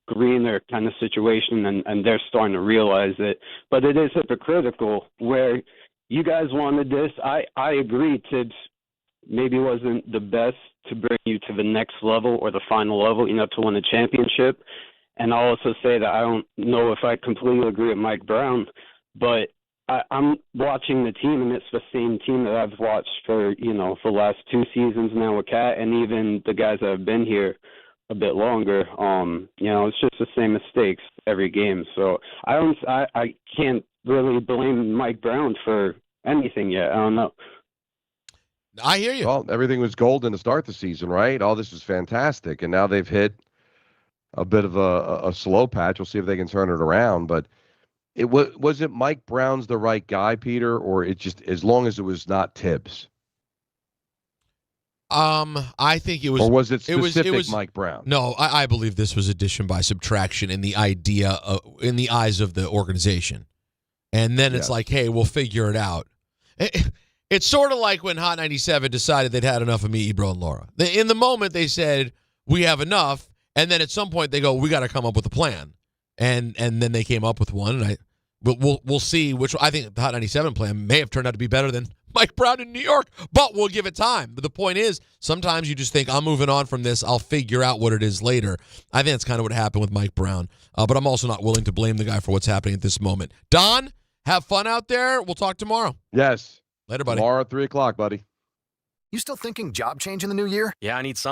greener kind of situation, and they're starting to realize it. But it is hypocritical where you guys wanted this. I agree, Tibbs maybe wasn't the best to bring you to the next level or the final level, to win a championship. And I'll also say that I don't know if I completely agree with Mike Brown, but I'm watching the team, and it's the same team that I've watched for the last 2 seasons now with Cat, and even the guys that have been here a bit longer. It's just the same mistakes every game. So I can't really blame Mike Brown for anything yet. I don't know. I hear you. Well, everything was golden to start the season, right? All this is fantastic, and now they've hit a bit of a slow patch. We'll see if they can turn it around. But was it Mike Brown's the right guy, Peter, or it just as long as it was not Tibbs? I think it was. Or was it specific it was Mike Brown? No, I believe this was addition by subtraction in the idea in the eyes of the organization, and then it's like, hey, we'll figure it out. It's sort of like when Hot 97 decided they'd had enough of me, Ebro, and Laura. In the moment, they said we have enough. And then at some point they go, we got to come up with a plan, and then they came up with one. And we'll see which. I think the Hot 97 plan may have turned out to be better than Mike Brown in New York, but we'll give it time. But the point is, sometimes you just think I'm moving on from this. I'll figure out what it is later. I think that's kind of what happened with Mike Brown. But I'm also not willing to blame the guy for what's happening at this moment. Don, have fun out there. We'll talk tomorrow. Yes. Later, buddy. Tomorrow at 3:00, buddy. You still thinking job change in the new year? Yeah, I need some.